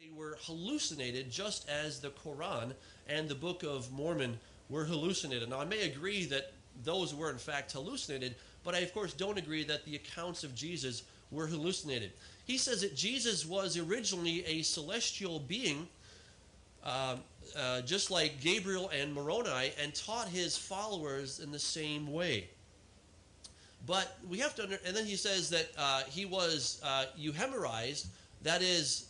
They were hallucinated just as the Quran and the Book of Mormon were hallucinated. Now, I may agree that those were in fact hallucinated, but I of course don't agree that the accounts of Jesus were hallucinated. He says that Jesus was originally a celestial being, just like Gabriel and Moroni, and taught his followers in the same way. But we have to, and then he says that he was euhemerized, that is,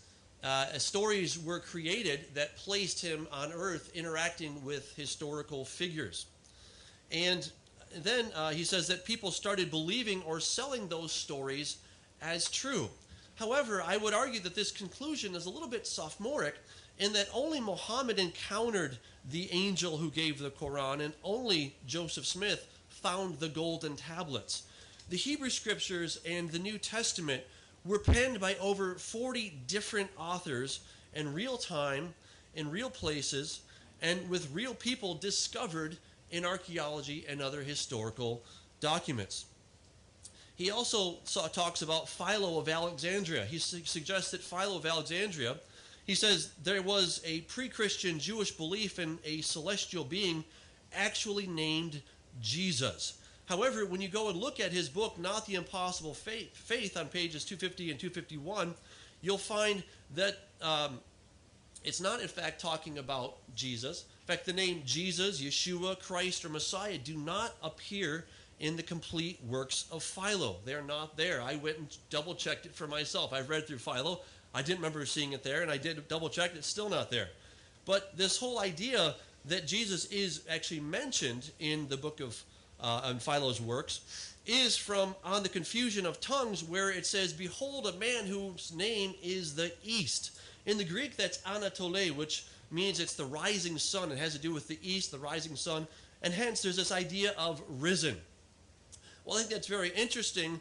stories were created that placed him on earth interacting with historical figures. And then he says that people started believing or selling those stories as true. However, I would argue that this conclusion is a little bit sophomoric in that only Muhammad encountered the angel who gave the Quran, and only Joseph Smith found the golden tablets. The Hebrew Scriptures and the New Testament were penned by over 40 different authors in real time, in real places, and with real people discovered in archaeology and other historical documents. He also talks about Philo of Alexandria. He suggests that Philo of Alexandria, he says there was a pre-Christian Jewish belief in a celestial being actually named Jesus. However, when you go and look at his book, Not the Impossible Faith, on pages 250 and 251, you'll find that it's not, in fact, talking about Jesus. In fact, the name Jesus, Yeshua, Christ, or Messiah do not appear in the complete works of Philo. They're not there. I went and double-checked it for myself. I've read through Philo. I didn't remember seeing it there, and I did double-check it. It's still not there. But this whole idea that Jesus is actually mentioned in the book of Philo's works is from On the Confusion of Tongues, where it says, "Behold, a man whose name is the East." In the Greek, that's Anatole, which means it's the rising sun. It has to do with the East, the rising sun, and hence there's this idea of risen. Well, I think that's very interesting.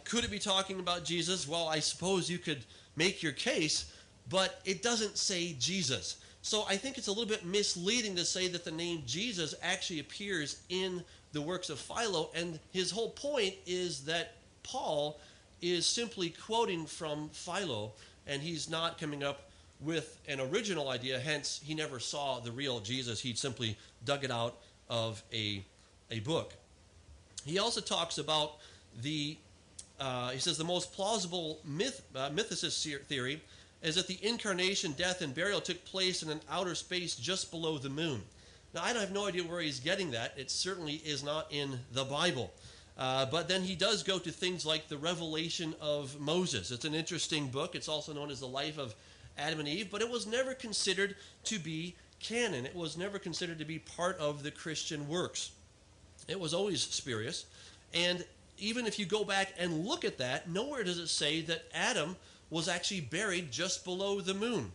Could it be talking about Jesus? Well, I suppose you could make your case, but it doesn't say Jesus. So I think it's a little bit misleading to say that the name Jesus actually appears in the works of Philo, and his whole point is that Paul is simply quoting from Philo, and he's not coming up with an original idea. Hence, he never saw the real Jesus. He simply dug it out of a book. He also talks about he says the most plausible mythicist theory is that the incarnation, death, and burial took place in an outer space just below the moon. Now, I have no idea where he's getting that. It certainly is not in the Bible. But then he does go to things like the Revelation of Moses. It's an interesting book. It's also known as the life of Adam and Eve, but it was never considered to be canon. It was never considered to be part of the Christian works. It was always spurious. And even if you go back and look at that, nowhere does it say that Adam was actually buried just below the moon.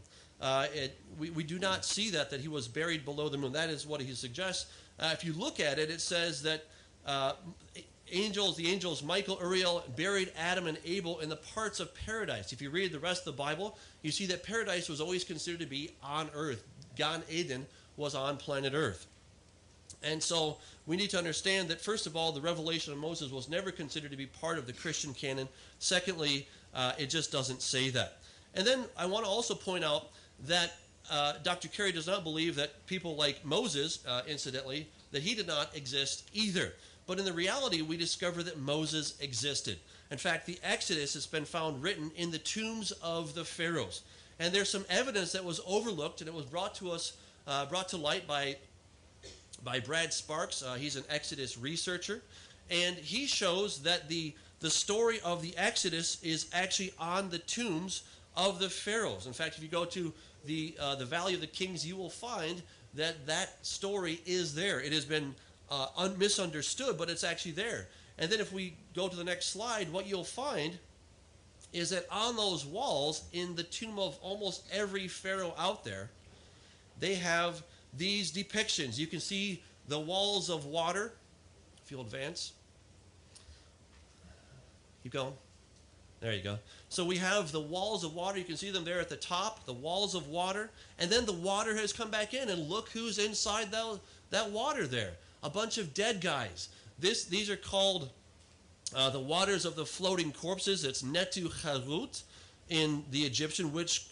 We do not see that he was buried below the moon. That is what he suggests. If you look at it, it says that the angels Michael, Uriel, buried Adam and Abel in the parts of paradise. If you read the rest of the Bible, you see that paradise was always considered to be on earth. Gan Eden was on planet Earth. And so we need to understand that, first of all, the revelation of Moses was never considered to be part of the Christian canon. Secondly, it just doesn't say that. And then I want to also point out that Dr. Carey does not believe that people like Moses, incidentally, that he did not exist either. But in the reality, we discover that Moses existed. In fact, the Exodus has been found written in the tombs of the pharaohs. And there's some evidence that was overlooked, and it was brought to light by Brad Sparks. He's an Exodus researcher. And he shows that the story of the Exodus is actually on the tombs of the pharaohs. In fact, if you go to the Valley of the Kings, you will find that story is there. It has been misunderstood, but it's actually there. And then if we go to the next slide, what you'll find is that on those walls, in the tomb of almost every pharaoh out there, they have these depictions. You can see the walls of water. If you'll advance. Keep going. There you go. So we have the walls of water. You can see them there at the top, the walls of water. And then the water has come back in, and look who's inside that water there. A bunch of dead guys. These are called the waters of the floating corpses. It's Netu Harut in the Egyptian, which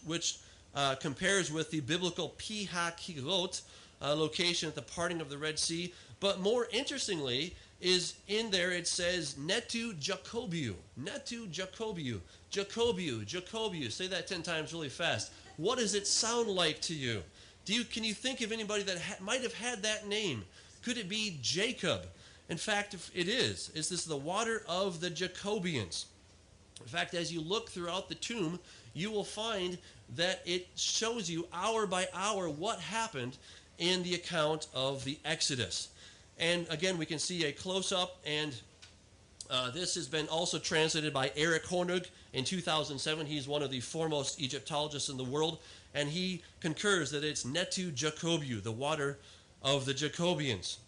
compares with the biblical Pi-ha-Kilot location at the parting of the Red Sea. But more interestingly is in there it says Netu Jacobiu. Netu Jacobiu. Jacobiu. Jacobiu. Say that 10 times really fast. What does it sound like to you? Can you think of anybody that might have had that name? Could it be Jacob? In fact, it is. This is the water of the Jacobians. In fact, as you look throughout the tomb, you will find that it shows you hour by hour what happened in the account of the Exodus. And again, we can see a close-up, and this has been also translated by Eric Hornung in 2007. He's one of the foremost Egyptologists in the world, and he concurs that it's Netu Jacobiu, the water of the Jacobians.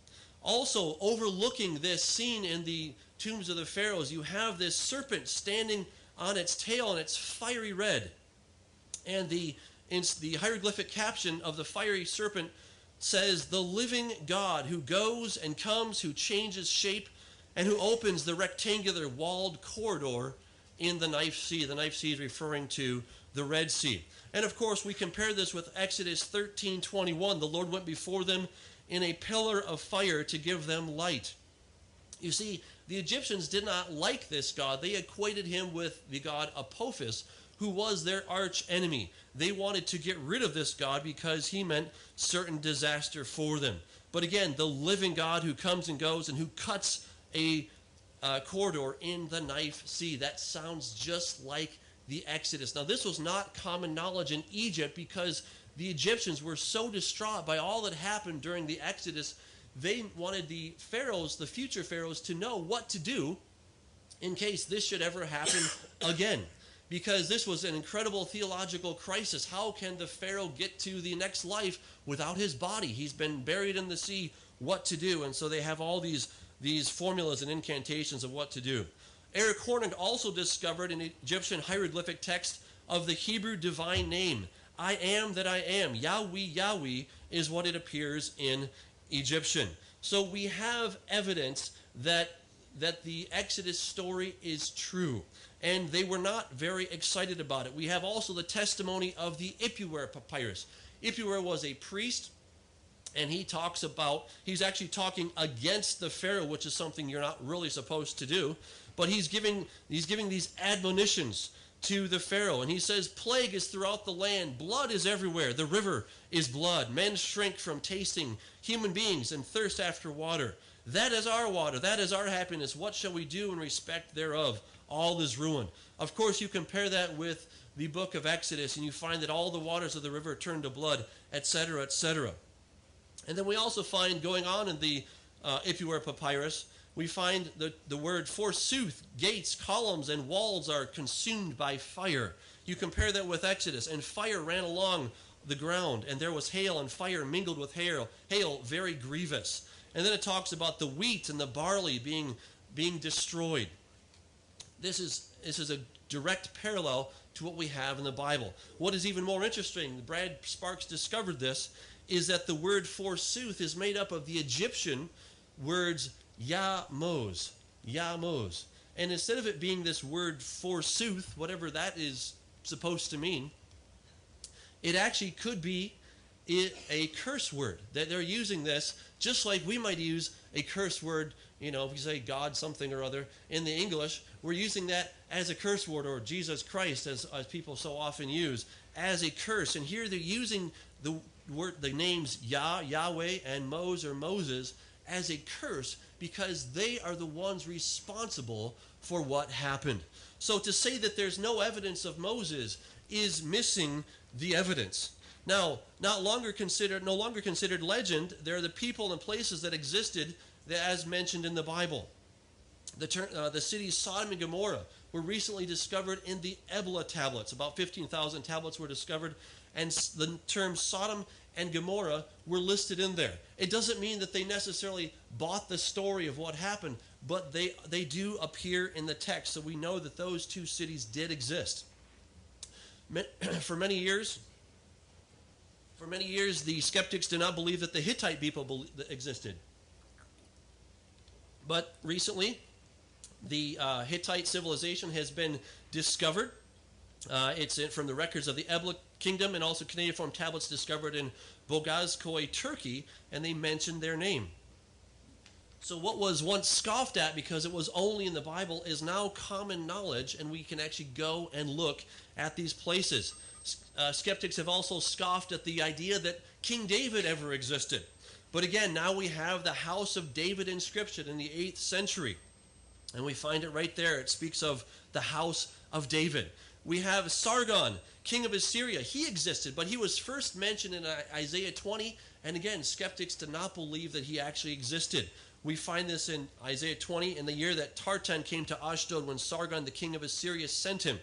Also, overlooking this scene in the tombs of the pharaohs, you have this serpent standing on its tail, and it's fiery red. And the hieroglyphic caption of the fiery serpent says, "The living God who goes and comes, who changes shape, and who opens the rectangular walled corridor in the Knife Sea." The Knife Sea is referring to the Red Sea. And of course, we compare this with Exodus 13:21. The Lord went before them in a pillar of fire to give them light. You see, the Egyptians did not like this God. They equated him with the god Apophis, who was their arch enemy. They wanted to get rid of this god because he meant certain disaster for them. But again, the living God who comes and goes and who cuts a corridor in the Knife Sea. That sounds just like the Exodus. Now, this was not common knowledge in Egypt because the Egyptians were so distraught by all that happened during the Exodus. They wanted the pharaohs, the future pharaohs, to know what to do in case this should ever happen again. Because this was an incredible theological crisis. How can the pharaoh get to the next life without his body? He's been buried in the sea. What to do? And so they have all these formulas and incantations of what to do. Eric Hornung also discovered an Egyptian hieroglyphic text of the Hebrew divine name. I am that I am. Yahweh, Yahweh is what it appears in Egyptian. So we have evidence that the Exodus story is true. And they were not very excited about it. We have also the testimony of the Ipuwer papyrus. Ipuwer was a priest, and he's actually talking against the Pharaoh, which is something you're not really supposed to do. But he's giving these admonitions to the Pharaoh, and he says, "Plague is throughout the land, blood is everywhere, the river is blood, men shrink from tasting human beings and thirst after water. That is our water, that is our happiness, what shall we do in respect thereof? All is ruin." Of course, you compare that with the book of Exodus, and you find that all the waters of the river turn to blood, etc., etc. And then we also find, going on in the Ipuwer papyrus, we find the word, "Forsooth, gates, columns, and walls are consumed by fire." You compare that with Exodus, "And fire ran along the ground, and there was hail, and fire mingled with hail, very grievous." And then it talks about the wheat and the barley being destroyed. This is a direct parallel to what we have in the Bible. What is even more interesting, Brad Sparks discovered this, is that the word "forsooth" is made up of the Egyptian words Yamos. And instead of it being this word "forsooth," whatever that is supposed to mean, it actually could be a curse word. That they're using this just like we might use a curse word, if you say God something or other in the English, we're using that as a curse word, or Jesus Christ, as people so often use, as a curse. And here they're using the names Yahweh, and Moses as a curse, because they are the ones responsible for what happened. So to say that there's no evidence of Moses is missing the evidence. Now, no longer considered legend, there are the people and places that existed as mentioned in the Bible. The cities Sodom and Gomorrah were recently discovered in the Ebla tablets. About 15,000 tablets were discovered, and the terms Sodom and Gomorrah were listed in there. It doesn't mean that they necessarily bought the story of what happened, but they do appear in the text, so we know that those two cities did exist. For many years, the skeptics did not believe that the Hittite people existed. But recently, the Hittite civilization has been discovered, It's from the records of the Ebla Kingdom and also cuneiform tablets discovered in Bogazkoy, Turkey, and they mention their name. So what was once scoffed at because it was only in the Bible is now common knowledge, and we can actually go and look at these places. Skeptics have also scoffed at the idea that King David ever existed. But again, now we have the House of David inscription in the 8th century. And we find it right there. It speaks of the House of David. We have Sargon, king of Assyria. He existed, but he was first mentioned in Isaiah 20. And again, skeptics did not believe that he actually existed. We find this in Isaiah 20, in the year that Tartan came to Ashdod, when Sargon, the king of Assyria, sent him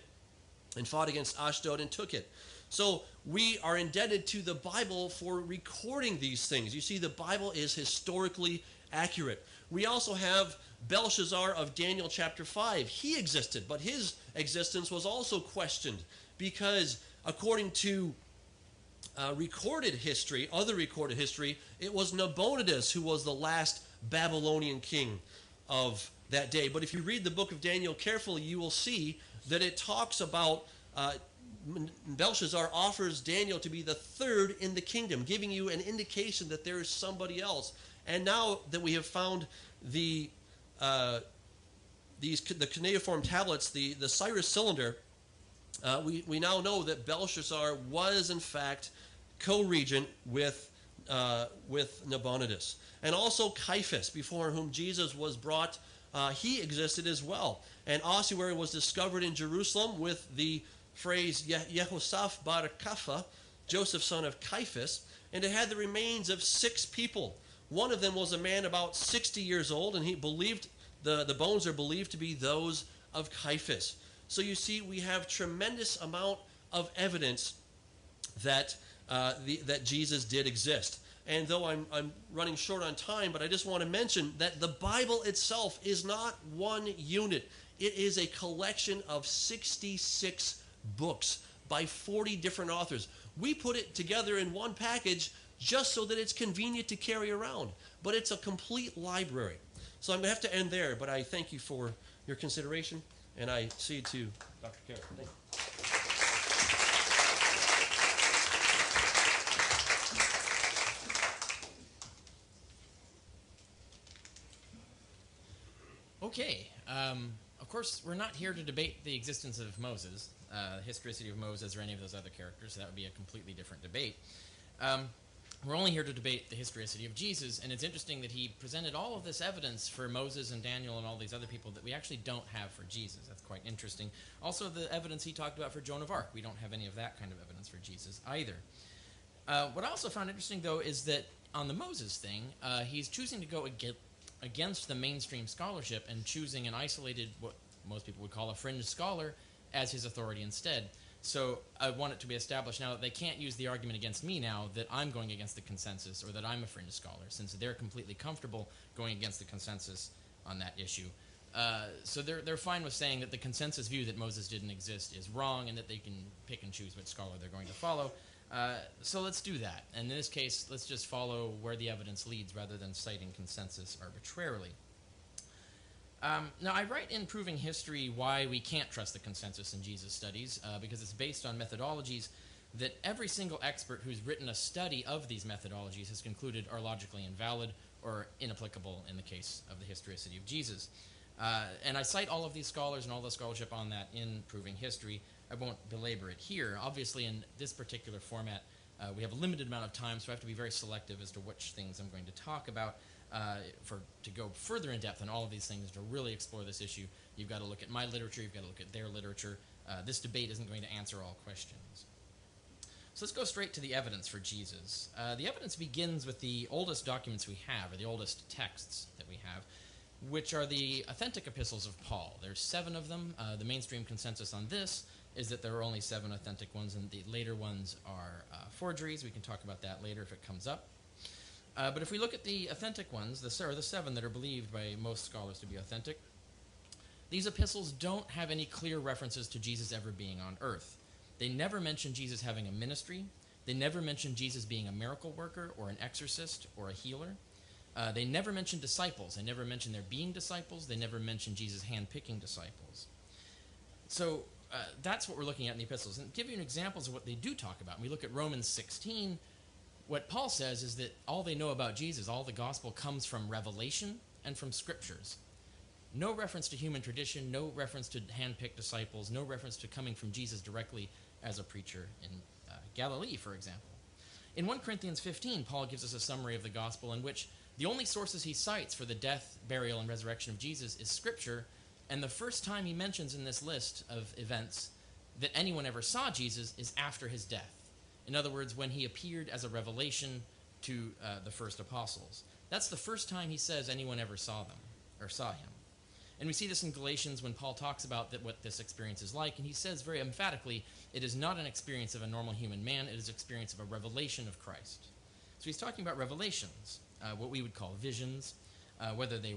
and fought against Ashdod and took it. So we are indebted to the Bible for recording these things. You see, the Bible is historically accurate. We also have Belshazzar of Daniel chapter 5. He existed, but his existence was also questioned because according to recorded history, other recorded history, it was Nabonidus who was the last Babylonian king of that day. But if you read the book of Daniel carefully, you will see that it talks about Belshazzar offers Daniel to be the third in the kingdom, giving you an indication that there is somebody else. And now that we have found the cuneiform tablets, the Cyrus cylinder, we now know that Belshazzar was in fact co-regent with Nabonidus. And also Caiaphas, before whom Jesus was brought, he existed as well. And ossuary was discovered in Jerusalem with the phrase Yehosaph bar Kapha, Joseph son of Caiaphas, and it had the remains of 6 people. One of them was a man about 60 years old, and he believed the bones are believed to be those of Caiaphas. So you see, we have tremendous amount of evidence that that Jesus did exist. And though I'm running short on time, but I just want to mention that the Bible itself is not one unit. It is a collection of 66 books by 40 different authors. We put it together in one package just so that it's convenient to carry around. But it's a complete library. So I'm going to have to end there, but I thank you for your consideration, and I cede to Dr. Carroll. Thank you. Okay. Of course, we're not here to debate the existence of Moses, historicity of Moses, or any of those other characters. That would be a completely different debate. We're only here to debate the historicity of Jesus, and it's interesting that he presented all of this evidence for Moses and Daniel and all these other people that we actually don't have for Jesus. That's quite interesting. Also, the evidence he talked about for Joan of Arc. We don't have any of that kind of evidence for Jesus either. What I also found interesting, though, is that on the Moses thing, he's choosing to go against the mainstream scholarship and choosing an isolated, what most people would call a fringe scholar, as his authority instead. So I want it to be established now that they can't use the argument against me now that I'm going against the consensus or that I'm a fringe scholar, since they're completely comfortable going against the consensus on that issue. So they're fine with saying that the consensus view that Moses didn't exist is wrong and that they can pick and choose which scholar they're going to follow. So let's do that. And in this case, let's just follow where the evidence leads rather than citing consensus arbitrarily. Now, I write in Proving History why we can't trust the consensus in Jesus studies, because it's based on methodologies that every single expert who's written a study of these methodologies has concluded are logically invalid or inapplicable in the case of the historicity of Jesus. And I cite all of these scholars and all the scholarship on that in Proving History. I won't belabor it here. Obviously, in this particular format, we have a limited amount of time, so I have to be very selective as to which things I'm going to talk about. To go further in depth on all of these things, to really explore this issue, you've got to look at my literature, you've got to look at their literature. This debate isn't going to answer all questions. So let's go straight to the evidence for Jesus. The evidence begins with the oldest documents we have, or the oldest texts that we have, which are the authentic epistles of Paul. There's 7 of them. The mainstream consensus on this is that there are only 7 authentic ones, and the later ones are forgeries. We can talk about that later if it comes up. But if we look at the authentic ones, the 7 that are believed by most scholars to be authentic, these epistles don't have any clear references to Jesus ever being on earth. They never mention Jesus having a ministry. They never mention Jesus being a miracle worker or an exorcist or a healer. They never mention disciples. They never mention there being disciples. They never mention Jesus handpicking disciples. So that's what we're looking at in the epistles. And give you examples of what they do talk about. When we look at Romans 16, what Paul says is that all they know about Jesus, all the gospel, comes from revelation and from scriptures. No reference to human tradition, no reference to hand-picked disciples, no reference to coming from Jesus directly as a preacher in Galilee, for example. In 1 Corinthians 15, Paul gives us a summary of the gospel in which the only sources he cites for the death, burial, and resurrection of Jesus is Scripture, and the first time he mentions in this list of events that anyone ever saw Jesus is after his death. In other words, when he appeared as a revelation to the first apostles. That's the first time he says anyone ever saw them, or saw him. And we see this in Galatians when Paul talks about what this experience is like, and he says very emphatically, it is not an experience of a normal human man, it is an experience of a revelation of Christ. So he's talking about revelations, what we would call visions, whether they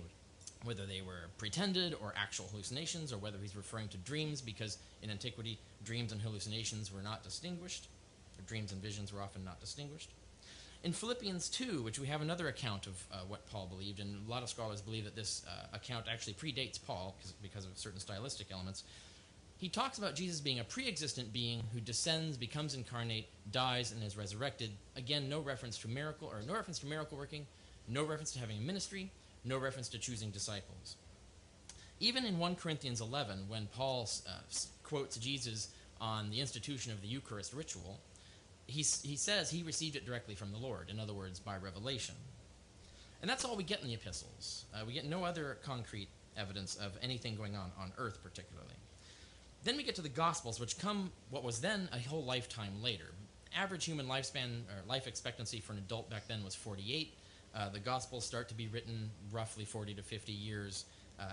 were pretended or actual hallucinations, or whether he's referring to dreams, because in antiquity, dreams and hallucinations were not distinguished, or dreams and visions were often not distinguished. In Philippians 2, which we have another account of what Paul believed, and a lot of scholars believe that this account actually predates Paul because of certain stylistic elements, he talks about Jesus being a pre-existent being who descends, becomes incarnate, dies, and is resurrected. Again, no reference to miracle working, no reference to having a ministry, no reference to choosing disciples. Even in 1 Corinthians 11, when Paul quotes Jesus on the institution of the Eucharist ritual, he says he received it directly from the Lord, in other words, by revelation. And that's all we get in the epistles. We get no other concrete evidence of anything going on earth particularly. Then we get to the Gospels, which come what was then a whole lifetime later. Average human lifespan, or life expectancy for an adult back then was 48. The Gospels start to be written roughly 40 to 50 years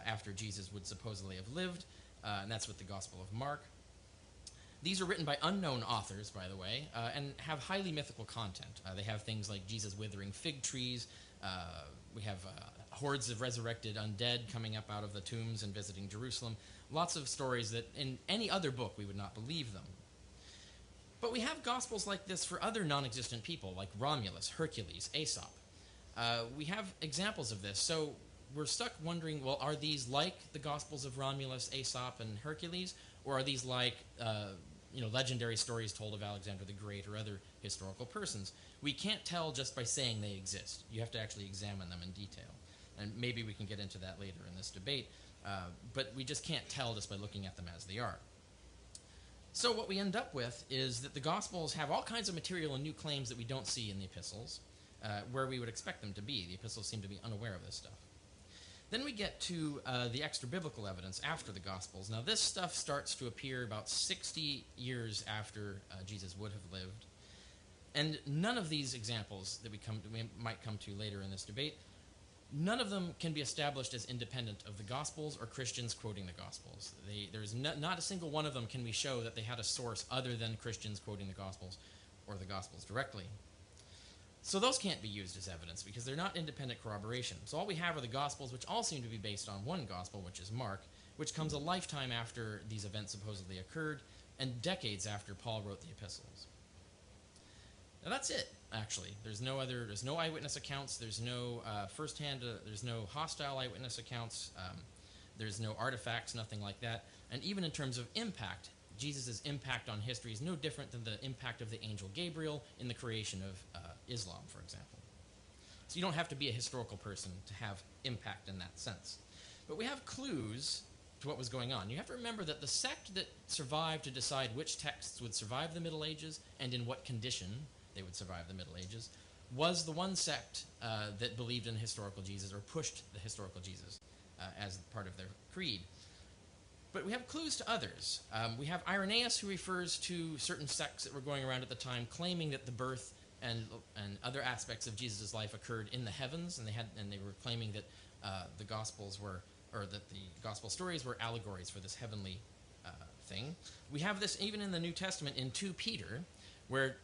after Jesus would supposedly have lived, and that's with the Gospel of Mark. These are written by unknown authors, by the way, and have highly mythical content. They have things like Jesus withering fig trees. We have hordes of resurrected undead coming up out of the tombs and visiting Jerusalem. Lots of stories that in any other book we would not believe them. But we have Gospels like this for other non-existent people, like Romulus, Hercules, Aesop. We have examples of this. So we're stuck wondering, well, are these like the Gospels of Romulus, Aesop, and Hercules? Or are these like legendary stories told of Alexander the Great or other historical persons? We can't tell just by saying they exist. You have to actually examine them in detail. And maybe we can get into that later in this debate. But we just can't tell just by looking at them as they are. So what we end up with is that the Gospels have all kinds of material and new claims that we don't see in the epistles, where we would expect them to be. The epistles seem to be unaware of this stuff. Then we get to the extra-biblical evidence after the Gospels. Now, this stuff starts to appear about 60 years after Jesus would have lived. And none of these examples that we might come to later in this debate, none of them can be established as independent of the Gospels or Christians quoting the Gospels. There's not a single one of them can we show that they had a source other than Christians quoting the Gospels or the Gospels directly. So those can't be used as evidence because they're not independent corroboration. So all we have are the Gospels, which all seem to be based on one Gospel, which is Mark, which comes a lifetime after these events supposedly occurred and decades after Paul wrote the epistles. Now that's it, actually. There's no eyewitness accounts. There's no there's no hostile eyewitness accounts. There's no artifacts, nothing like that. And even in terms of impact, Jesus' impact on history is no different than the impact of the angel Gabriel in the creation of Islam, for example. So you don't have to be a historical person to have impact in that sense. But we have clues to what was going on. You have to remember that the sect that survived to decide which texts would survive the Middle Ages and in what condition they would survive the Middle Ages was the one sect that believed in historical Jesus or pushed the historical Jesus as part of their creed. But we have clues to others. We have Irenaeus, who refers to certain sects that were going around at the time, claiming that the birth and other aspects of Jesus' life occurred in the heavens, and they were claiming that the Gospels were, or that the Gospel stories were allegories for this heavenly thing. We have this even in the New Testament in 2 Peter, where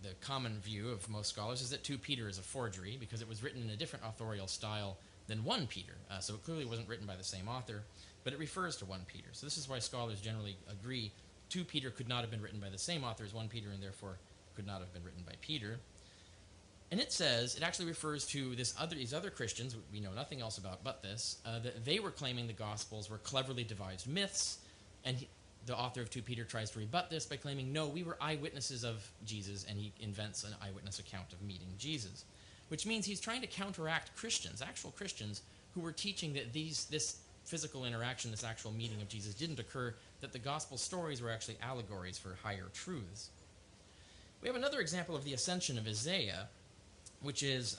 the common view of most scholars is that 2 Peter is a forgery because it was written in a different authorial style than 1 Peter. So it clearly wasn't written by the same author, but it refers to 1 Peter. So this is why scholars generally agree 2 Peter could not have been written by the same author as 1 Peter and therefore could not have been written by Peter. And it says, it actually refers to these other Christians, we know nothing else about but this, that they were claiming the Gospels were cleverly devised myths, and the author of 2 Peter tries to rebut this by claiming, no, we were eyewitnesses of Jesus, and he invents an eyewitness account of meeting Jesus, which means he's trying to counteract Christians, actual Christians, who were teaching that this physical interaction, this actual meeting of Jesus didn't occur, that the gospel stories were actually allegories for higher truths. We have another example of the Ascension of Isaiah, which is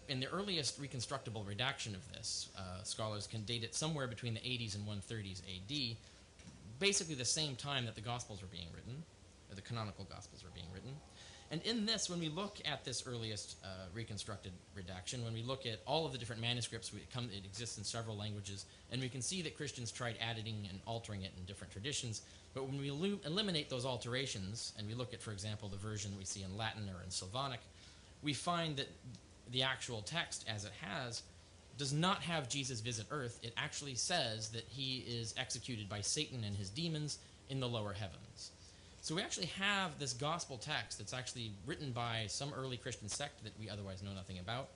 in the earliest reconstructible redaction of this. Scholars can date it somewhere between the 80s and 130s AD, basically the same time that the Gospels were being written, or the canonical Gospels were being written. And in this, when we look at this earliest reconstructed redaction, when we look at all of the different manuscripts, it exists in several languages, and we can see that Christians tried adding and altering it in different traditions. But when we eliminate those alterations, and we look at, for example, the version we see in Latin or in Slavonic, we find that the actual text, as it has, does not have Jesus visit earth. It actually says that he is executed by Satan and his demons in the lower heavens. So we actually have this gospel text that's actually written by some early Christian sect that we otherwise know nothing about,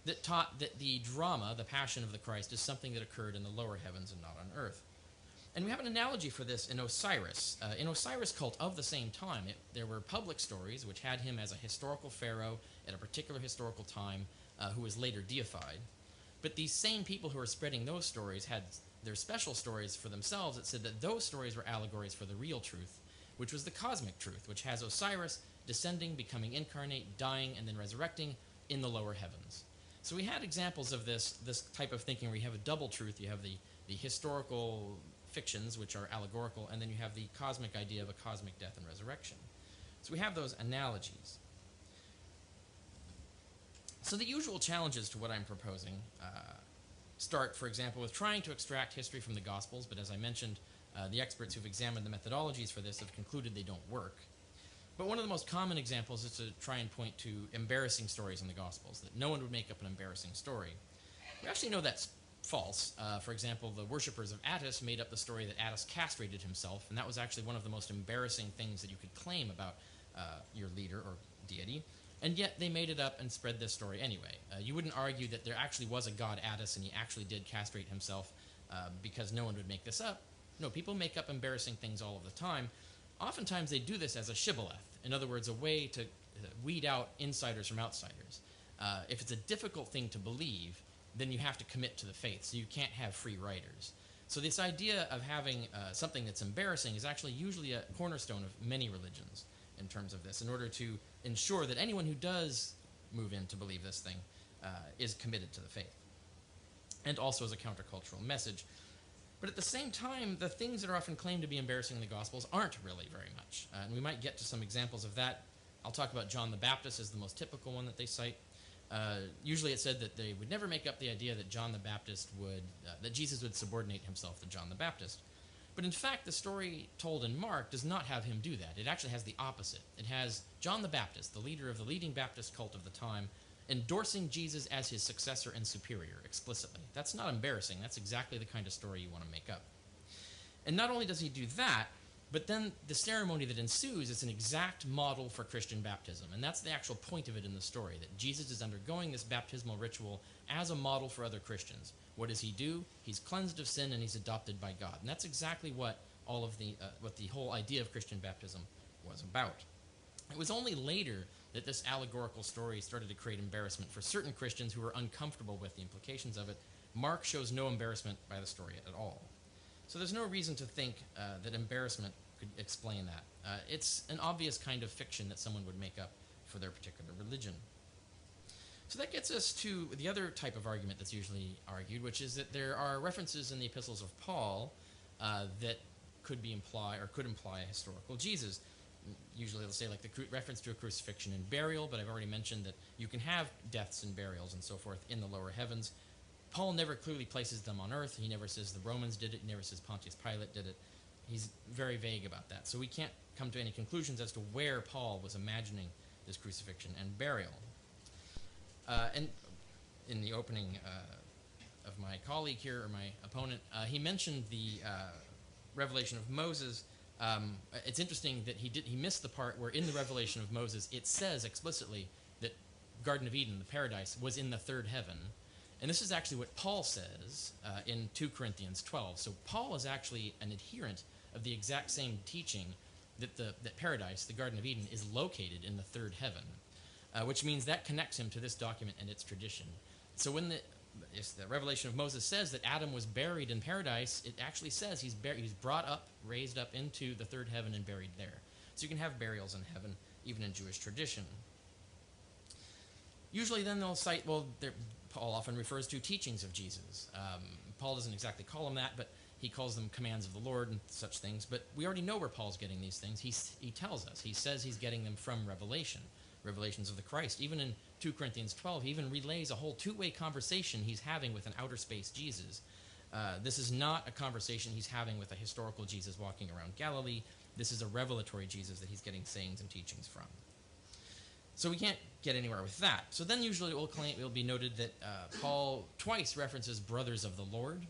that taught that the drama, the passion of the Christ, is something that occurred in the lower heavens and not on earth. And we have an analogy for this in Osiris. In Osiris cult of the same time, there were public stories which had him as a historical pharaoh at a particular historical time who was later deified. But these same people who were spreading those stories had their special stories for themselves that said that those stories were allegories for the real truth, which was the cosmic truth, which has Osiris descending, becoming incarnate, dying, and then resurrecting in the lower heavens. So we had examples of this type of thinking where you have a double truth. You have the historical fictions, which are allegorical, and then you have the cosmic idea of a cosmic death and resurrection. So we have those analogies. So the usual challenges to what I'm proposing start, for example, with trying to extract history from the Gospels, but as I mentioned, the experts who've examined the methodologies for this have concluded they don't work. But one of the most common examples is to try and point to embarrassing stories in the Gospels, that no one would make up an embarrassing story. We actually know that's false. For example, the worshippers of Attis made up the story that Attis castrated himself, and that was actually one of the most embarrassing things that you could claim about your leader or deity. And yet they made it up and spread this story anyway. You wouldn't argue that there actually was a god Attis and he actually did castrate himself because no one would make this up. No, people make up embarrassing things all of the time. Oftentimes they do this as a shibboleth. In other words, a way to weed out insiders from outsiders. If it's a difficult thing to believe, then you have to commit to the faith, so you can't have free riders. So this idea of having something that's embarrassing is actually usually a cornerstone of many religions in terms of this, in order to ensure that anyone who does move in to believe this thing is committed to the faith, and also as a countercultural message. But at the same time, the things that are often claimed to be embarrassing in the Gospels aren't really very much. And we might get to some examples of that. I'll talk about John the Baptist as the most typical one that they cite. Usually it said that they would never make up the idea that John the Baptist that Jesus would subordinate himself to John the Baptist. But in fact, the story told in Mark does not have him do that. It actually has the opposite. It has John the Baptist, the leader of the leading Baptist cult of the time, endorsing Jesus as his successor and superior explicitly. That's not embarrassing. That's exactly the kind of story you want to make up. And not only does he do that, but then the ceremony that ensues is an exact model for Christian baptism. And that's the actual point of it in the story, that Jesus is undergoing this baptismal ritual as a model for other Christians. What does he do? He's cleansed of sin and he's adopted by God. And that's exactly what what the whole idea of Christian baptism was about. It was only later that this allegorical story started to create embarrassment for certain Christians who were uncomfortable with the implications of it. Mark shows no embarrassment by the story at all. So there's no reason to think that embarrassment could explain that. It's an obvious kind of fiction that someone would make up for their particular religion. So that gets us to the other type of argument that's usually argued, which is that there are references in the epistles of Paul that could imply a historical Jesus. Usually they'll say like the reference to a crucifixion and burial, but I've already mentioned that you can have deaths and burials and so forth in the lower heavens. Paul never clearly places them on earth. He never says the Romans did it. He never says Pontius Pilate did it. He's very vague about that. So we can't come to any conclusions as to where Paul was imagining this crucifixion and burial. And in the opening of my colleague here, or my opponent, he mentioned the revelation of Moses. It's interesting that he missed the part where in the revelation of Moses it says explicitly that Garden of Eden, the paradise, was in the third heaven. And this is actually what Paul says in 2 Corinthians 12. So Paul is actually an adherent of the exact same teaching that paradise, the Garden of Eden, is located in the third heaven, which means that connects him to this document and its tradition. So when the Revelation of Moses says that Adam was buried in paradise, it actually says he's brought up, raised up into the third heaven and buried there. So you can have burials in heaven, even in Jewish tradition. Usually then they'll cite, Paul often refers to teachings of Jesus. Paul doesn't exactly call them that, but he calls them commands of the Lord and such things. But we already know where Paul's getting these things. He tells us. He says he's getting them from Revelation, revelations of the Christ. Even in 2 Corinthians 12, he even relays a whole two-way conversation he's having with an outer space Jesus. This is not a conversation he's having with a historical Jesus walking around Galilee. This is a revelatory Jesus that he's getting sayings and teachings from. So we can't get anywhere with that. So then usually it will be noted that Paul twice references brothers of the Lord.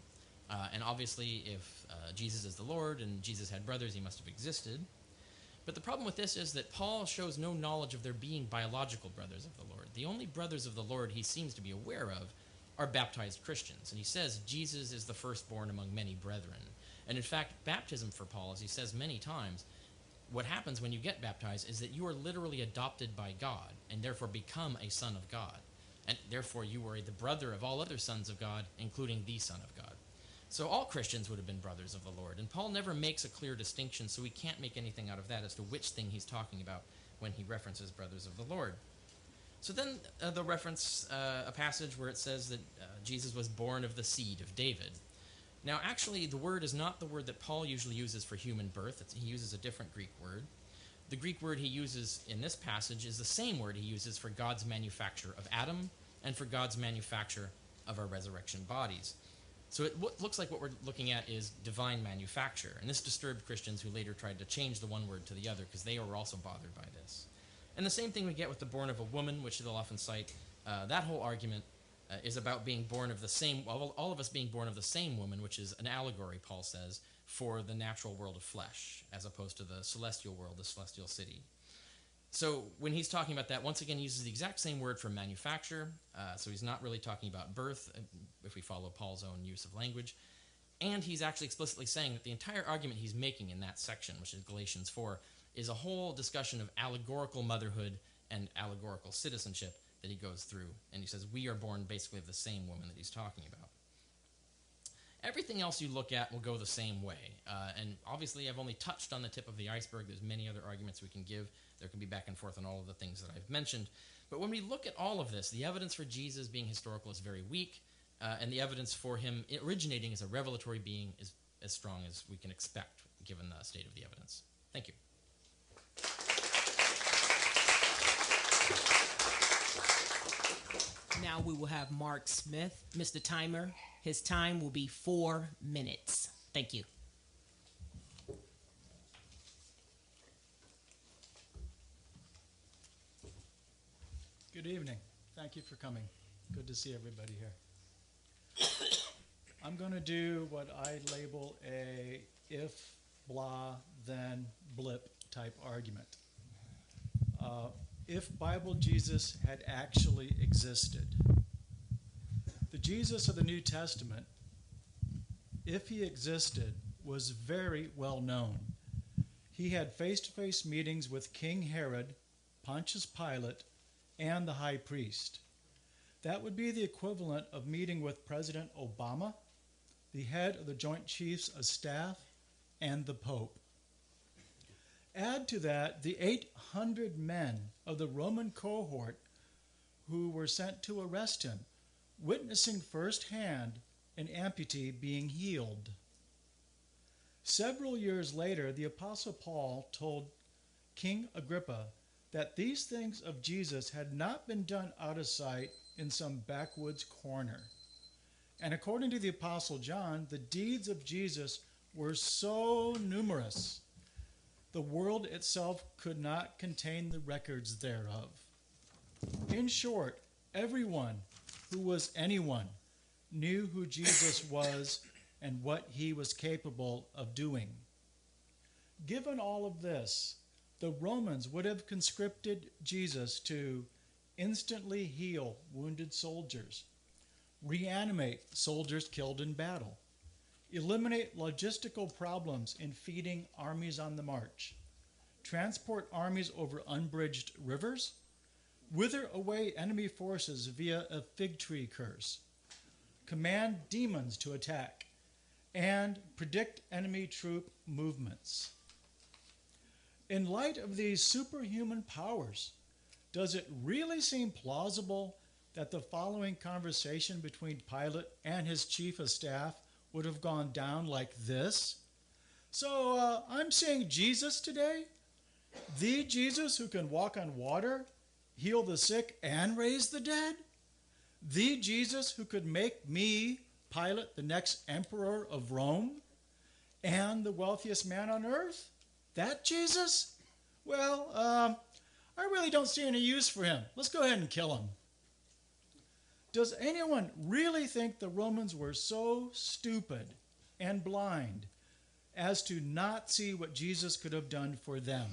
And obviously if Jesus is the Lord and Jesus had brothers, he must have existed. But the problem with this is that Paul shows no knowledge of there being biological brothers of the Lord. The only brothers of the Lord he seems to be aware of are baptized Christians. And he says Jesus is the firstborn among many brethren. And in fact, baptism for Paul, as he says many times, what happens when you get baptized is that you are literally adopted by God and therefore become a son of God. And therefore you are the brother of all other sons of God, including the Son of God. So all Christians would have been brothers of the Lord. And Paul never makes a clear distinction, so we can't make anything out of that as to which thing he's talking about when he references brothers of the Lord. So then they'll reference a passage where it says that Jesus was born of the seed of David. Now, actually, the word is not the word that Paul usually uses for human birth. He uses a different Greek word. The Greek word he uses in this passage is the same word he uses for God's manufacture of Adam and for God's manufacture of our resurrection bodies. So it looks like what we're looking at is divine manufacture. And this disturbed Christians who later tried to change the one word to the other because they were also bothered by this. And the same thing we get with the born of a woman, which they'll often cite. That whole argument is about being born of the same, all of us being born of the same woman, which is an allegory, Paul says, for the natural world of flesh, as opposed to the celestial world, the celestial city. So when he's talking about that, once again, he uses the exact same word for manufacture, so he's not really talking about birth, if we follow Paul's own use of language. And he's actually explicitly saying that the entire argument he's making in that section, which is Galatians 4, is a whole discussion of allegorical motherhood and allegorical citizenship that he goes through. And he says we are born basically of the same woman that he's talking about. Everything else you look at will go the same way. And obviously I've only touched on the tip of the iceberg. There's many other arguments we can give. There can be back and forth on all of the things that I've mentioned. But when we look at all of this, the evidence for Jesus being historical is very weak, and the evidence for him originating as a revelatory being is as strong as we can expect given the state of the evidence. Thank you. Now we will have Mark Smith. Mr. Timer, his time will be 4 minutes. Thank you. Good evening. Thank you for coming. Good to see everybody here. I'm going to do what I label a if, blah, then blip type argument. If Bible Jesus had actually existed, the Jesus of the New Testament, if he existed, was very well known. He had face-to-face meetings with King Herod, Pontius Pilate, and the high priest. That would be the equivalent of meeting with President Obama, the head of the Joint Chiefs of Staff, and the Pope. Add to that the 800 men of the Roman cohort who were sent to arrest him, witnessing firsthand an amputee being healed. Several years later, the Apostle Paul told King Agrippa that these things of Jesus had not been done out of sight in some backwoods corner. And according to the Apostle John, the deeds of Jesus were so numerous, the world itself could not contain the records thereof. In short, everyone who was anyone knew who Jesus was and what he was capable of doing. Given all of this, the Romans would have conscripted Jesus to instantly heal wounded soldiers, reanimate soldiers killed in battle, eliminate logistical problems in feeding armies on the march, transport armies over unbridged rivers, wither away enemy forces via a fig tree curse, command demons to attack, and predict enemy troop movements. In light of these superhuman powers, does it really seem plausible that the following conversation between Pilate and his chief of staff would have gone down like this? So, I'm seeing Jesus today? The Jesus who can walk on water, heal the sick, and raise the dead? The Jesus who could make me, Pilate, the next emperor of Rome, and the wealthiest man on earth? That Jesus? Well, I really don't see any use for him. Let's go ahead and kill him. Does anyone really think the Romans were so stupid and blind as to not see what Jesus could have done for them?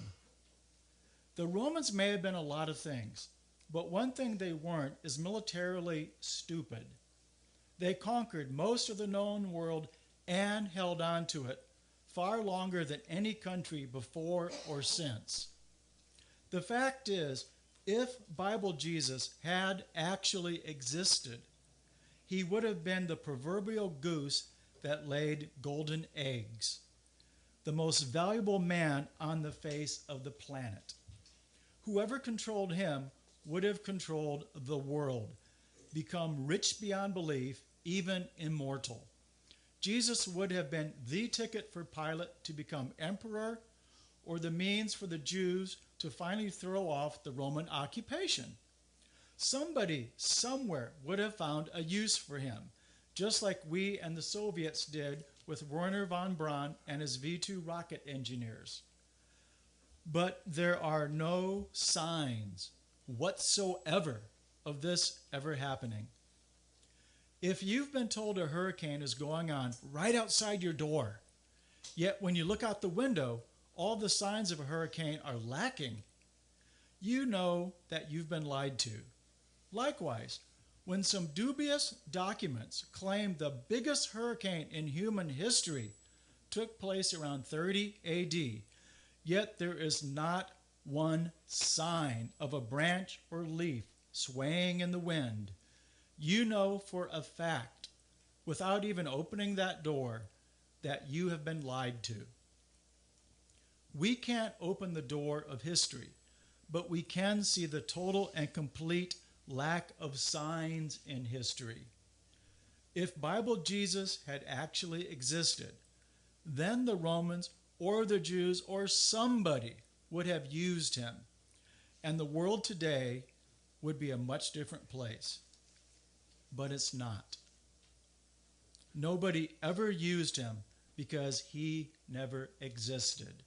The Romans may have been a lot of things, but one thing they weren't is militarily stupid. They conquered most of the known world and held on to it far longer than any country before or since. The fact is, if Bible Jesus had actually existed, he would have been the proverbial goose that laid golden eggs, the most valuable man on the face of the planet. Whoever controlled him would have controlled the world, become rich beyond belief, even immortal. Jesus would have been the ticket for Pilate to become emperor, or the means for the Jews to finally throw off the Roman occupation. Somebody, somewhere, would have found a use for him, just like we and the Soviets did with Werner von Braun and his V-2 rocket engineers. But there are no signs whatsoever of this ever happening. If you've been told a hurricane is going on right outside your door, yet when you look out the window, all the signs of a hurricane are lacking, you know that you've been lied to. Likewise, when some dubious documents claim the biggest hurricane in human history took place around 30 AD, yet there is not one sign of a branch or leaf swaying in the wind, you know for a fact, without even opening that door, that you have been lied to. We can't open the door of history, but we can see the total and complete lack of signs in history. If Bible Jesus had actually existed, then the Romans or the Jews or somebody would have used him, and the world today would be a much different place. But it's not. Nobody ever used him because he never existed.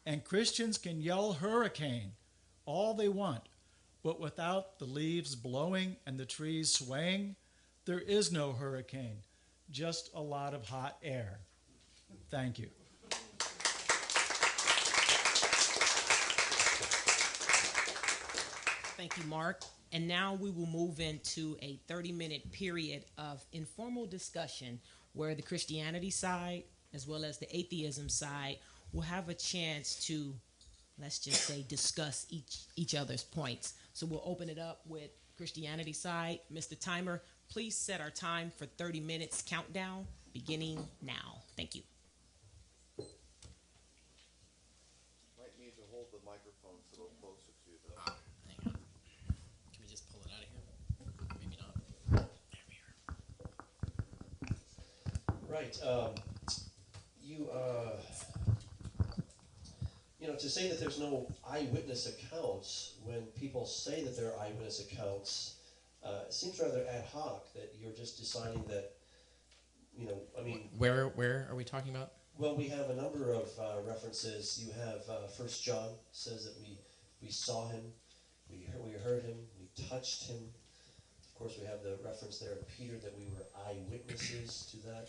And Christians can yell hurricane all they want, but without the leaves blowing and the trees swaying, there is no hurricane, just a lot of hot air. Thank you. Thank you, Mark. And now we will move into a 30-minute period of informal discussion where the Christianity side, as well as the atheism side, will have a chance to, let's just say, discuss each other's points. So we'll open it up with Christianity side. Mr. Timer, please set our time for 30 minutes countdown, beginning now. Thank you. Might need to hold the microphone a little closer to the... Hang on. Can we just pull it out of here? Maybe not. There we are. Right. To say that there's no eyewitness accounts when people say that there are eyewitness accounts seems rather ad hoc, that you're just deciding that, Where are we talking about? Well, we have a number of references. You have 1 John says that we saw him, we heard him, we touched him. Of course, we have the reference there in Peter that we were eyewitnesses to that.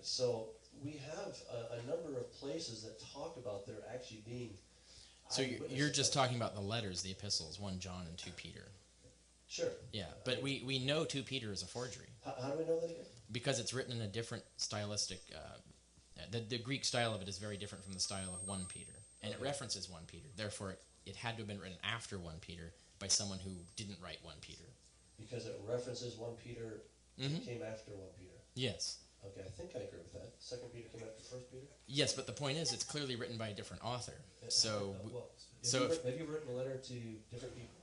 So we have a number of places that talk about there actually being. So you're just talking about the letters, the epistles, 1 John and 2 Peter. Sure. Yeah, but we know 2 Peter is a forgery. How do we know that again? because it's written in a different stylistic. The Greek style of it is very different from the style of 1 Peter, and it references 1 Peter. Therefore, it had to have been written after 1 Peter by someone who didn't write 1 Peter. Because it references 1 Peter, it came after 1 Peter. Yes. Okay, I think I agree with that. 2 Peter came after 1 Peter? Yes, but the point is, it's clearly written by a different author. So, Have you written a letter to different people?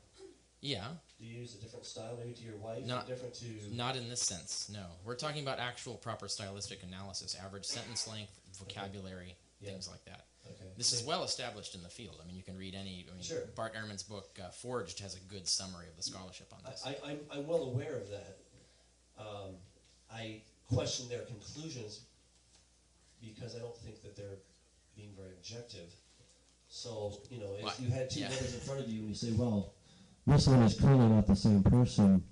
Yeah. Do you use a different style, maybe to your wife? Not, different to... not in this sense, no. We're talking about actual proper stylistic analysis, average sentence length, vocabulary, things like that. Okay. This is well established in the field. I mean, you can read Sure. Bart Ehrman's book, Forged, has a good summary of the scholarship on this. I'm well aware of that. I question their conclusions because I don't think that they're being very objective. So, if you had two letters in front of you and you say, well, this one is clearly not the same person,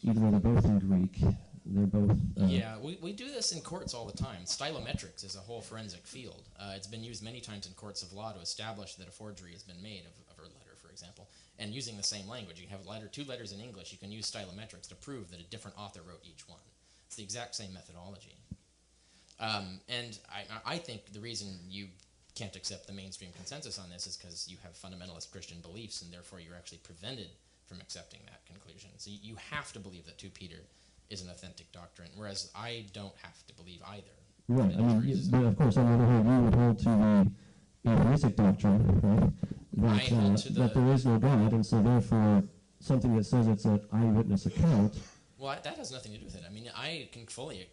even though they're both in Greek, they're both... Yeah, we do this in courts all the time. Stylometrics is a whole forensic field. It's been used many times in courts of law to establish that a forgery has been made of a letter, for example. And using the same language, you have two letters in English, you can use stylometrics to prove that a different author wrote each one. It's the exact same methodology. And I think the reason you can't accept the mainstream consensus on this is because you have fundamentalist Christian beliefs, and therefore you're actually prevented from accepting that conclusion. So you have to believe that 2 Peter is an authentic doctrine, whereas I don't have to believe either. Right. But of course, on the other hand, you would hold to the atheistic doctrine, right? That there is no God, and so therefore something that says it's an eyewitness account. Well, that has nothing to do with it. I mean, I can fully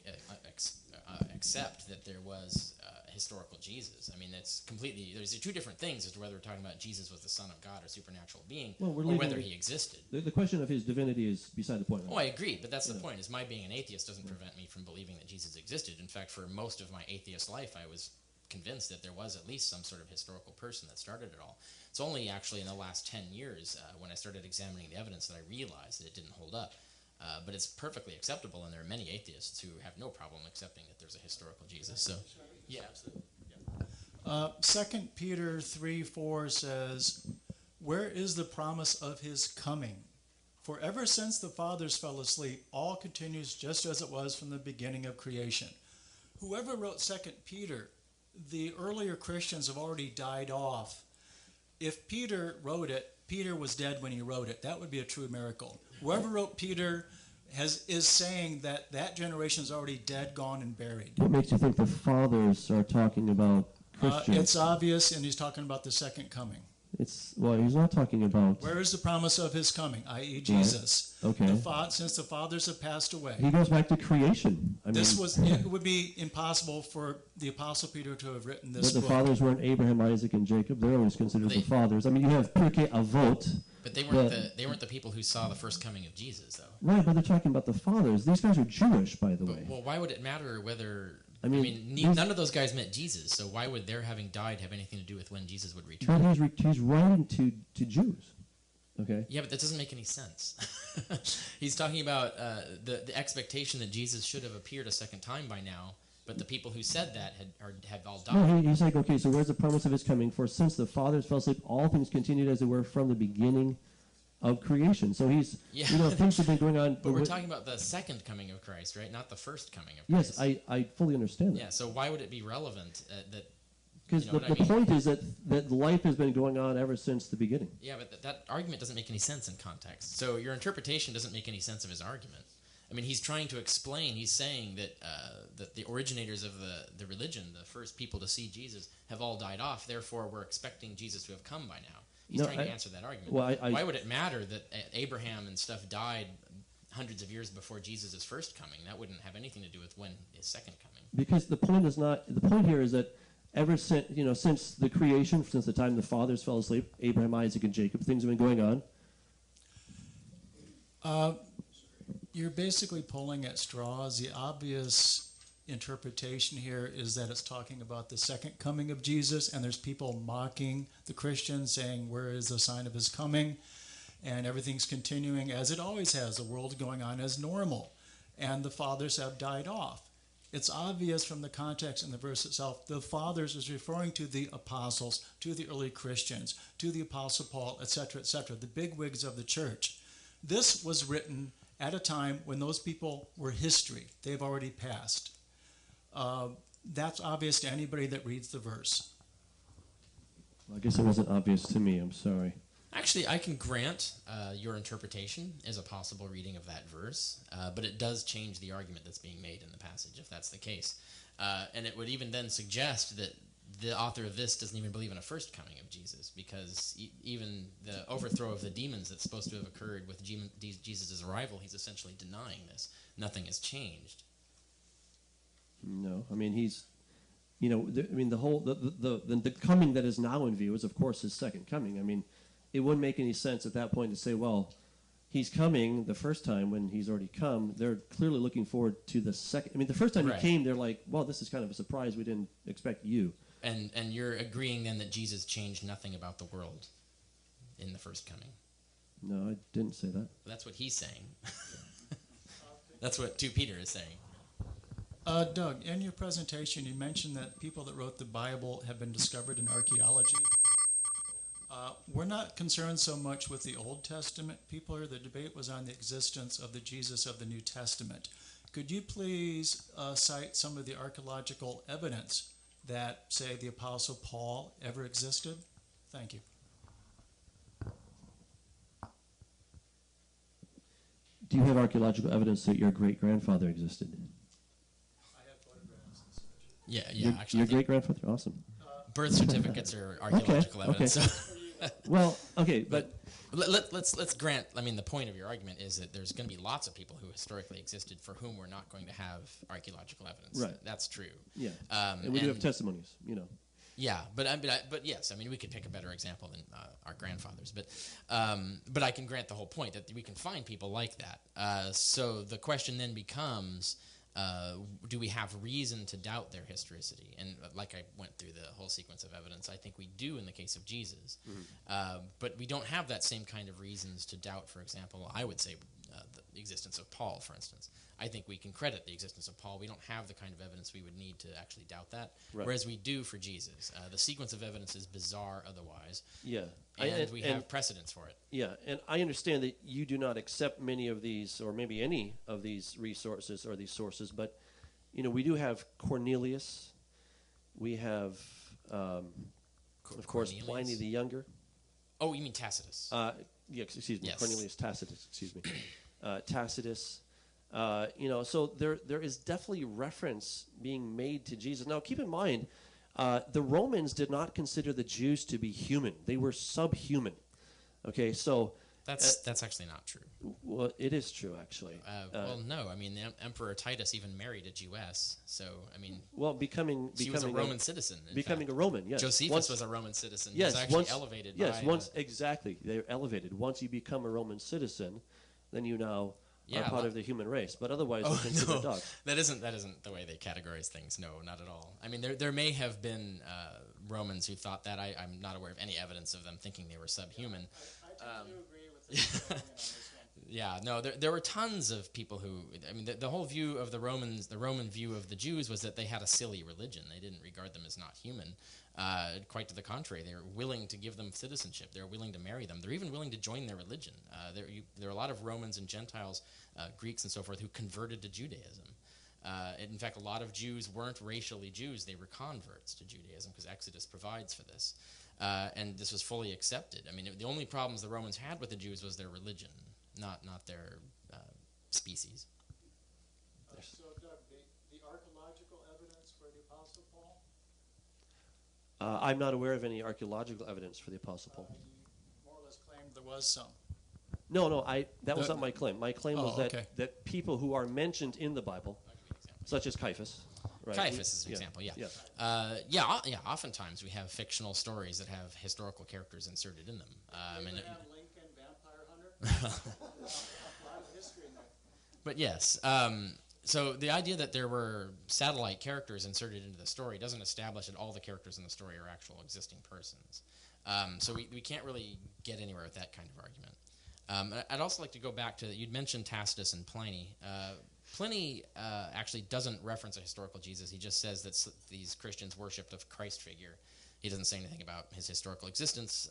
accept that there was historical Jesus. I mean, that's completely... There's two different things as to whether we're talking about Jesus was the Son of God or supernatural being, or whether he existed. The question of his divinity is beside the point. Oh, I agree, but that's the point, is my being an atheist doesn't prevent me from believing that Jesus existed. In fact, for most of my atheist life, I was convinced that there was at least some sort of historical person that started it all. It's only actually in the last 10 years, when I started examining the evidence, that I realized that it didn't hold up. But it's perfectly acceptable, and there are many atheists who have no problem accepting that there's a historical Jesus. So, yeah, absolutely. 2 Peter 3:4 says, "Where is the promise of his coming? For ever since the fathers fell asleep, all continues just as it was from the beginning of creation." Whoever wrote 2 Peter, the earlier Christians have already died off. If Peter wrote it, Peter was dead when he wrote it. That would be a true miracle. Whoever wrote Peter is saying that generation is already dead, gone, and buried. What makes you think the fathers are talking about Christians? It's obvious, and he's talking about the second coming. He's not talking about... Where is the promise of his coming, i.e. Jesus? Right. Okay. Since the fathers have passed away. He goes back to creation. It would be impossible for the Apostle Peter to have written this book. But the fathers weren't Abraham, Isaac, and Jacob. They're always considered the fathers. I mean, you have Pirkei Avot. But they weren't the people who saw the first coming of Jesus, though. Right, but they're talking about the fathers. These guys are Jewish, by the way. Well, why would it matter whether... none of those guys met Jesus, so why would their having died have anything to do with when Jesus would return? But he's writing to Jews, okay? Yeah, but that doesn't make any sense. He's talking about the expectation that Jesus should have appeared a second time by now, but the people who said that have all died. No, he's like, okay, so where's the promise of his coming? For since the fathers fell asleep, all things continued as they were from the beginning of creation. So things have been going on. But we're talking about the second coming of Christ, right? Not the first coming of Christ. Yes, I fully understand that. Yeah, so why would it be relevant that... Because the point is that life has been going on ever since the beginning. Yeah, but that argument doesn't make any sense in context. So your interpretation doesn't make any sense of his argument. I mean, he's trying to explain, he's saying that the originators of the religion, the first people to see Jesus, have all died off, therefore we're expecting Jesus to have come by now. He's trying to answer that argument. Well, why would it matter that Abraham and stuff died hundreds of years before Jesus' first coming? That wouldn't have anything to do with when his second coming. Because the point here is that ever since the creation, since the time the fathers fell asleep, Abraham, Isaac, and Jacob, things have been going on. You're basically pulling at straws. The obvious interpretation here is that it's talking about the second coming of Jesus, and there's people mocking the Christians, saying, where is the sign of his coming? And everything's continuing as it always has, the world going on as normal, and the fathers have died off. It's obvious from the context in the verse itself, the fathers is referring to the apostles, to the early Christians, to the Apostle Paul, etc., the bigwigs of the church. This was written at a time when those people were history. They've already passed. That's obvious to anybody that reads the verse. Well, I guess it wasn't obvious to me. I'm sorry. Actually, I can grant your interpretation as a possible reading of that verse, but it does change the argument that's being made in the passage, if that's the case. And it would even then suggest that the author of this doesn't even believe in a first coming of Jesus, because even the overthrow of the demons that's supposed to have occurred with Jesus' arrival, he's essentially denying this. Nothing has changed. No, I mean he's, the coming that is now in view is of course his second coming. I mean, it wouldn't make any sense at that point to say, well, he's coming the first time when he's already come. They're clearly looking forward to the second. I mean, the first time he came, they're like, well, this is kind of a surprise. We didn't expect you. And you're agreeing then that Jesus changed nothing about the world in the first coming? No, I didn't say that. That's what he's saying. That's what 2 Peter is saying. Doug, in your presentation, you mentioned that people that wrote the Bible have been discovered in archaeology. We're not concerned so much with the Old Testament people here. The debate was on the existence of the Jesus of the New Testament. Could you please cite some of the archaeological evidence that, say, the Apostle Paul ever existed? Thank you. Do you have archaeological evidence that your great-grandfather existed? I have photographs. Yeah, actually. Your great-grandfather? Awesome. Birth certificates are archaeological evidence. Okay. So. Well, okay, but let's grant. I mean, the point of your argument is that there's going to be lots of people who historically existed for whom we're not going to have archaeological evidence. Right. That's true. Yeah. And we do have testimonies. Yeah, but yes, I mean, we could pick a better example than our grandfathers, but I can grant the whole point that we can find people like that. So the question then becomes, do we have reason to doubt their historicity? And like I went through the whole sequence of evidence, I think we do in the case of Jesus. Mm-hmm. But we don't have that same kind of reasons to doubt, for example, I would say the existence of Paul, for instance. I think we can credit the existence of Paul. We don't have the kind of evidence we would need to actually doubt that, whereas we do for Jesus. The sequence of evidence is bizarre otherwise. Yeah. And we have precedents for it. Yeah, and I understand that you do not accept many of these, or maybe any of these resources or these sources, but, we do have Cornelius. We have, of course, Pliny the Younger. Oh, you mean Tacitus? Excuse me, Yes. Cornelius Tacitus, excuse me. Tacitus. So there is definitely reference being made to Jesus. Now, keep in mind, the Romans did not consider the Jews to be human. They were subhuman. Okay, so... That's actually not true. Well, it is true, actually. Well, no. I mean, the Emperor Titus even married a Jewess. So, I mean... Well, she was a Roman citizen, becoming a Roman, yes. Josephus was a Roman citizen. Yes, he was actually elevated exactly. They're elevated. Once you become a Roman citizen, then you now... are part of the human race, but otherwise they're considered dogs. That isn't the way they categorize things. No, not at all. I mean, there may have been Romans who thought that. I'm not aware of any evidence of them thinking they were subhuman. I tend to agree with the on this one. Yeah, no, there were tons of people who. I mean, the whole view of the Romans, the Roman view of the Jews, was that they had a silly religion. They didn't regard them as not human. Quite to the contrary, they were willing to give them citizenship. They were willing to marry them. They're even willing to join their religion. There are a lot of Romans and Gentiles, Greeks and so forth, who converted to Judaism. In fact, a lot of Jews weren't racially Jews. They were converts to Judaism because Exodus provides for this. And this was fully accepted. I mean, the only problems the Romans had with the Jews was their religion, not their species. So, Doug, the archaeological evidence for the Apostle Paul? I'm not aware of any archaeological evidence for the Apostle Paul. You more or less claimed there was some. No, that was not my claim. My claim was that people who are mentioned in the Bible, such as Caiaphas. Right? Caiaphas is an example, yeah. Oftentimes we have fictional stories that have historical characters inserted in them. Lincoln, vampire hunter. A lot of history in there. But yes, so the idea that there were satellite characters inserted into the story doesn't establish that all the characters in the story are actual existing persons. So we can't really get anywhere with that kind of argument. I'd also like to go back to, you'd mentioned Tacitus and Pliny. Pliny actually doesn't reference a historical Jesus. He just says that these Christians worshipped a Christ figure. He doesn't say anything about his historical existence,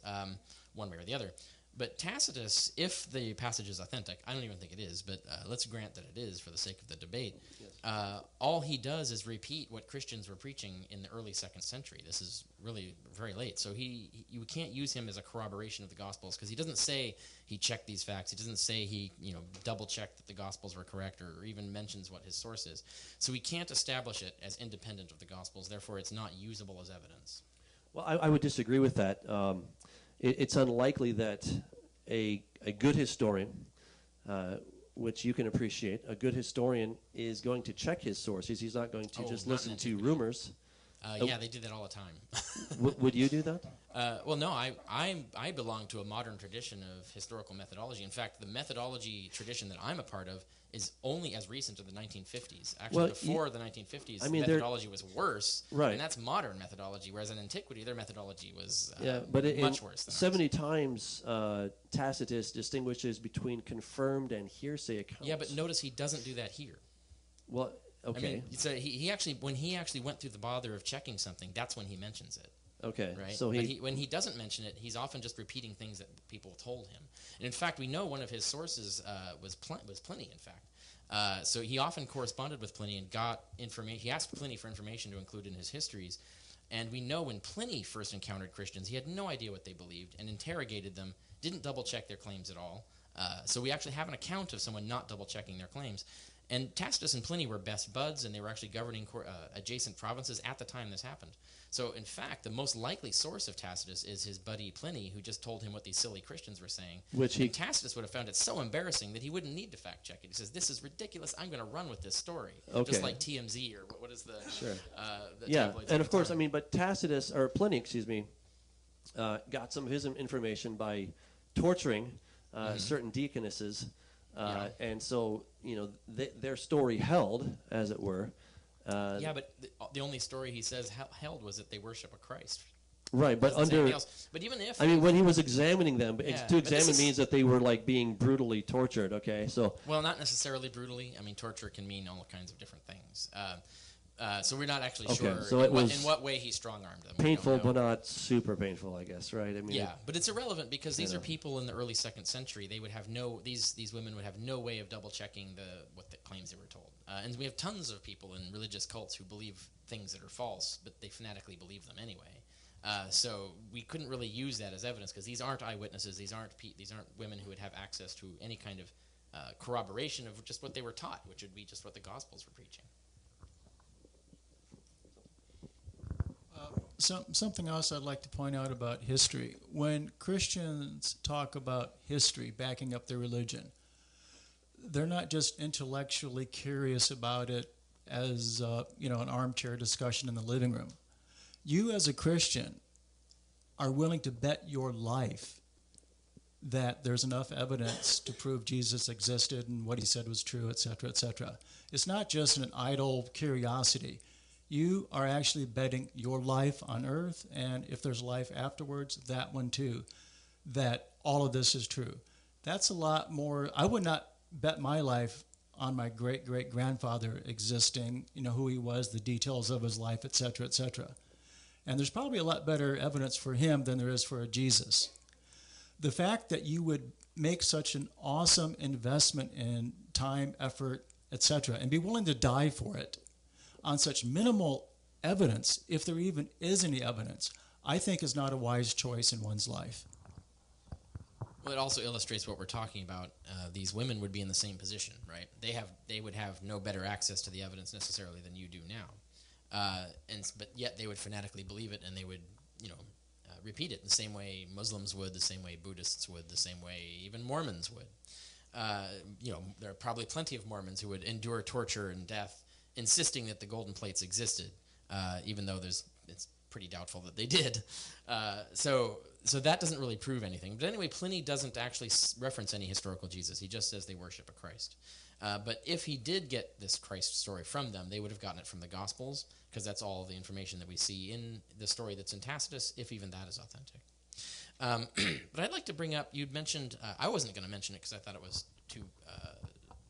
one way or the other. But Tacitus, if the passage is authentic, I don't even think it is, but let's grant that it is for the sake of the debate, all he does is repeat what Christians were preaching in the early 2nd century. This is really very late. So you can't use him as a corroboration of the Gospels, because he doesn't say he checked these facts. He doesn't say he double-checked that the Gospels were correct, or even mentions what his source is. So we can't establish it as independent of the Gospels. Therefore, it's not usable as evidence. Well, I would disagree with that. It's unlikely that a good historian, which you can appreciate, a good historian is going to check his sources. He's not going to just listen to rumors. Yeah, they do that all the time. Would you do that? Well, no, I belong to a modern tradition of historical methodology. In fact, the methodology tradition that I'm a part of is only as recent as the 1950s. Actually, before the 1950s, methodology was worse, right? And that's modern methodology, whereas in antiquity, their methodology was much worse than 70 times Tacitus distinguishes between confirmed and hearsay accounts. Yeah, but notice he doesn't do that here. Well, okay. I mean, so he actually, when he actually went through the bother of checking something, that's when he mentions it. Okay. Right. So when he doesn't mention it, he's often just repeating things that people told him. And in fact, we know one of his sources was Pliny. In fact, so he often corresponded with Pliny and got information. He asked Pliny for information to include in his histories. And we know when Pliny first encountered Christians, he had no idea what they believed and interrogated them. Didn't double check their claims at all. So we actually have an account of someone not double checking their claims. And Tacitus and Pliny were best buds, and they were actually governing adjacent provinces at the time this happened. So, in fact, the most likely source of Tacitus is his buddy Pliny, who just told him what these silly Christians were saying. And Tacitus would have found it so embarrassing that he wouldn't need to fact check it. He says, "This is ridiculous. I'm going to run with this story." Okay. Just like TMZ or what is the the yeah, tabloids and at of the course, time. I mean, but Tacitus or Pliny, got some of his information by torturing certain deaconesses. And so, their story held, as it were. Yeah, but the only story he says held was that they worship a Christ. Right, but But even if... I mean, when he was examining them, to examine means that they were, being brutally tortured, okay? So... Well, not necessarily brutally. I mean, torture can mean all kinds of different things. So we're not actually sure so in what way he strong-armed them. Painful, but not super painful, I guess, right? I mean, yeah, but it's irrelevant because these are people in the early 2nd century. They would have these women would have no way of double-checking what the claims they were told. And we have tons of people in religious cults who believe things that are false, but they fanatically believe them anyway. So we couldn't really use that as evidence because these aren't eyewitnesses. These aren't women who would have access to any kind of corroboration of just what they were taught, which would be just what the Gospels were preaching. Something else I'd like to point out about history. When Christians talk about history backing up their religion, they're not just intellectually curious about it as an armchair discussion in the living room. You as a Christian are willing to bet your life that there's enough evidence to prove Jesus existed and what he said was true, etc., etc. It's not just an idle curiosity. You are actually betting your life on earth, and if there's life afterwards, that one too, that all of this is true. That's a lot more. I would not bet my life on my great-great-grandfather existing, who he was, the details of his life, etc., etc. And there's probably a lot better evidence for him than there is for Jesus. The fact that you would make such an awesome investment in time, effort, etc., and be willing to die for it on such minimal evidence, if there even is any evidence, I think is not a wise choice in one's life. Well, it also illustrates what we're talking about. These women would be in the same position, right? They would have no better access to the evidence necessarily than you do now, but yet they would fanatically believe it, and they would, repeat it the same way Muslims would, the same way Buddhists would, the same way even Mormons would. There are probably plenty of Mormons who would endure torture and death, insisting that the golden plates existed, even though it's pretty doubtful that they did. So that doesn't really prove anything. But anyway, Pliny doesn't actually reference any historical Jesus. He just says they worship a Christ. But if he did get this Christ story from them, they would have gotten it from the Gospels, because that's all the information that we see in the story that's in Tacitus, if even that is authentic. But I'd like to bring up, you'd mentioned, I wasn't going to mention it because I thought it was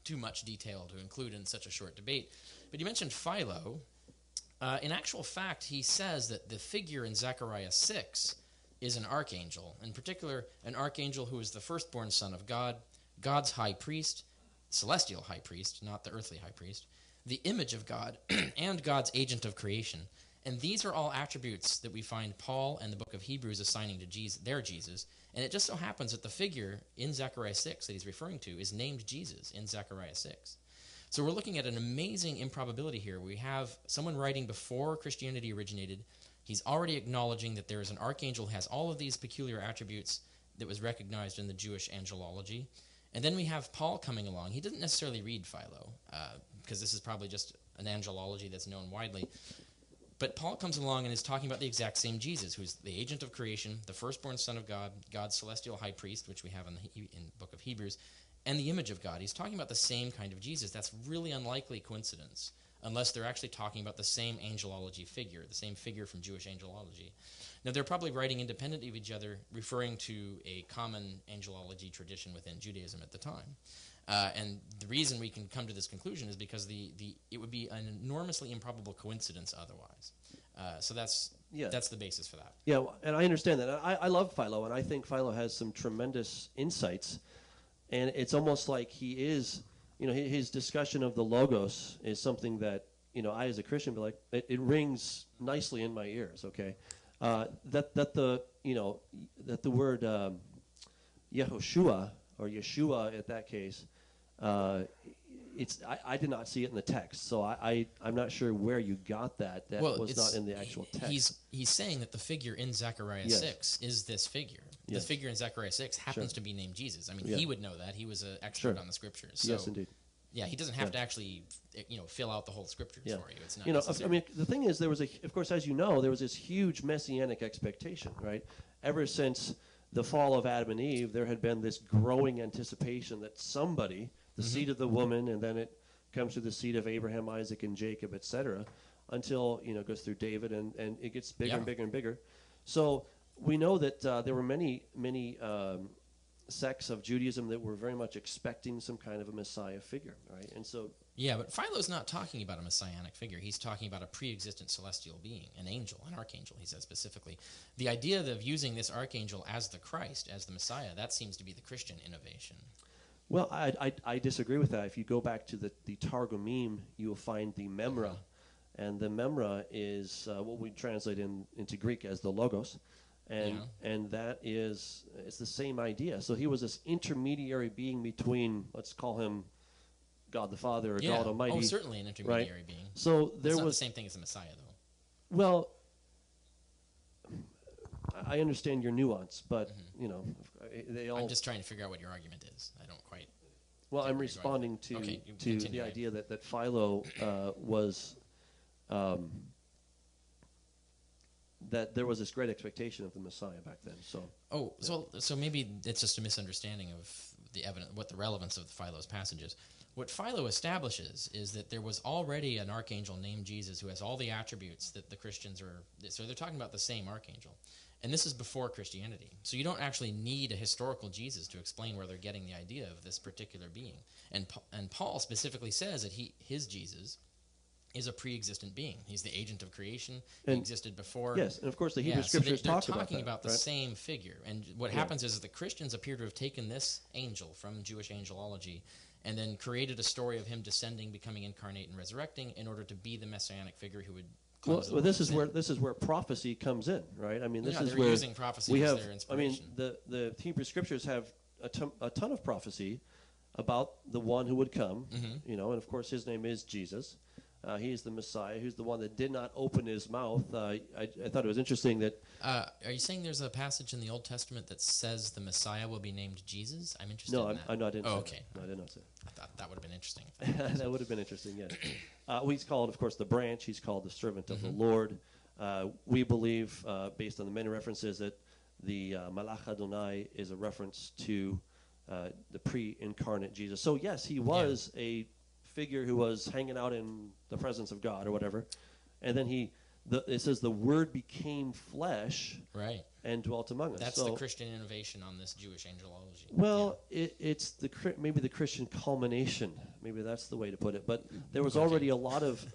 too much detail to include in such a short debate. But you mentioned Philo. In actual fact, he says that the figure in Zechariah 6 is an archangel. In particular, an archangel who is the firstborn son of God, God's high priest, celestial high priest, not the earthly high priest, the image of God, and God's agent of creation. And these are all attributes that we find Paul and the book of Hebrews assigning to Jesus, their Jesus. And it just so happens that the figure in Zechariah 6 that he's referring to is named Jesus in Zechariah 6. So we're looking at an amazing improbability here. We have someone writing before Christianity originated. He's already acknowledging that there is an archangel who has all of these peculiar attributes that was recognized in the Jewish angelology. And then we have Paul coming along. He didn't necessarily read Philo, because this is probably just an angelology that's known widely. But Paul comes along and is talking about the exact same Jesus, who's the agent of creation, the firstborn son of God, God's celestial high priest, which we have in the book of Hebrews, and the image of God. He's talking about the same kind of Jesus. That's really unlikely coincidence, unless they're actually talking about the same angelology figure, the same figure from Jewish angelology. Now, they're probably writing independently of each other, referring to a common angelology tradition within Judaism at the time. And the reason we can come to this conclusion is because it would be an enormously improbable coincidence otherwise. So that's the basis for that. Yeah, and I understand that. I love Philo, and I think Philo has some tremendous insights. And it's almost like he is, his discussion of the Logos is something that, I as a Christian be like, it rings nicely in my ears, okay? That the word Yehoshua, or Yeshua at that case, I did not see it in the text, so I'm not sure where you got that. That was not in the actual text. He's saying that the figure in Zechariah 6 is this figure. Yes. The figure in Zechariah 6 happens to be named Jesus. I mean, he would know that. He was an expert on the scriptures. So, yes, indeed. Yeah, he doesn't have to actually, fill out the whole scriptures for you. It's not I mean, the thing is, of course, as you know, there was this huge messianic expectation, right? Ever since the fall of Adam and Eve, there had been this growing anticipation that somebody, the seed of the woman, and then it comes to the seed of Abraham, Isaac, and Jacob, etc., until it goes through David, and it gets bigger and bigger and bigger. So we know that there were many sects of Judaism that were very much expecting some kind of a Messiah figure, right? And so but Philo's not talking about a messianic figure. He's talking about a pre-existent celestial being, an angel, an archangel, he says specifically. The idea of using this archangel as the Christ, as the Messiah, that seems to be the Christian innovation. Well, I disagree with that. If you go back to the Targumim, you will find the Memra. And the Memra is what we translate into Greek as the Logos. And that is, it's the same idea. So he was this intermediary being between, let's call him God the Father or God Almighty. Oh, certainly an intermediary being. So there it's not was the same thing as the Messiah, though. Well, I understand your nuance, but they all. I'm just trying to figure out what your argument is. I don't quite. Well, I'm responding to the idea that Philo was. That there was this great expectation of the Messiah back then. So maybe it's just a misunderstanding of the evidence, what the relevance of the Philo's passage is. What Philo establishes is that there was already an archangel named Jesus who has all the attributes that the Christians are. So they're talking about the same archangel. And this is before Christianity. So you don't actually need a historical Jesus to explain where they're getting the idea of this particular being. And Paul specifically says that his Jesus is a pre-existent being. He's the agent of creation. He existed before. Yes, and of course the Hebrew Scriptures talk about that. They're talking about the same figure. And what happens is that the Christians appear to have taken this angel from Jewish angelology and then created a story of him descending, becoming incarnate, and resurrecting in order to be the messianic figure who would close well, this is where prophecy comes in, right? I mean, this is they're where using prophecy we as have. their inspiration. I mean, the Hebrew Scriptures have a ton of prophecy about the one who would come, and of course his name is Jesus. He is the Messiah, who's the one that did not open his mouth. I thought it was interesting that... are you saying there's a passage in the Old Testament that says the Messiah will be named Jesus? I'm interested in that. No, I'm not interested. Oh, okay. No, I did not say I thought that would have been interesting. that would have been interesting, yeah. He's called, of course, the branch. He's called the servant of the Lord. We believe, based on the many references, that the Malach Adonai is a reference to the pre-incarnate Jesus. So, yes, he was a figure who was hanging out in the presence of God or whatever, and then it says the Word became flesh, right, and dwelt among us. That's the Christian innovation on this Jewish angelology. Well, it's maybe the Christian culmination. Maybe that's the way to put it. But there was already a lot of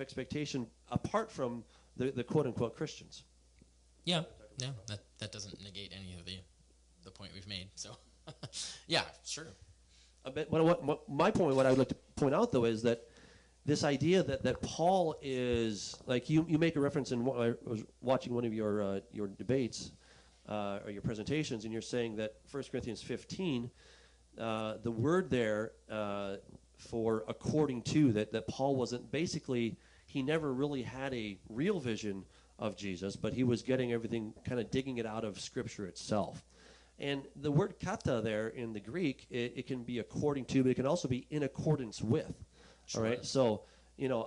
expectation apart from the quote unquote Christians. Yeah, Yeah, that doesn't negate any of the point we've made. So, yeah, sure. But my point, what I would like to point out, though, is that this idea that Paul is, like you make a reference in, I was watching one of your debates or your presentations, and you're saying that 1 Corinthians 15, the word there for according to, that Paul wasn't, basically, he never really had a real vision of Jesus, but he was getting everything, kind of digging it out of Scripture itself. And the word kata there in the Greek, it can be according to, but it can also be in accordance with. Sure. All right, so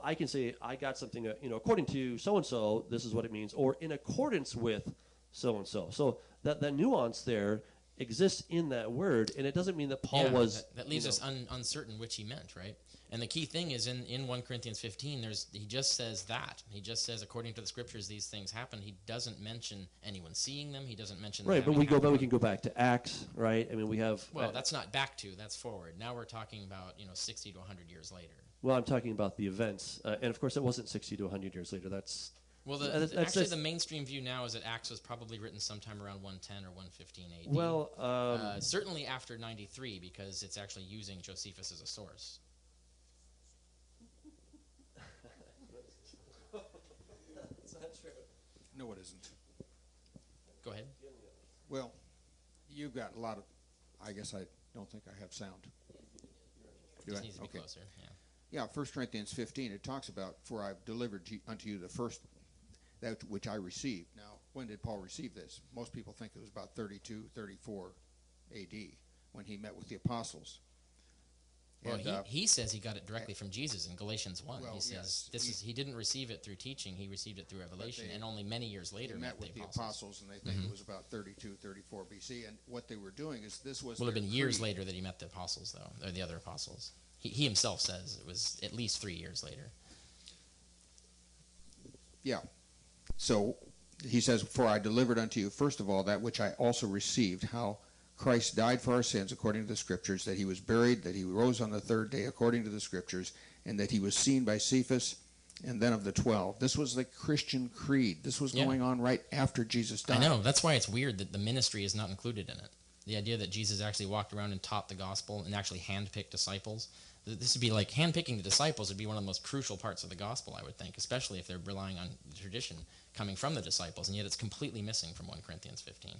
I can say I got something, according to so and so, this is what it means, or in accordance with so and so. So that nuance there exists in that word, and it doesn't mean that Paul was. That leaves us uncertain which he meant, right? And the key thing is in 1 Corinthians 15, he just says that. He just says, according to the Scriptures, these things happen. He doesn't mention anyone seeing them. He doesn't mention right. But we can go back to Acts, right? I mean, we have. Well, that's not back to. That's forward. Now we're talking about 60 to 100 years later. Well, I'm talking about the events, and of course, it wasn't 60 to 100 years later. That's. Well, the mainstream view now is that Acts was probably written sometime around 110 or 115 AD. Well, certainly after 93, because it's actually using Josephus as a source. That's not true. No, it isn't. Go ahead. Well, you've got a lot of. I guess I don't think I have sound. Do I? Needs to be closer. Yeah. Yeah, 1 Corinthians 15, it talks about, for I've delivered unto you the first, that which I received. Now, when did Paul receive this? Most people think it was about 32, 34 A.D. when he met with the apostles. Well, And, he says he got it directly from Jesus in Galatians 1. Well, he says yes, he didn't receive it through teaching. He received it through revelation, and only many years later He met with the apostles, and they think it was about 32, 34 B.C. And what they were doing is this was. Will have their been years creed. later that he met the apostles, though, or the other apostles. He himself says it was at least 3 years later. Yeah. So he says, for I delivered unto you, first of all, that which I also received, how Christ died for our sins according to the Scriptures, that he was buried, that he rose on the third day according to the Scriptures, and that he was seen by Cephas, and then of the 12. This was the Christian creed. This was going on right after Jesus died. I know. That's why it's weird that the ministry is not included in it. The idea that Jesus actually walked around and taught the gospel and actually handpicked disciples. This would be like handpicking the disciples would be one of the most crucial parts of the gospel, I would think, especially if they're relying on the tradition coming from the disciples, and yet it's completely missing from 1 Corinthians 15.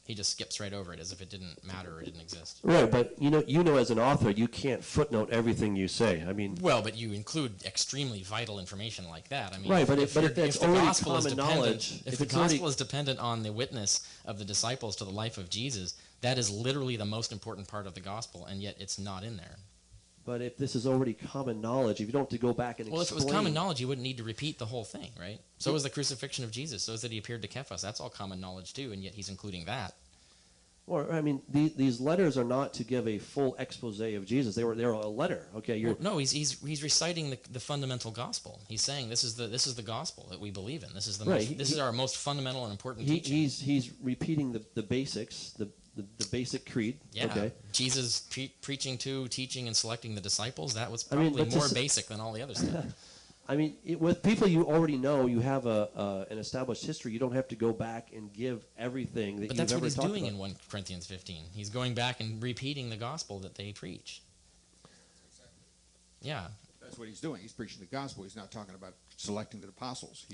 He just skips right over it as if it didn't matter or didn't exist. Right, but you know, as an author, you can't footnote everything you say. I mean, well, but you include extremely vital information like that. I mean, right, but if that's the already gospel common knowledge, if the gospel is dependent on the witness of the disciples to the life of Jesus, that is literally the most important part of the gospel, and yet it's not in there. But if this is already common knowledge, if you don't have to go back and well, explain... if it was common knowledge, you wouldn't need to repeat the whole thing, right? So is the crucifixion of Jesus. So is that he appeared to Cephas. That's all common knowledge, too, and yet he's including that. Or, I mean, these letters are not to give a full expose of Jesus. They're a letter, okay? Well, no, he's reciting the fundamental gospel. He's saying this is the gospel that we believe in. This is this is our most fundamental and important teaching. He's repeating the basics, the basic creed. Yeah, okay. Jesus preaching to, teaching, and selecting the disciples. That was probably more basic than all the other stuff. I mean, with people you already know, you have an established history. You don't have to go back and give everything that you've ever talked about. But that's what he's doing in 1 Corinthians 15. He's going back and repeating the gospel that they preach. Yeah. That's what he's doing. He's preaching the gospel. He's not talking about selecting the apostles.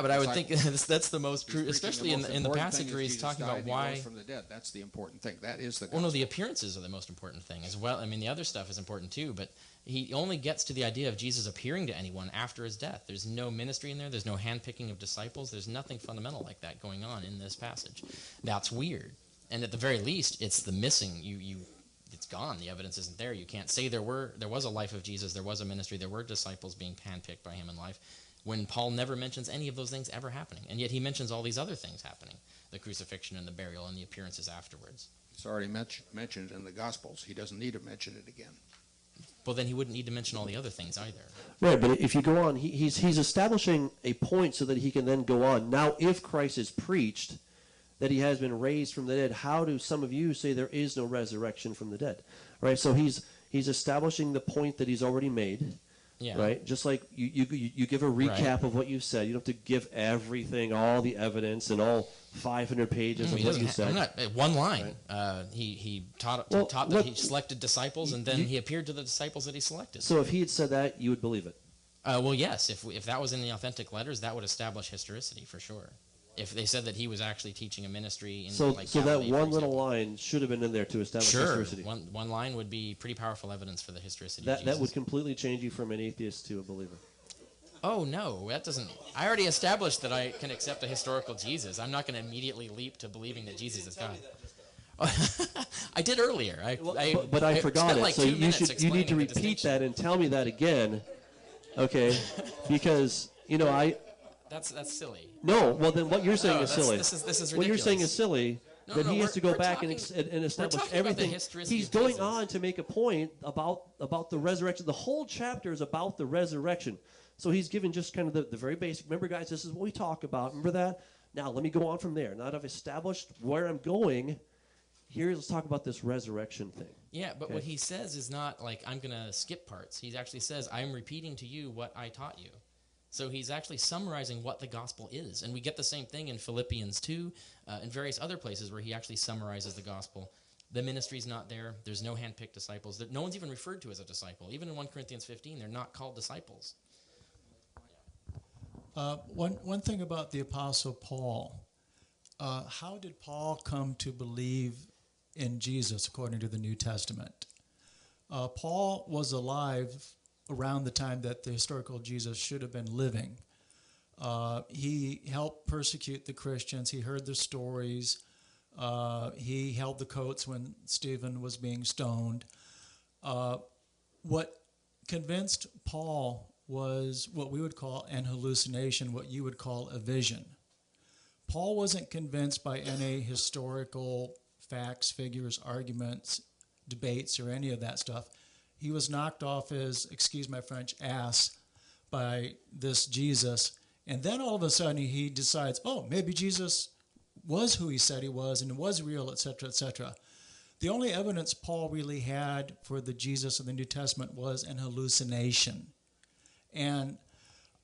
But I would think that's the most true, especially in the passage where he's talking about why from the dead. That's the important thing. That is the gospel. Well, no, the appearances are the most important thing as well. I mean, the other stuff is important too, but he only gets to the idea of Jesus appearing to anyone after his death. There's no ministry in there. There's no handpicking of disciples. There's nothing fundamental like that going on in this passage. That's weird. And at the very least, it's the missing. It's gone. The evidence isn't there. You can't say there was a life of Jesus, there was a ministry, there were disciples being handpicked by him in life, when Paul never mentions any of those things ever happening. And yet he mentions all these other things happening, the crucifixion and the burial and the appearances afterwards. It's already mentioned in the Gospels. He doesn't need to mention it again. Well, then he wouldn't need to mention all the other things either. Right, but if you go on, he's establishing a point so that he can then go on. Now, if Christ is preached that he has been raised from the dead, how do some of you say there is no resurrection from the dead? Right, so he's establishing the point that he's already made, Yeah. Right? Just like you give a recap of what you said. You don't have to give everything, all the evidence, and all 500 pages of what you said. One line. Right. He taught that he selected disciples, and then he appeared to the disciples that he selected. So if he had said that, you would believe it? Well, yes. If that was in the authentic letters, that would establish historicity for sure. If they said that he was actually teaching a ministry in so Galilee, that one little line should have been in there to establish historicity. One line would be pretty powerful evidence for the historicity of Jesus. That would completely change you from an atheist to a believer. Oh, no, that doesn't... I already established that I can accept a historical Jesus. I'm not going to immediately leap to believing that Jesus is God. I did earlier. But I forgot it, like so you need to repeat that and tell me that again, okay? Because, That's silly. No, well then what you're saying is silly. This is ridiculous. What you're saying is silly. Then he has to go back and establish everything. He's going on to make a point about the resurrection. The whole chapter is about the resurrection. So he's given just kind of the very basic. Remember, guys, this is what we talk about. Remember that? Now let me go on from there. Now that I've established where I'm going, let's talk about this resurrection thing. Yeah, but what he says is not like I'm going to skip parts. He actually says, I'm repeating to you what I taught you. So he's actually summarizing what the gospel is. And we get the same thing in Philippians 2 and various other places where he actually summarizes the gospel. The ministry's not there. There's no hand-picked disciples. No one's even referred to as a disciple. Even in 1 Corinthians 15, they're not called disciples. One thing about the Apostle Paul, how did Paul come to believe in Jesus according to the New Testament? Paul was alive around the time that the historical Jesus should have been living. He helped persecute the Christians. He heard the stories. He held the coats when Stephen was being stoned. What convinced Paul was what we would call an hallucination, what you would call a vision. Paul wasn't convinced by any historical facts, figures, arguments, debates, or any of that stuff. He was knocked off his, excuse my French, ass by this Jesus. And then all of a sudden he decides, maybe Jesus was who he said he was and was real, etc., etc. The only evidence Paul really had for the Jesus of the New Testament was an hallucination. And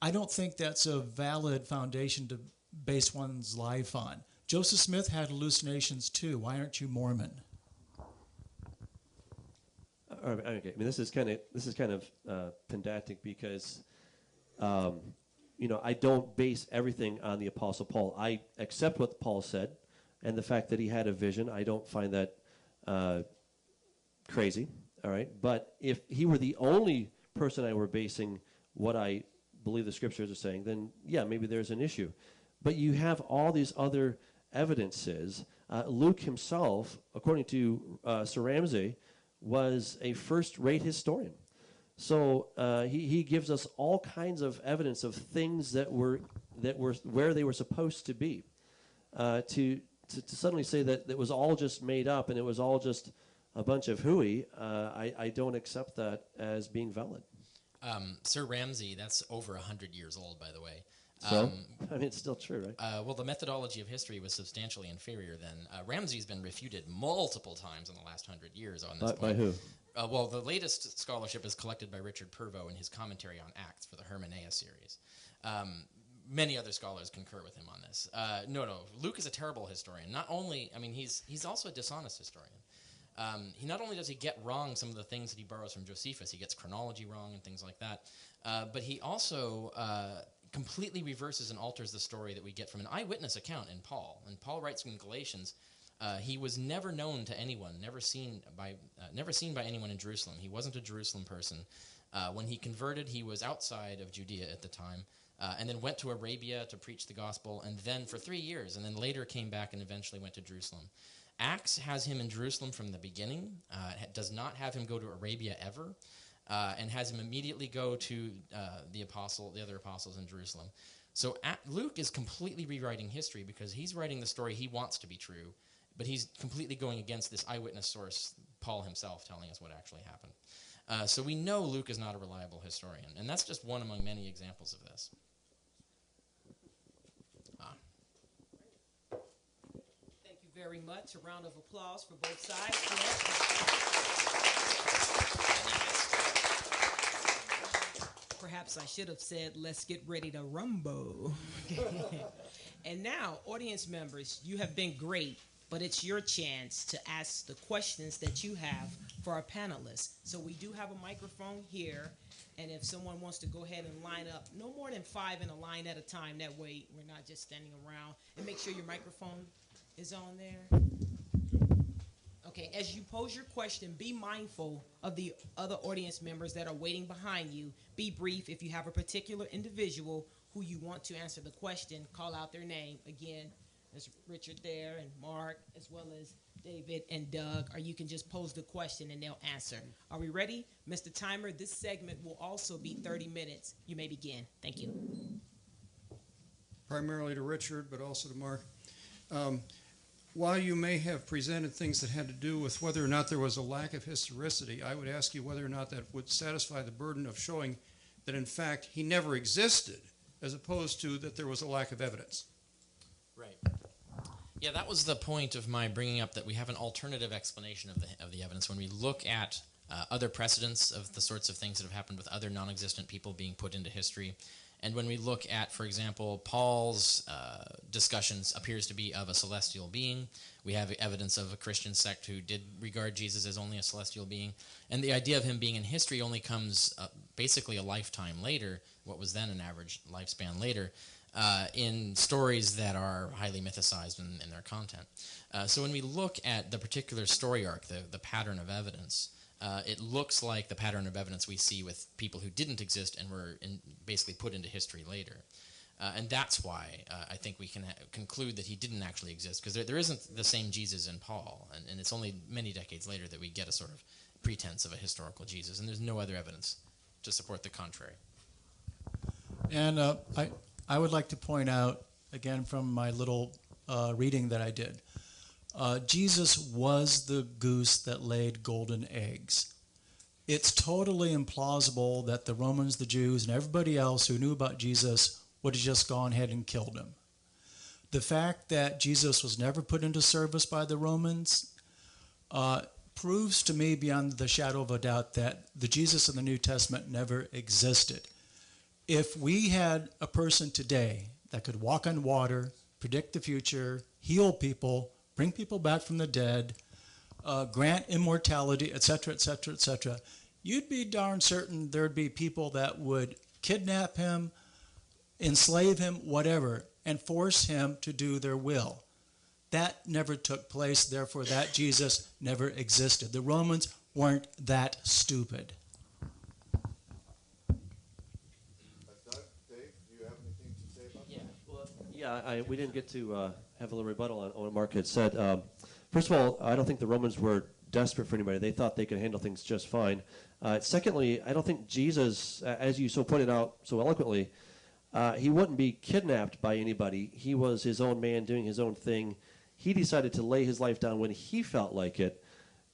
I don't think that's a valid foundation to base one's life on. Joseph Smith had hallucinations too. Why aren't you Mormon? Okay, I mean this is kind of pedantic because I don't base everything on the Apostle Paul. I accept what Paul said, and the fact that he had a vision. I don't find that crazy. All right, but if he were the only person I were basing what I believe the scriptures are saying, then yeah, maybe there's an issue. But you have all these other evidences. Luke himself, according to Sir Ramsay, was a first-rate historian. So he gives us all kinds of evidence of things that were where they were supposed to be. To suddenly say that it was all just made up and it was all just a bunch of hooey, I don't accept that as being valid. Sir Ramsay, that's over 100 years old, by the way. So, I mean, it's still true, right? Well, the methodology of history was substantially inferior then. Ramsay's been refuted multiple times in the last 100 years on this point. By who? Well, the latest scholarship is collected by Richard Purvo in his commentary on Acts for the Hermeneia series. Many other scholars concur with him on this. No, Luke is a terrible historian. Not only, I mean, he's also a dishonest historian. He not only does he get wrong some of the things that he borrows from Josephus, he gets chronology wrong and things like that, but he also completely reverses and alters the story that we get from an eyewitness account in Paul. And Paul writes in Galatians, he was never known to anyone, never seen by anyone in Jerusalem. He wasn't a Jerusalem person. When he converted, he was outside of Judea at the time, and then went to Arabia to preach the gospel, and then for 3 years, and then later came back and eventually went to Jerusalem. Acts has him in Jerusalem from the beginning, does not have him go to Arabia ever, and has him immediately go to the other apostles in Jerusalem. So Luke is completely rewriting history because he's writing the story he wants to be true, but he's completely going against this eyewitness source, Paul himself, telling us what actually happened. So we know Luke is not a reliable historian, and that's just one among many examples of this. Thank you very much. A round of applause for both sides. perhaps I should have said, let's get ready to rumble. And now, audience members, you have been great, but it's your chance to ask the questions that you have for our panelists. So we do have a microphone here, and if someone wants to go ahead and line up, no more than 5 in a line at a time, that way we're not just standing around. And make sure your microphone is on there. Okay, as you pose your question, be mindful of the other audience members that are waiting behind you. Be brief. If you have a particular individual who you want to answer the question, call out their name. Again, there's Richard there and Mark, as well as David and Doug, or you can just pose the question and they'll answer. Are we ready? Mr. Timer, this segment will also be 30 minutes. You may begin. Thank you. Primarily to Richard, but also to Mark. While you may have presented things that had to do with whether or not there was a lack of historicity, I would ask you whether or not that would satisfy the burden of showing that, in fact, he never existed, as opposed to that there was a lack of evidence. Right. Yeah, that was the point of my bringing up that we have an alternative explanation of the evidence. When we look at other precedents of the sorts of things that have happened with other non-existent people being put into history, and when we look at, for example, Paul's discussions appears to be of a celestial being. We have evidence of a Christian sect who did regard Jesus as only a celestial being. And the idea of him being in history only comes basically a lifetime later, what was then an average lifespan later, in stories that are highly mythicized in their content. So when we look at the particular story arc, the pattern of evidence, it looks like the pattern of evidence we see with people who didn't exist and were basically put into history later. And that's why I think we can conclude that he didn't actually exist, because there isn't the same Jesus in Paul, and it's only many decades later that we get a sort of pretense of a historical Jesus, and there's no other evidence to support the contrary. And I would like to point out, again, from my little reading that I did, Jesus was the goose that laid golden eggs. It's totally implausible that the Romans, the Jews, and everybody else who knew about Jesus would have just gone ahead and killed him. The fact that Jesus was never put into service by the Romans proves to me beyond the shadow of a doubt that the Jesus of the New Testament never existed. If we had a person today that could walk on water, predict the future, heal people, bring people back from the dead, grant immortality, etc., etc., etc., you'd be darn certain there'd be people that would kidnap him, enslave him, whatever, and force him to do their will. That never took place, therefore that Jesus never existed. The Romans weren't that stupid. Doug, Dave, do you have anything to say about that? Yeah, we didn't get to have a little rebuttal on what Mark had said. First of all, I don't think the Romans were desperate for anybody. They thought they could handle things just fine. Secondly, I don't think Jesus, as you so pointed out so eloquently, he wouldn't be kidnapped by anybody. He was his own man doing his own thing. He decided to lay his life down when he felt like it.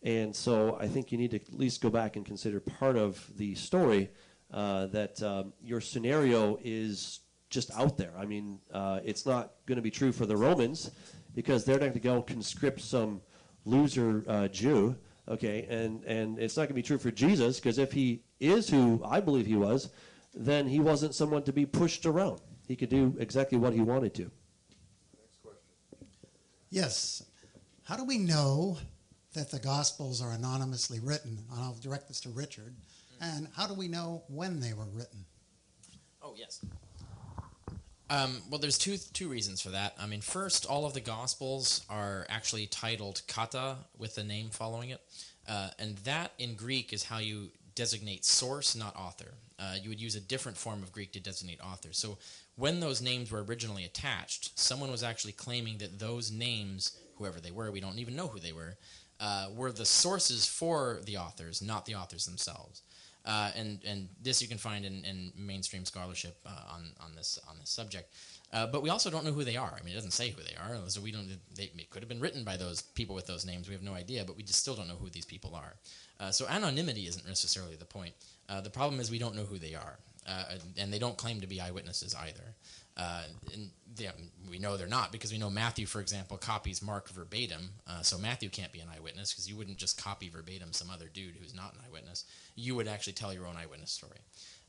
And so I think you need to at least go back and consider part of the story that your scenario is just out there. I mean, it's not going to be true for the Romans because they're not going to go conscript some loser Jew, okay? And it's not going to be true for Jesus because if he is who I believe he was, then he wasn't someone to be pushed around. He could do exactly what he wanted to. Next question. Yes. How do we know that the Gospels are anonymously written? I'll direct this to Richard. And how do we know when they were written? Oh, yes. Well, there's two reasons for that. I mean, first, all of the Gospels are actually titled kata with the name following it. And that in Greek is how you designate source, not author. You would use a different form of Greek to designate author. So when those names were originally attached, someone was actually claiming that those names, whoever they were, we don't even know who they were the sources for the authors, not the authors themselves. And this you can find in mainstream scholarship on this subject. But we also don't know who they are. I mean, it doesn't say who they are. So we don't. It could have been written by those people with those names. We have no idea. But we just still don't know who these people are. So anonymity isn't necessarily the point. The problem is we don't know who they are. and they don't claim to be eyewitnesses either. We know they're not, because we know Matthew, for example, copies Mark verbatim, so Matthew can't be an eyewitness, because you wouldn't just copy verbatim some other dude who's not an eyewitness. You would actually tell your own eyewitness story.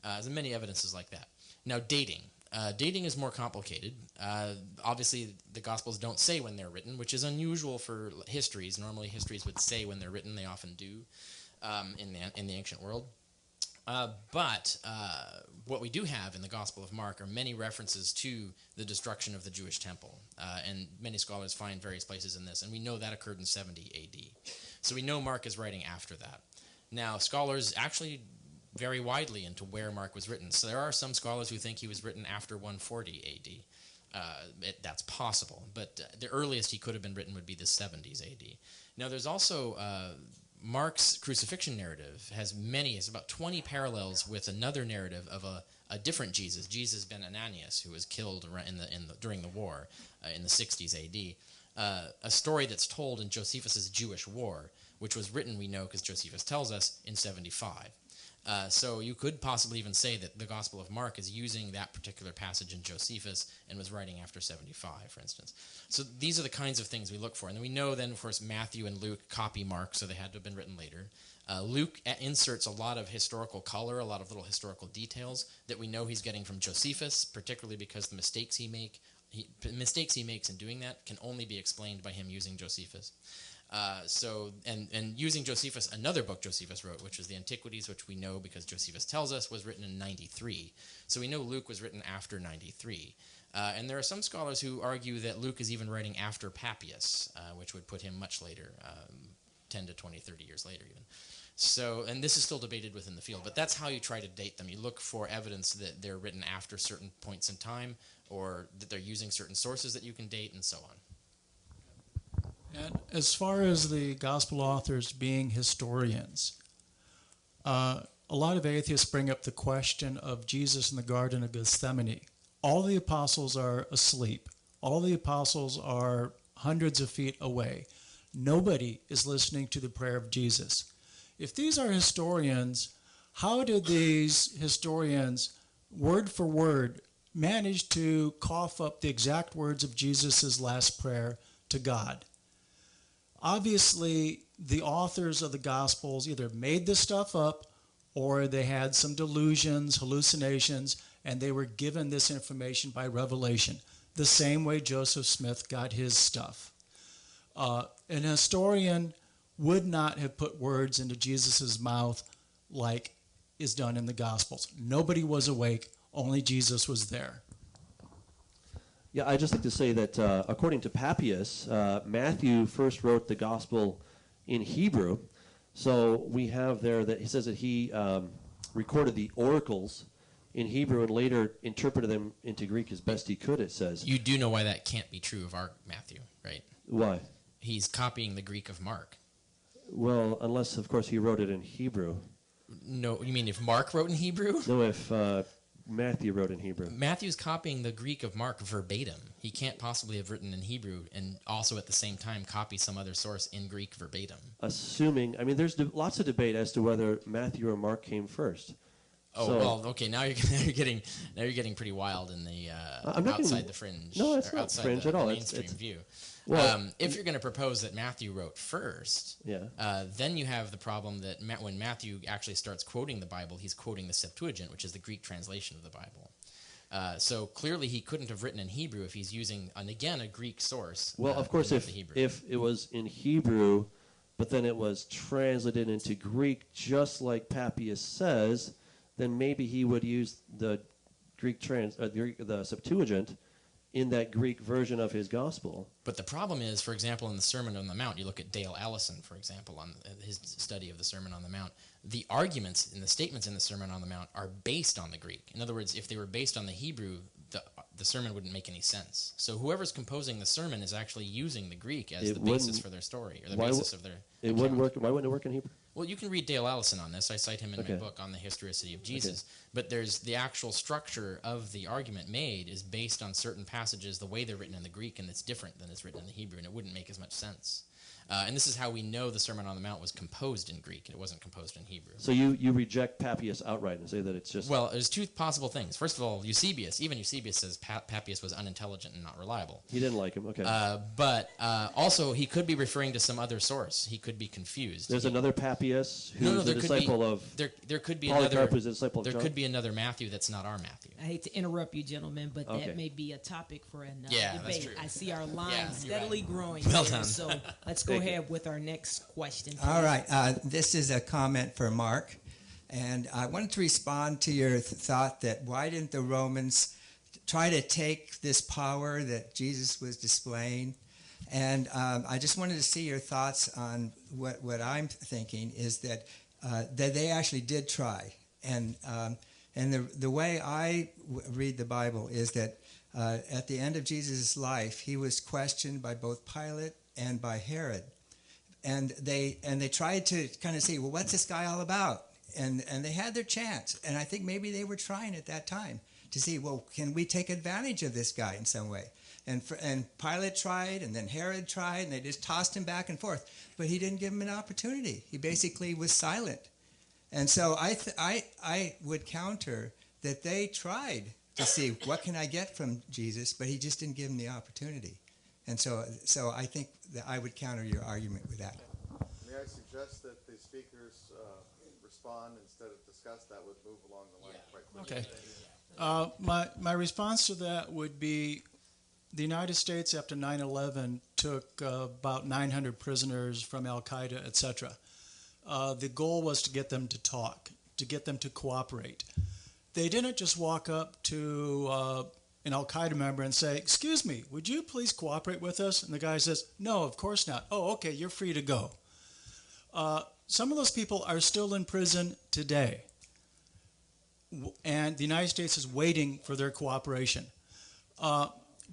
There's many evidences like that. Now, dating. Dating is more complicated. Obviously, the Gospels don't say when they're written, which is unusual for histories. Normally, histories would say when they're written. They often do in the ancient world. But what we do have in the Gospel of Mark are many references to the destruction of the Jewish temple. And many scholars find various places in this. And we know that occurred in 70 A.D. So we know Mark is writing after that. Now, scholars actually vary widely into where Mark was written. So there are some scholars who think he was written after 140 A.D. That's possible. But the earliest he could have been written would be the 70s A.D. Now, there's also Mark's crucifixion narrative has it's about 20 parallels with another narrative of a different Jesus ben Ananias, who was killed during the war in the 60s A.D. A story that's told in Josephus' Jewish War, which was written, we know, because Josephus tells us, in 75. So you could possibly even say that the Gospel of Mark is using that particular passage in Josephus and was writing after 75, for instance. So these are the kinds of things we look for. And then we know then, of course, Matthew and Luke copy Mark, so they had to have been written later. Luke inserts a lot of historical color, a lot of little historical details that we know he's getting from Josephus, particularly because the mistakes he makes in doing that can only be explained by him using Josephus. And using Josephus, another book Josephus wrote, which is the Antiquities, which we know because Josephus tells us was written in 93. So we know Luke was written after 93. And there are some scholars who argue that Luke is even writing after Papias, which would put him much later, 10 to 20, 30 years later even. So, and this is still debated within the field, but that's how you try to date them. You look for evidence that they're written after certain points in time, or that they're using certain sources that you can date, and so on. And as far as the gospel authors being historians, a lot of atheists bring up the question of Jesus in the Garden of Gethsemane. All the apostles are asleep. All the apostles are hundreds of feet away. Nobody is listening to the prayer of Jesus. If these are historians, how did these historians, word for word, manage to cough up the exact words of Jesus' last prayer to God? Obviously, the authors of the Gospels either made this stuff up or they had some delusions, hallucinations, and they were given this information by revelation, the same way Joseph Smith got his stuff. An historian would not have put words into Jesus' mouth like is done in the Gospels. Nobody was awake, only Jesus was there. Yeah, I'd just like to say that according to Papias, Matthew first wrote the gospel in Hebrew. So we have there that he says that he recorded the oracles in Hebrew and later interpreted them into Greek as best he could, it says. You do know why that can't be true of our Matthew, right? Why? He's copying the Greek of Mark. Well, unless, of course, he wrote it in Hebrew. No, you mean if Mark wrote in Hebrew? No, if Matthew wrote in Hebrew. Matthew's copying the Greek of Mark verbatim. He can't possibly have written in Hebrew and also at the same time copy some other source in Greek verbatim. Assuming, I mean, there's lots of debate as to whether Matthew or Mark came first. Oh, so, well, okay. Now you're getting pretty wild in the outside the fringe. No, it's not fringe at all. The mainstream view. Well, if you're going to propose that Matthew wrote first, then you have the problem that when Matthew actually starts quoting the Bible, he's quoting the Septuagint, which is the Greek translation of the Bible. So clearly he couldn't have written in Hebrew if he's using, a Greek source. Well, of course, if it was in Hebrew, but then it was translated into Greek, just like Papias says, then maybe he would use the Greek the Septuagint in that Greek version of his gospel. But the problem is, for example, in the Sermon on the Mount, you look at Dale Allison, for example, on his study of the Sermon on the Mount, the arguments and the statements in the Sermon on the Mount are based on the Greek. In other words, if they were based on the Hebrew, the sermon wouldn't make any sense. So whoever's composing the sermon is actually using the Greek as the basis for their story, or the basis of their account. Wouldn't work. Why wouldn't it work in Hebrew? Well, you can read Dale Allison on this. I cite him in my book on the Historicity of Jesus. Okay. But there's the actual structure of the argument made is based on certain passages, the way they're written in the Greek, and it's different than it's written in the Hebrew, and it wouldn't make as much sense. And this is how we know the Sermon on the Mount was composed in Greek. It wasn't composed in Hebrew. So you reject Papias outright and say that it's just... Well, there's two possible things. First of all, even Eusebius says Papias was unintelligent and not reliable. He didn't like him, okay. But also, he could be referring to some other source. He could be confused. There's another Papias who's a disciple of... There could be Polycarp, who's a disciple of There John? could be another Matthew that's not our Matthew. I hate to interrupt you, gentlemen, but Okay. that may be a topic for another Yeah, debate. that's true. I see our line Yeah, you're steadily right. growing. Well here, done. So let's go ahead with our next question. All right. This is a comment for Mark. And I wanted to respond to your thought that why didn't the Romans try to take this power that Jesus was displaying? And I just wanted to see your thoughts on what I'm thinking is that they actually did try. And the way I read the Bible is that at the end of Jesus' life, he was questioned by both Pilate and by Herod. And they tried to kind of see, well, what's this guy all about? And they had their chance. And I think maybe they were trying at that time to see, well, can we take advantage of this guy in some way? And Pilate tried, and then Herod tried, and they just tossed him back and forth. But he didn't give him an opportunity. He basically was silent. And so I would counter that they tried to see what can I get from Jesus, but he just didn't give him the opportunity. And so I think that I would counter your argument with that. May I suggest that the speakers respond instead of discuss? That would move along the line quite quickly. Okay. My response to that would be the United States after 9/11 took about 900 prisoners from Al-Qaeda, etc. The goal was to get them to talk, to get them to cooperate. They didn't just walk up to an Al-Qaeda member and say, "Excuse me, would you please cooperate with us?" And the guy says, "No, of course not." "Oh, okay, you're free to go." Some of those people are still in prison today. And the United States is waiting for their cooperation.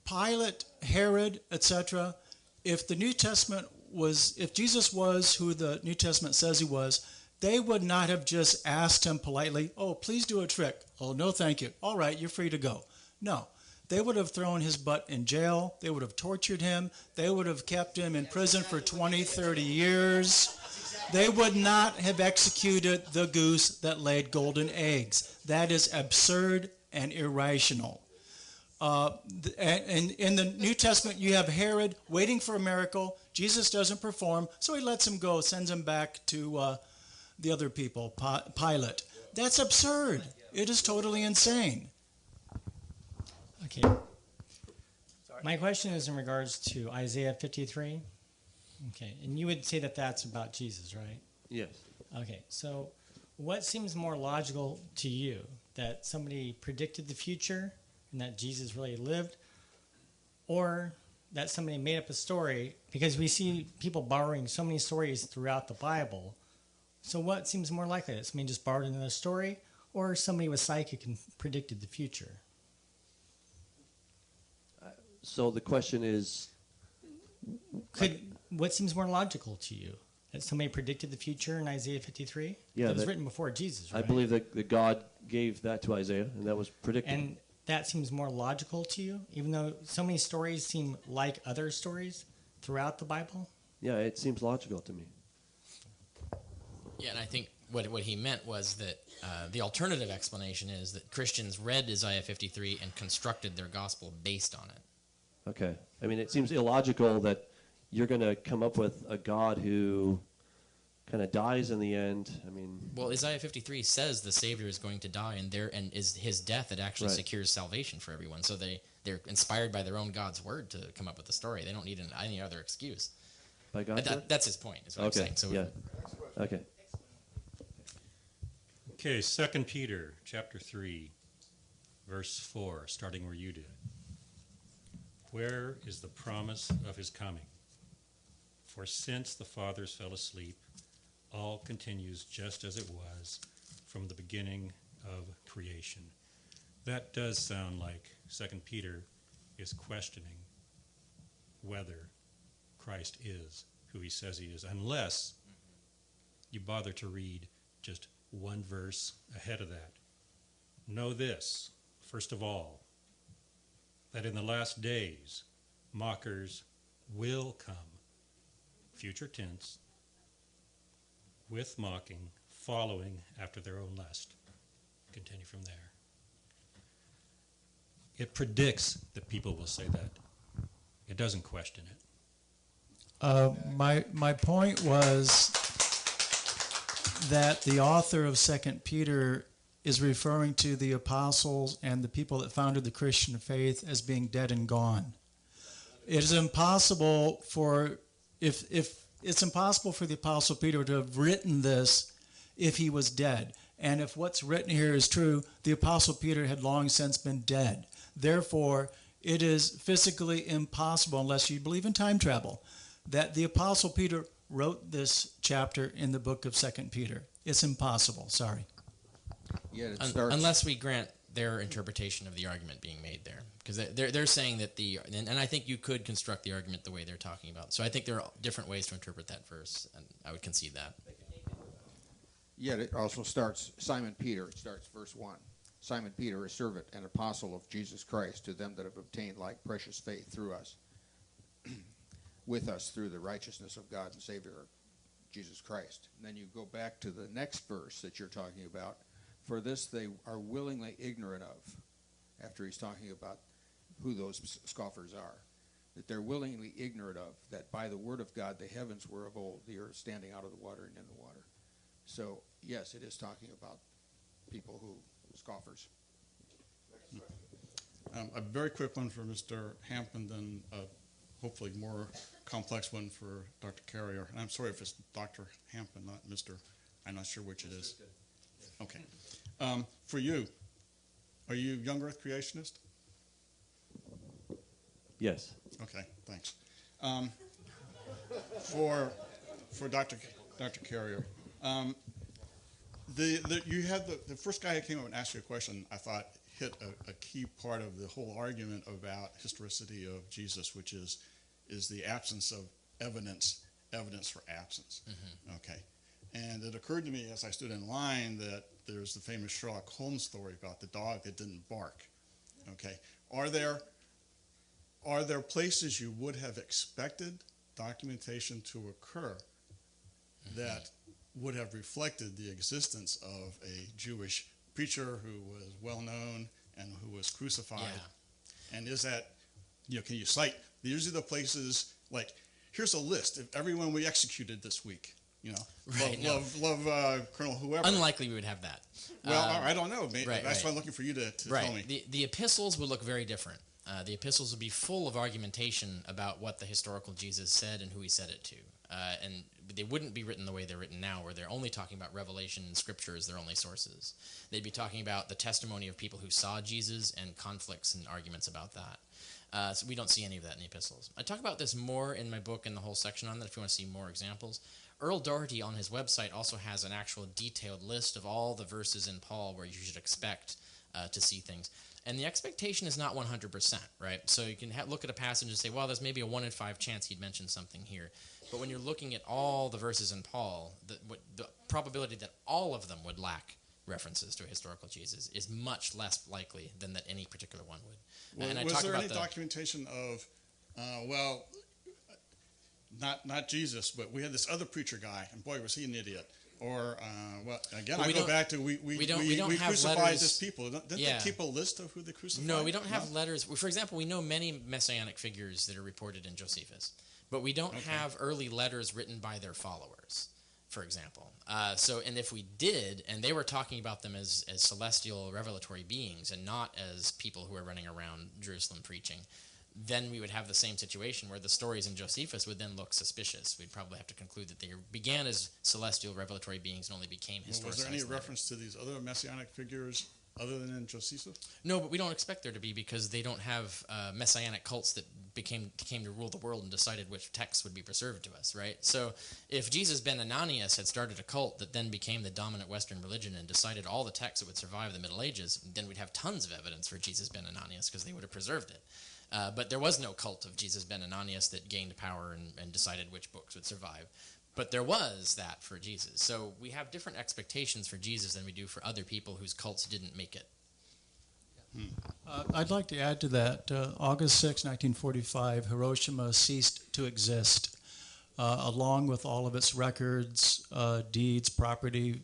Pilate, Herod, etc., if Jesus was who the New Testament says he was, they would not have just asked him politely, "Oh, please do a trick." "Oh, no, thank you." "All right, you're free to go." No. They would have thrown his butt in jail. They would have tortured him. They would have kept him in prison for 20, 30 years. They would not have executed the goose that laid golden eggs. That is absurd and irrational. And in the New Testament, you have Herod waiting for a miracle. Jesus doesn't perform, so he lets him go, sends him back to the other people, Pilate. That's absurd. It is totally insane. Okay. My question is in regards to Isaiah 53. Okay, and you would say that that's about Jesus, right? Yes. Okay, so what seems more logical to you? That somebody predicted the future and that Jesus really lived? Or that somebody made up a story? Because we see people borrowing so many stories throughout the Bible. So what seems more likely? That somebody just borrowed another story? Or somebody was psychic and predicted the future? So the question is... What seems more logical to you? That somebody predicted the future in Isaiah 53? Yeah, it was written before Jesus, right? I believe that God gave that to Isaiah, and that was predicted. And that seems more logical to you, even though so many stories seem like other stories throughout the Bible? Yeah, it seems logical to me. Yeah, and I think what he meant was that the alternative explanation is that Christians read Isaiah 53 and constructed their gospel based on it. Okay. I mean, it seems illogical that you're going to come up with a God who kind of dies in the end. I mean... Well, Isaiah 53 says the Savior is going to die, and is his death that actually secures salvation for everyone. So they're inspired by their own God's word to come up with the story. They don't need any other excuse. By God's word? That's his point, is what I'm saying. So yeah. Okay. Okay, 2 Peter chapter 3, verse 4, starting where you did. Where is the promise of his coming? For since the fathers fell asleep, all continues just as it was from the beginning of creation. That does sound like 2 Peter is questioning whether Christ is who he says he is, unless you bother to read just one verse ahead of that. Know this, first of all, that in the last days mockers will come, future tense, with mocking, following after their own lust. Continue from there. It predicts that people will say that. It doesn't question it. My point was that the author of 2 Peter is referring to the apostles and the people that founded the Christian faith as being dead and gone. It is impossible for if it's impossible for the apostle Peter to have written this if he was dead. And if what's written here is true, the apostle Peter had long since been dead. Therefore, it is physically impossible, unless you believe in time travel, that the apostle Peter wrote this chapter in the book of 2 Peter. It's impossible. Sorry. Yeah, it starts. Unless we grant their interpretation of the argument being made there, because they're saying that and I think you could construct the argument the way they're talking about. So I think there are different ways to interpret that verse, and I would concede that. Yet it also starts, Simon Peter, it starts verse 1. Simon Peter, a servant and apostle of Jesus Christ, to them that have obtained like precious faith through us, with us through the righteousness of God and Savior, Jesus Christ. And then you go back to the next verse that you're talking about. For this they are willingly ignorant of, after he's talking about who those scoffers are, that they're willingly ignorant of, that by the word of God the heavens were of old, the earth standing out of the water and in the water. So, yes, it is talking about people who, scoffers. A very quick one for Mr. Hampton, then hopefully more complex one for Dr. Carrier. And I'm sorry if it's Dr. Hampton, not Mr. I'm not sure which it is. Okay. For you, are you young earth creationist? Yes. Okay, thanks. For Dr. Carrier, you had the first guy who came up and asked you a question, I thought hit a key part of the whole argument about historicity of Jesus, which is the absence of evidence for absence. Mm-hmm. Okay. And it occurred to me as I stood in line that there's the famous Sherlock Holmes story about the dog that didn't bark. Okay. Are there places you would have expected documentation to occur that would have reflected the existence of a Jewish preacher who was well known and who was crucified? Yeah. And is that, can you cite, these are the places, like, here's a list of everyone we executed this week. Right, love Colonel whoever. Unlikely we would have that. Well, I don't know. That's why I'm looking for you to right. tell me. The epistles would look very different. The epistles would be full of argumentation about what the historical Jesus said and who he said it to. And they wouldn't be written the way they're written now, where they're only talking about revelation and scripture as their only sources. They'd be talking about the testimony of people who saw Jesus and conflicts and arguments about that. So we don't see any of that in the epistles. I talk about this more in my book and the whole section on that if you want to see more examples. Earl Doherty on his website also has an actual detailed list of all the verses in Paul where you should expect to see things. And the expectation is not 100%, right? So you can look at a passage and say, well, there's maybe a 1 in 5 chance he'd mention something here. But when you're looking at all the verses in Paul, the probability that all of them would lack references to a historical Jesus is much less likely than that any particular one would. Well, and was there any documentation of, not Jesus, but we had this other preacher guy, and boy, was he an idiot. Or, I go back to we crucified this people. Didn't they keep a list of who they crucified? No, we don't have letters. For example, we know many Messianic figures that are reported in Josephus, but we don't have early letters written by their followers, for example. And if we did, and they were talking about them as celestial revelatory beings and not as people who are running around Jerusalem preaching, then we would have the same situation where the stories in Josephus would then look suspicious. We'd probably have to conclude that they began as celestial revelatory beings and only became historicized. Was there any reference to these other Messianic figures other than in Josephus? No, but we don't expect there to be because they don't have Messianic cults that came to rule the world and decided which texts would be preserved to us, right? So if Jesus ben Ananias had started a cult that then became the dominant Western religion and decided all the texts that would survive the Middle Ages, then we'd have tons of evidence for Jesus ben Ananias because they would have preserved it. But there was no cult of Jesus ben Ananias that gained power and decided which books would survive. But there was that for Jesus. So we have different expectations for Jesus than we do for other people whose cults didn't make it. I'd like to add to that. August 6, 1945, Hiroshima ceased to exist. along with all of its records, deeds, property,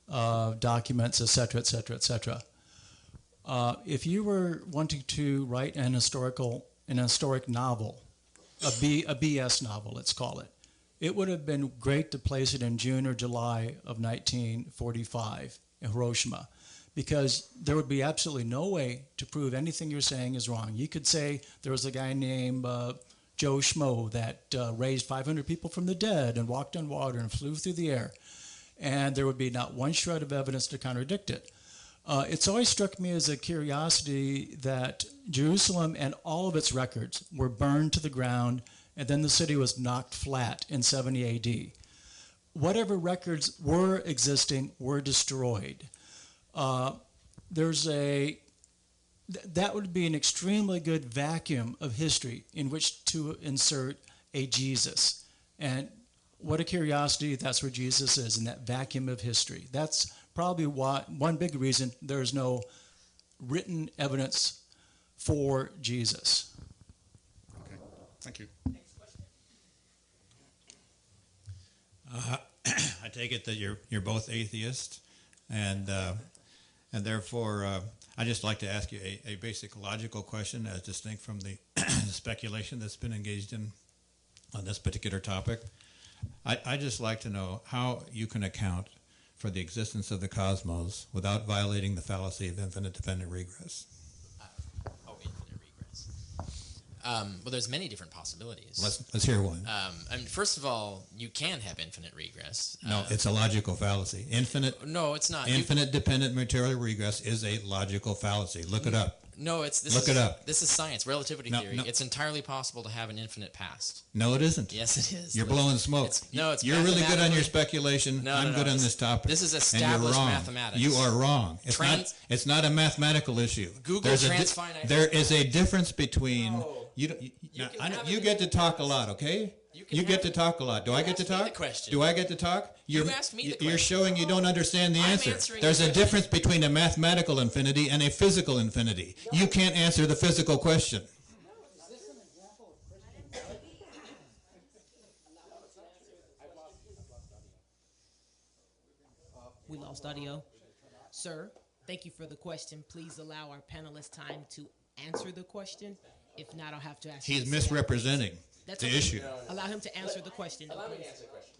documents, etc., etc., etc. If you were wanting to write an historic novel, a BS novel, let's call it, it would have been great to place it in June or July of 1945 in Hiroshima, because there would be absolutely no way to prove anything you're saying is wrong. You could say there was a guy named Joe Schmo that raised 500 people from the dead and walked on water and flew through the air, and there would be not one shred of evidence to contradict it. It's always struck me as a curiosity that Jerusalem and all of its records were burned to the ground, and then the city was knocked flat in 70 AD. Whatever records were existing were destroyed. That would be an extremely good vacuum of history in which to insert a Jesus. And what a curiosity, that's where Jesus is, in that vacuum of history. That's probably one big reason there's no written evidence for Jesus. Okay, thank you. I take it that you're both atheists, and therefore I'd just like to ask you a basic logical question as distinct from the speculation that's been engaged in on this particular topic. I'd just like to know how you can account for the existence of the cosmos without violating the fallacy of infinite dependent regress. Infinite regress. Well, there's many different possibilities. Let's hear one. First of all, you can have infinite regress. No, it's a logical fallacy. No, it's not. Infinite dependent material regress is a logical fallacy. Look it up. No, look it up. This is science, relativity theory. No. It's entirely possible to have an infinite past. No, it isn't. Yes, it is. You're blowing smoke. You're really good on your speculation. I'm good on this topic. This is established mathematics. You are wrong. It's not a mathematical issue. Google transfinite. There is a difference between you get to talk a lot, okay? You get to talk a lot. Do I get to talk? Do I get to talk? You asked me the question. You're showing you don't understand the answer. answering There's the a difference between a mathematical infinity and a physical infinity. You can't answer the physical question. We lost audio. Sir, thank you for the question. Please allow our panelists time to answer the question. If not, I'll have to ask you. He's misrepresenting That's the okay. issue. Allow him to answer the question. Allow me to answer the question.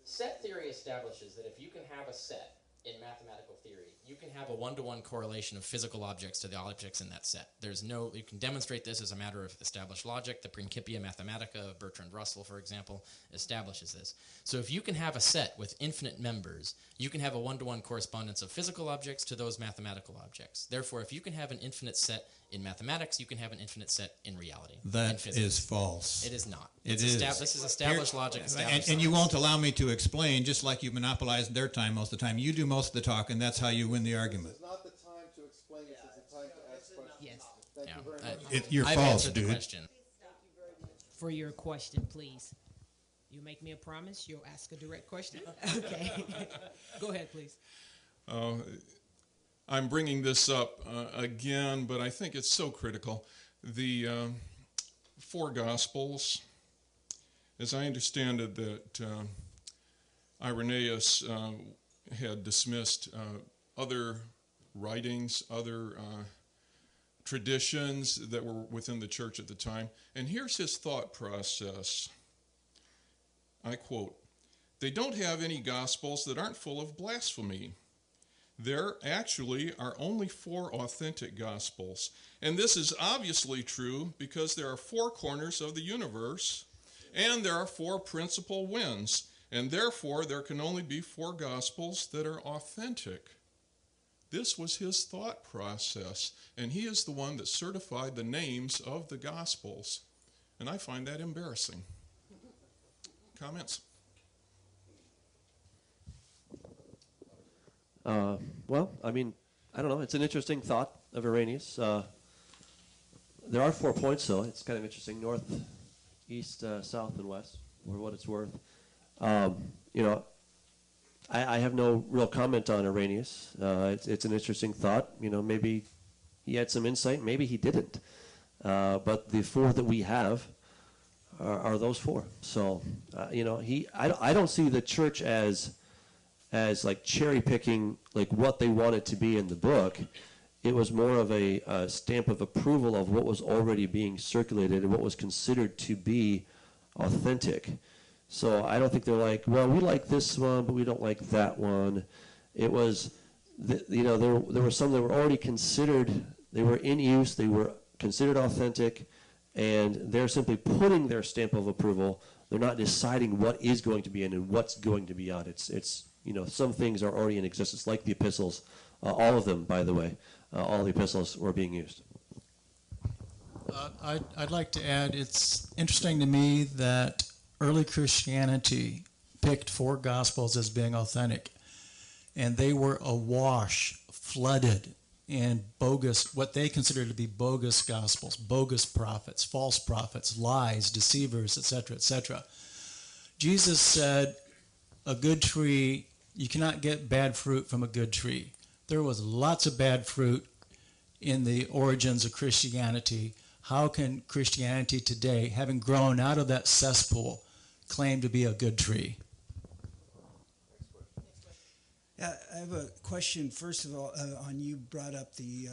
Set theory establishes that if you can have a set in mathematical theory, you can have a one-to-one correlation of physical objects to the objects in that set. You can demonstrate this as a matter of established logic. The Principia Mathematica of Bertrand Russell, for example, establishes this. So if you can have a set with infinite members, you can have a one-to-one correspondence of physical objects to those mathematical objects. Therefore, if you can have an infinite set in mathematics, you can have an infinite set in reality. That is false. It is not. It is. is. This is established logic. And you won't allow me to explain, just like you monopolize their time most of the time. You do most of the talk, and that's how you win the argument. This is not the time to explain. This is the time to ask questions. Yes. Thank you very much. You're I've false, answered dude. the question. For your question, please. You make me a promise, you'll ask a direct question? Okay. Go ahead, please. I'm bringing this up again, but I think it's so critical. The four Gospels, as I understand it, that Irenaeus had dismissed other writings, other traditions that were within the church at the time. And here's his thought process. I quote, "They don't have any Gospels that aren't full of blasphemy. There actually are only 4 authentic Gospels. And this is obviously true because there are 4 corners of the universe and there are 4 principal winds. And therefore, there can only be 4 Gospels that are authentic." This was his thought process. And he is the one that certified the names of the Gospels. And I find that embarrassing. Comments? Well, I mean, I don't know. It's an interesting thought of Irenaeus. There are 4 points, though. It's kind of interesting. North, east, south, and west, for what it's worth. I have no real comment on Irenaeus. It's an interesting thought. Maybe he had some insight. Maybe he didn't. But the 4 that we have are those four. So, I don't see the church as like cherry picking like what they wanted to be in the book. It was more of a stamp of approval of what was already being circulated and what was considered to be authentic. So I don't think they're like, well, we like this one, but we don't like that one. It was, there were some that were already considered, they were in use, they were considered authentic, and they're simply putting their stamp of approval. They're not deciding what is going to be in and what's going to be out. It's some things are already in existence, like the epistles. All of them, by the way, all the epistles were being used. I'd like to add, it's interesting to me that early Christianity picked 4 Gospels as being authentic, and they were awash, flooded in bogus, what they considered to be bogus Gospels, bogus prophets, false prophets, lies, deceivers, etc., etc. Jesus said, a good tree, you cannot get bad fruit from a good tree. There was lots of bad fruit in the origins of Christianity. How can Christianity today, having grown out of that cesspool, claim to be a good tree? I have a question. First of all, on you brought up the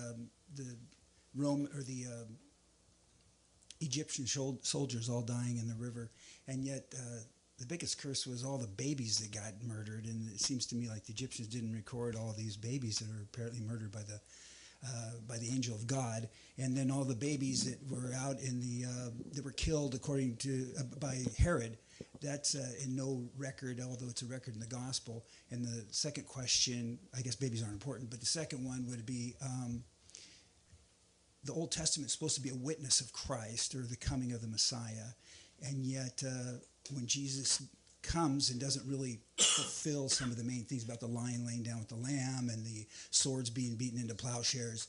Rome or the Egyptian soldiers all dying in the river, and yet the biggest curse was all the babies that got murdered. And it seems to me like the Egyptians didn't record all these babies that are apparently murdered by the angel of God, and then all the babies that were out in the that were killed according to by Herod. That's in no record, although it's a record in the gospel. And the second question, I guess babies aren't important, but the second one would be the Old Testament is supposed to be a witness of Christ or the coming of the Messiah, and yet when Jesus comes and doesn't really fulfill some of the main things about the lion laying down with the lamb and the swords being beaten into plowshares,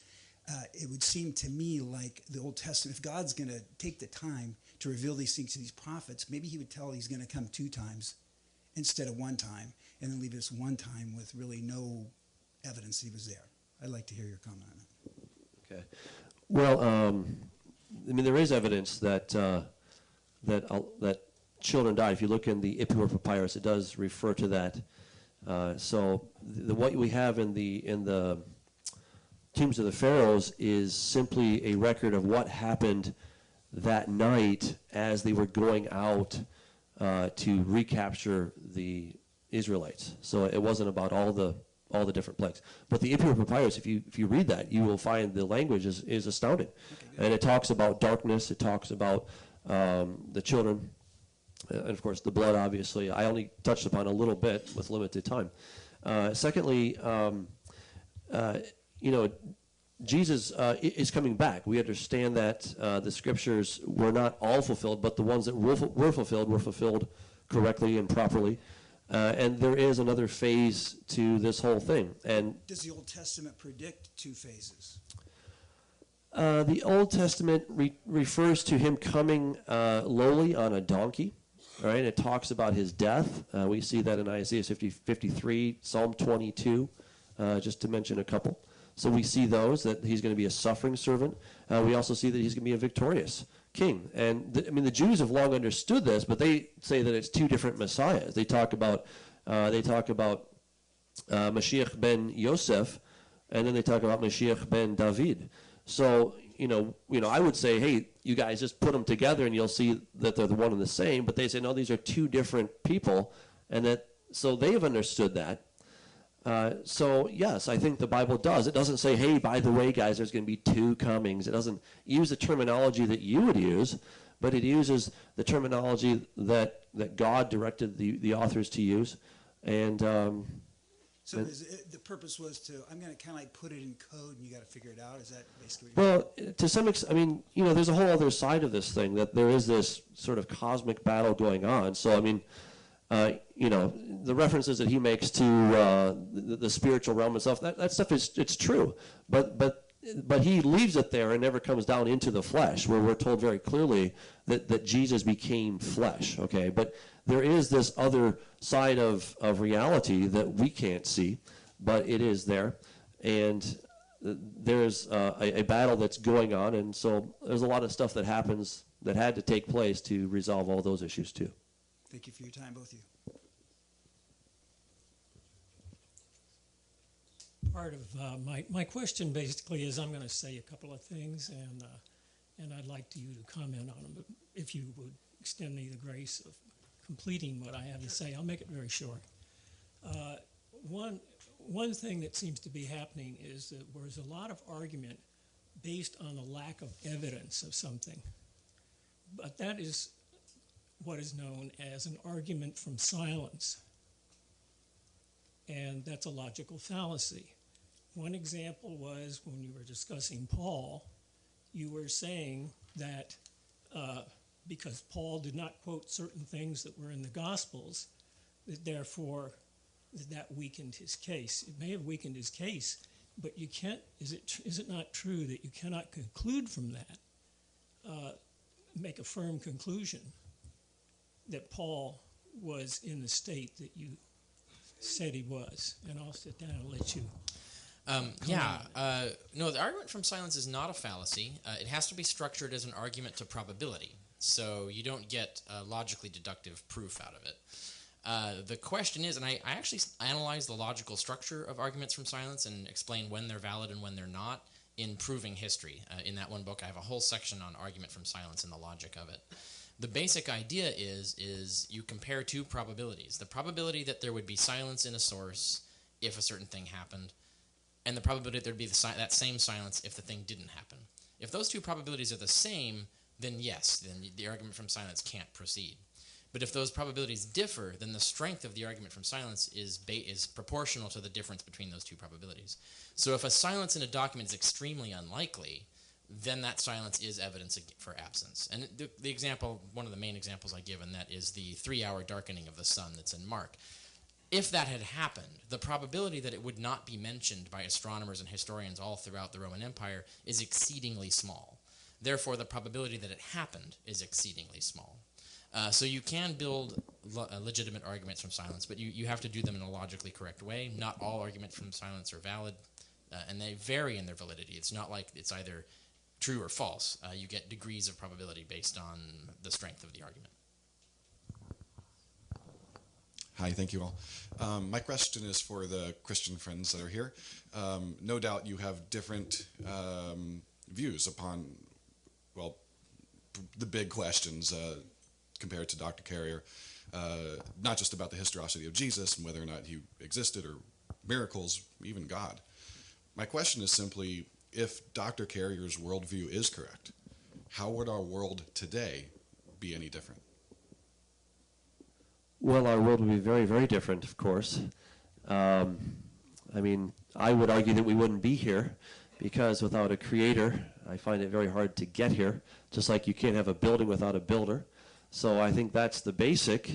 it would seem to me like the Old Testament, if God's going to take the time to reveal these things to these prophets, maybe he would tell he's going to come 2 times instead of 1 time, and then leave us 1 time with really no evidence that he was there. I'd like to hear your comment on that. Okay. Well, there is evidence that that children died. If you look in the Epistles Papyrus, it does refer to that. So what we have in the tombs of the pharaohs is simply a record of what happened that night as they were going out to recapture the Israelites. So it wasn't about all the different plagues. But the Epistles Papyrus, if you read that, you will find the language is astounding. Okay, and it talks about darkness. It talks about the children. And of course, the blood, obviously. I only touched upon a little bit with limited time. Secondly, Jesus is coming back. We understand that the scriptures were not all fulfilled, but the ones that were fulfilled correctly and properly. And there is another phase to this whole thing. And does the Old Testament predict 2 phases? The Old Testament refers to him coming lowly on a donkey. All right, it talks about his death. We see that in Isaiah 53, Psalm 22, just to mention a couple. So we see those, that he's going to be a suffering servant. We also see that he's going to be a victorious king. And the Jews have long understood this, but they say that it's 2 different messiahs. They talk about Mashiach ben Yosef, and then they talk about Mashiach ben David. So I would say, hey, you guys just put them together and you'll see that they're the one and the same. But they say, no, these are 2 different people, and so they've understood that. So yes, I think the Bible does. It doesn't say, hey, by the way, guys, there's going to be 2 comings. It doesn't use the terminology that you would use, but it uses the terminology that God directed the authors to use. And so the purpose was I'm going to kind of like put it in code, and you got to figure it out. Is that basically what you're saying? Well, to some extent, there's a whole other side of this thing, that there is this sort of cosmic battle going on. So, the references that he makes to the spiritual realm and stuff, that stuff it's true. But he leaves it there and never comes down into the flesh, where we're told very clearly that Jesus became flesh, okay? But there is this other side of reality that we can't see, but it is there. And there's a battle that's going on, and so there's a lot of stuff that happens that had to take place to resolve all those issues too. Thank you for your time, both of you. Part of my question basically is I'm going to say a couple of things, and I'd like you to comment on them. But if you would extend me the grace of completing what I have to say, I'll make it very short. One thing that seems to be happening is that there's a lot of argument based on the lack of evidence of something. But that is what is known as an argument from silence. And that's a logical fallacy. One example was when you were discussing Paul, you were saying that because Paul did not quote certain things that were in the Gospels, that therefore that weakened his case. It may have weakened his case, but you can't. Is it not true that you cannot conclude from that, make a firm conclusion that Paul was in the state that you said he was? And I'll sit down and let you. No, the argument from silence is not a fallacy. It has to be structured as an argument to probability, so you don't get logically deductive proof out of it. The question is, and I actually analyze the logical structure of arguments from silence and explain when they're valid and when they're not in Proving History. In that one book, I have a whole section on argument from silence and the logic of it. The basic idea is you compare two probabilities. The probability that there would be silence in a source if a certain thing happened, and the probability that there would be that same silence if the thing didn't happen. If those two probabilities are the same, then yes, then the argument from silence can't proceed. But if those probabilities differ, then the strength of the argument from silence is proportional to the difference between those two probabilities. So if a silence in a document is extremely unlikely, then that silence is evidence for absence. And the example, one of the main examples I give in that is the 3-hour darkening of the sun that's in Mark. If that had happened, the probability that it would not be mentioned by astronomers and historians all throughout the Roman Empire is exceedingly small. Therefore, the probability that it happened is exceedingly small. So you can build legitimate arguments from silence, but you have to do them in a logically correct way. Not all arguments from silence are valid, and they vary in their validity. It's not like it's either true or false. You get degrees of probability based on the strength of the argument. Hi, thank you all. My question is for the Christian friends that are here. No doubt you have different views upon, well, the big questions compared to Dr. Carrier, not just about the historicity of Jesus and whether or not he existed or miracles, even God. My question is simply, if Dr. Carrier's worldview is correct, how would our world today be any different? Well, our world would be very, very different, of course. I mean, I would argue that we wouldn't be here because without a creator, I find it very hard to get here, just like you can't have a building without a builder. So I think that's the basic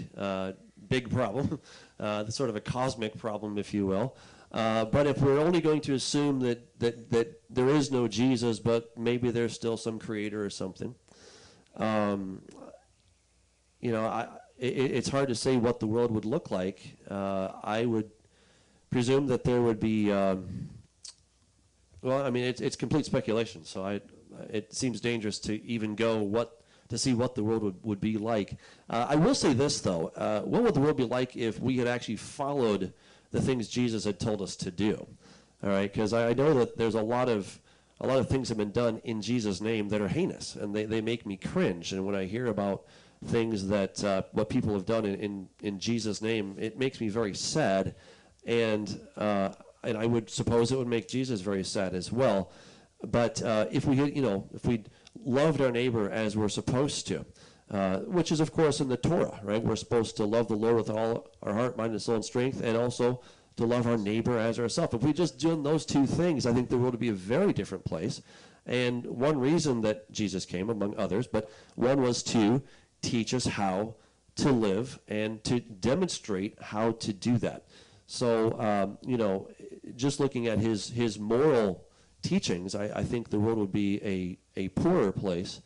big problem, the sort of a cosmic problem, if you will. But if we're only going to assume that there is no Jesus, but maybe there's still some creator or something, it's hard to say what the world would look like. I would presume that there would be, it's complete speculation, so it seems dangerous to even go to see what the world would be like. I will say this, though. What would the world be like if we had actually followed the things Jesus had told us to do? All right, because I know that there's a lot of things have been done in Jesus' name that are heinous, and they make me cringe. And when I hear about things that what people have done in Jesus' name, it makes me very sad, and I would suppose it would make Jesus very sad as well. But if we loved our neighbor as we're supposed to, which is of course in the Torah, right? We're supposed to love the Lord with all our heart, mind, and soul, and strength, and also to love our neighbor as ourselves. If we just done those two things, I think the world would be a very different place. And one reason that Jesus came, among others, but one was to teach us how to live and to demonstrate how to do that. So, just looking at his moral teachings, I think the world would be a poorer place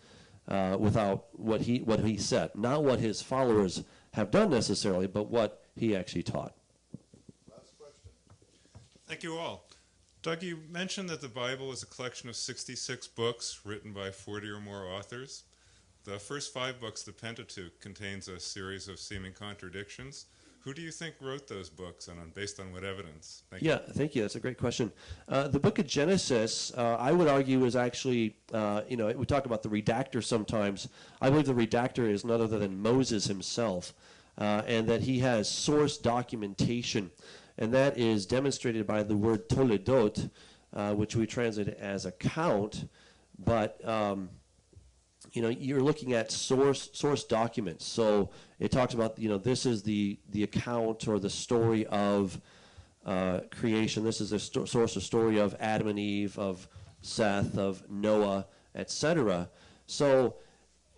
without what he said. Not what his followers have done necessarily, but what he actually taught. Last question. Thank you all. Doug, you mentioned that the Bible is a collection of 66 books written by 40 or more authors. The first 5 books, the Pentateuch, contains a series of seeming contradictions. Who do you think wrote those books, and based on what evidence? Thank you. Thank you. That's a great question. The book of Genesis, I would argue, is actually, we talk about the redactor sometimes. I believe the redactor is none other than Moses himself, and that he has source documentation, and that is demonstrated by the word toledot, which we translate as account, but you're looking at source documents. So it talks about, this is the account or the story of creation. This is the source of story of Adam and Eve, of Seth, of Noah, etc. So,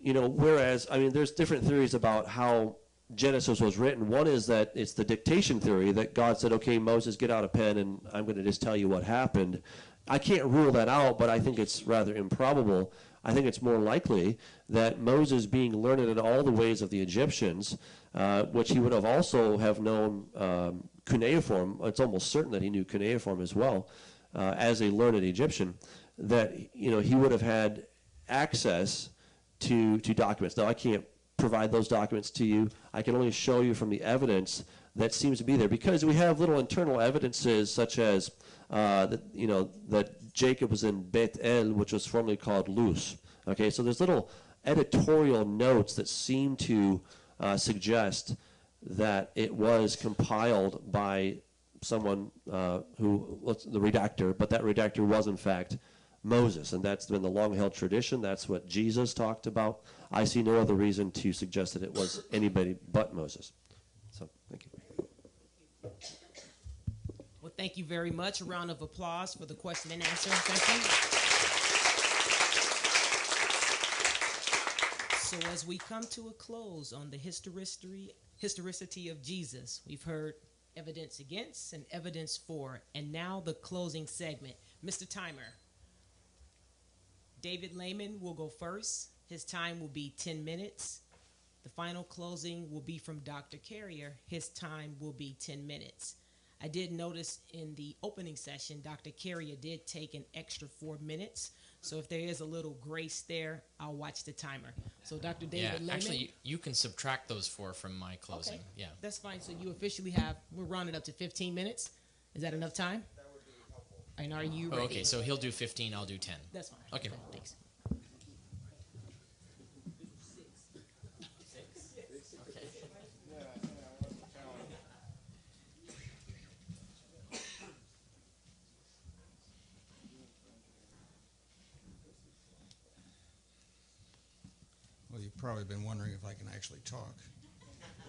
whereas, there's different theories about how Genesis was written. One is that it's the dictation theory, that God said, okay, Moses, get out a pen and I'm going to just tell you what happened. I can't rule that out, but I think it's rather improbable. I think it's more likely that Moses, being learned in all the ways of the Egyptians, which he would have also have known cuneiform, it's almost certain that he knew cuneiform as well, as a learned Egyptian, that he would have had access to documents. Now, I can't provide those documents to you. I can only show you from the evidence that seems to be there, because we have little internal evidences such as that Jacob was in Beth El, which was formerly called Luz. Okay, so there's little editorial notes that seem to suggest that it was compiled by someone who was the redactor, but that redactor was in fact Moses, and that's been the long-held tradition. That's what Jesus talked about. I see no other reason to suggest that it was anybody but Moses. So, thank you. Well, thank you very much. A round of applause for the question and answer. Thank you. So as we come to a close on the historicity of Jesus, we've heard evidence against and evidence for, and now the closing segment. Mr. Timer, David Lehman will go first. His time will be 10 minutes. The final closing will be from Dr. Carrier. His time will be 10 minutes. I did notice in the opening session, Dr. Carrier did take an extra 4 minutes. So if there is a little grace there, I'll watch the timer. So Dr. David Lehman. Actually, you can subtract those 4 from my closing. Okay. Yeah. That's fine. So you officially have, we're rounding up to 15 minutes. Is that enough time? That would be helpful. And are you ready? Okay, so he'll do 15, I'll do 10. That's fine. Okay. Thanks. Well, you've probably been wondering if I can actually talk.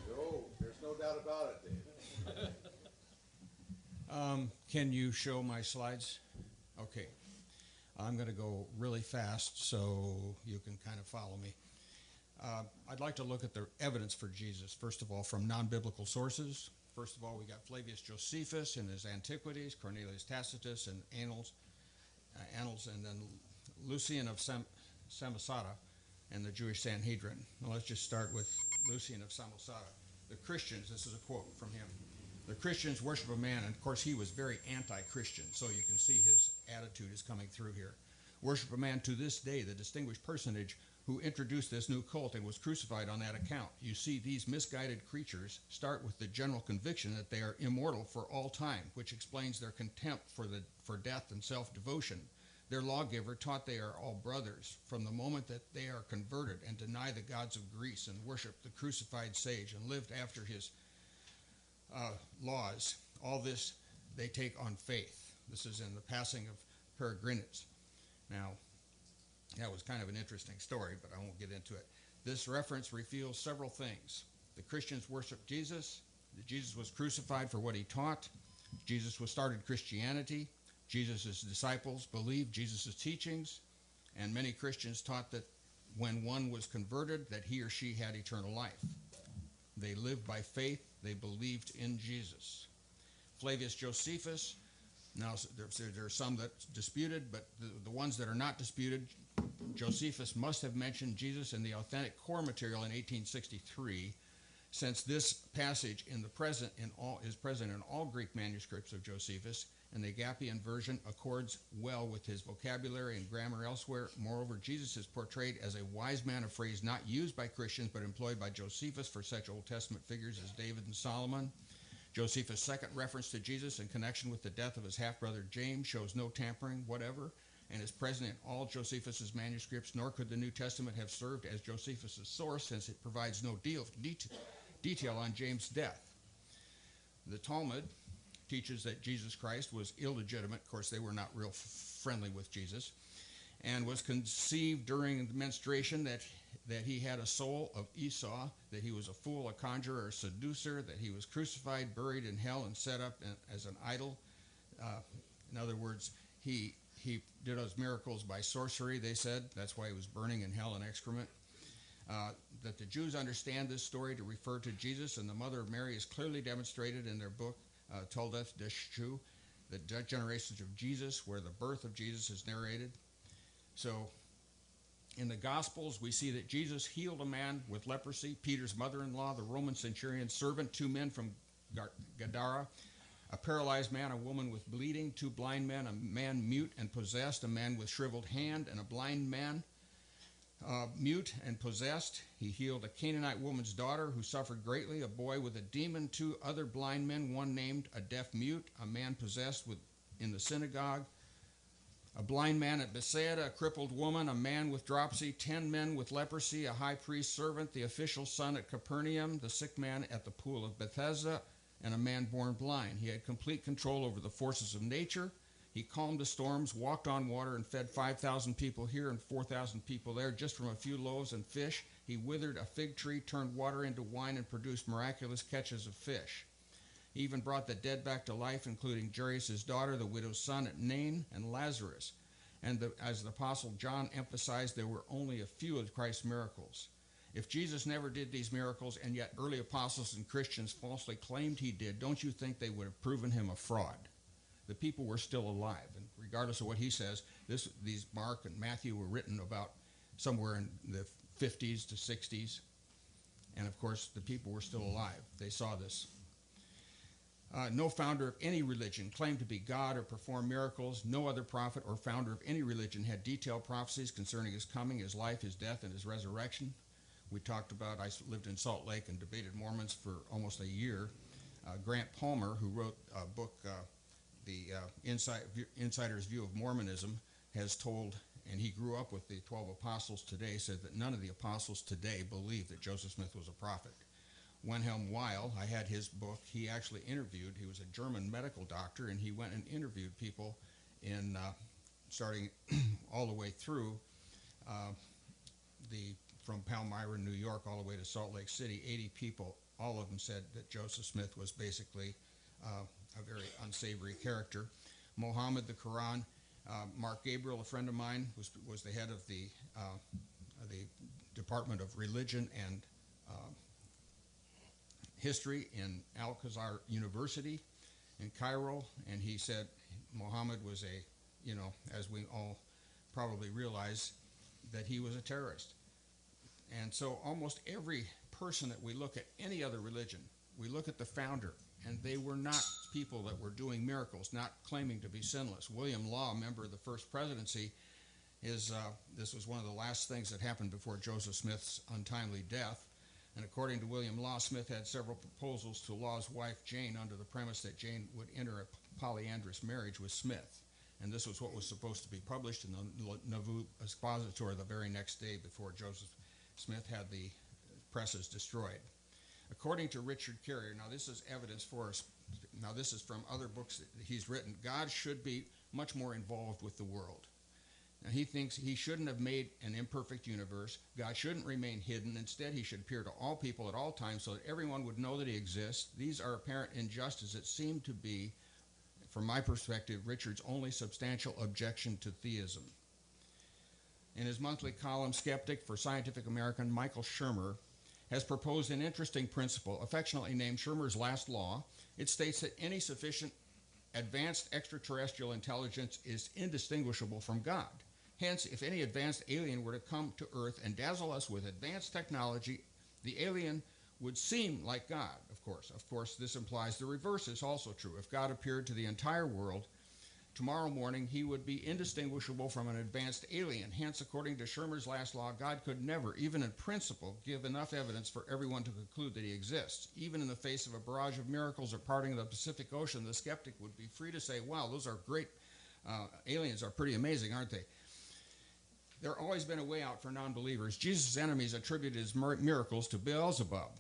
No, there's no doubt about it, David. Can you show my slides? Okay. I'm going to go really fast so you can kind of follow me. I'd like to look at the evidence for Jesus, first of all, from non-biblical sources. First of all, we got Flavius Josephus in his Antiquities, Cornelius Tacitus in Annals, and then Lucian of Samosata and the Jewish Sanhedrin. Now let's just start with Lucian of Samosata. The Christians, this is a quote from him, the Christians worship a man, and of course he was very anti-Christian, so you can see his attitude is coming through here. Worship a man to this day, the distinguished personage who introduced this new cult and was crucified on that account. You see, these misguided creatures start with the general conviction that they are immortal for all time, which explains their contempt for death and self-devotion. Their lawgiver taught they are all brothers from the moment that they are converted and deny the gods of Greece and worship the crucified sage and lived after his laws. All this they take on faith. This is in the passing of Peregrinus. Now, that was kind of an interesting story, but I won't get into it. This reference reveals several things. The Christians worship Jesus. Jesus was crucified for what he taught. Jesus started Christianity. Jesus' disciples believed Jesus' teachings, and many Christians taught that when one was converted, that he or she had eternal life. They lived by faith. They believed in Jesus. Flavius Josephus, now there are some that disputed, but the ones that are not disputed, Josephus must have mentioned Jesus in the authentic core material in 1863, since this passage is present in all Greek manuscripts of Josephus, and the Agapian version accords well with his vocabulary and grammar elsewhere. Moreover, Jesus is portrayed as a wise man, a phrase not used by Christians but employed by Josephus for such Old Testament figures as David and Solomon. Josephus' second reference to Jesus in connection with the death of his half-brother James shows no tampering whatever and is present in all Josephus' manuscripts, nor could the New Testament have served as Josephus' source since it provides no detail on James' death. The Talmud teaches that Jesus Christ was illegitimate. Of course, they were not real friendly with Jesus, and was conceived during the menstruation, that he had a soul of Esau, that he was a fool, a conjurer, a seducer, that he was crucified, buried in hell, and set up as an idol. In other words, he did those miracles by sorcery, they said. That's why he was burning in hell and excrement. That the Jews understand this story to refer to Jesus, and the mother of Mary is clearly demonstrated in their book, Toldeth Deshu, the generations of Jesus, where the birth of Jesus is narrated. So in the Gospels, we see that Jesus healed a man with leprosy, Peter's mother-in-law, the Roman centurion's servant, 2 men from Gadara, a paralyzed man, a woman with bleeding, 2 blind men, a man mute and possessed, a man with shriveled hand, and a blind man mute and possessed. He healed a Canaanite woman's daughter who suffered greatly, a boy with a demon, 2 other blind men, one named a deaf mute, a man possessed in the synagogue, a blind man at Bethsaida, a crippled woman, a man with dropsy, 10 men with leprosy, a high priest's servant, the official's son at Capernaum, the sick man at the pool of Bethesda, and a man born blind. He had complete control over the forces of nature. He calmed the storms, walked on water, and fed 5,000 people here and 4,000 people there just from a few loaves and fish. He withered a fig tree, turned water into wine, and produced miraculous catches of fish. He even brought the dead back to life, including Jairus' daughter, the widow's son at Nain, and Lazarus. And as the Apostle John emphasized, there were only a few of Christ's miracles. If Jesus never did these miracles, and yet early apostles and Christians falsely claimed he did, don't you think they would have proven him a fraud? The people were still alive, and regardless of what he says, these Mark and Matthew were written about somewhere in the 50s to 60s, and of course the people were still alive. They saw this. No founder of any religion claimed to be God or perform miracles. No other prophet or founder of any religion had detailed prophecies concerning his coming, his life, his death, and his resurrection. We talked about, I lived in Salt Lake and debated Mormons for almost a year. Grant Palmer, who wrote a book, The Insider's View of Mormonism, has told, and he grew up with the 12 apostles today, said that none of the apostles today believe that Joseph Smith was a prophet. Wilhelm Weil, I had his book, he actually interviewed, he was a German medical doctor, and he went and interviewed people in, starting all the way through from Palmyra, New York, all the way to Salt Lake City, 80 people, all of them said that Joseph Smith was basically a very unsavory character. Mohammed, the Quran, Mark Gabriel, a friend of mine, was the head of the Department of Religion and History in Al-Azhar University in Cairo, and he said Mohammed was as we all probably realize, that he was a terrorist. And so almost every person that we look at, any other religion, we look at the founder, and they were not people that were doing miracles, not claiming to be sinless. William Law, a member of the first presidency, this was one of the last things that happened before Joseph Smith's untimely death. And according to William Law, Smith had several proposals to Law's wife, Jane, under the premise that Jane would enter a polyandrous marriage with Smith. And this was what was supposed to be published in the Nauvoo Expositor the very next day before Joseph Smith had the presses destroyed. According to Richard Carrier, now this is evidence for us, now this is from other books that he's written, God should be much more involved with the world. Now he thinks he shouldn't have made an imperfect universe. God shouldn't remain hidden. Instead, he should appear to all people at all times so that everyone would know that he exists. These are apparent injustices that seem to be, from my perspective, Richard's only substantial objection to theism. In his monthly column, Skeptic for Scientific American, Michael Shermer has proposed an interesting principle, affectionately named Shermer's Last Law. It states that any sufficient advanced extraterrestrial intelligence is indistinguishable from God. Hence, if any advanced alien were to come to Earth and dazzle us with advanced technology, the alien would seem like God, of course. Of course, this implies the reverse is also true. If God appeared to the entire world tomorrow morning he would be indistinguishable from an advanced alien. Hence, according to Schirmer's last law, God could never, even in principle, give enough evidence for everyone to conclude that he exists. Even in the face of a barrage of miracles or parting of the Pacific Ocean, the skeptic would be free to say, wow, those are great, aliens are pretty amazing, aren't they? There's always been a way out for non-believers. Jesus' enemies attributed his miracles to Beelzebub.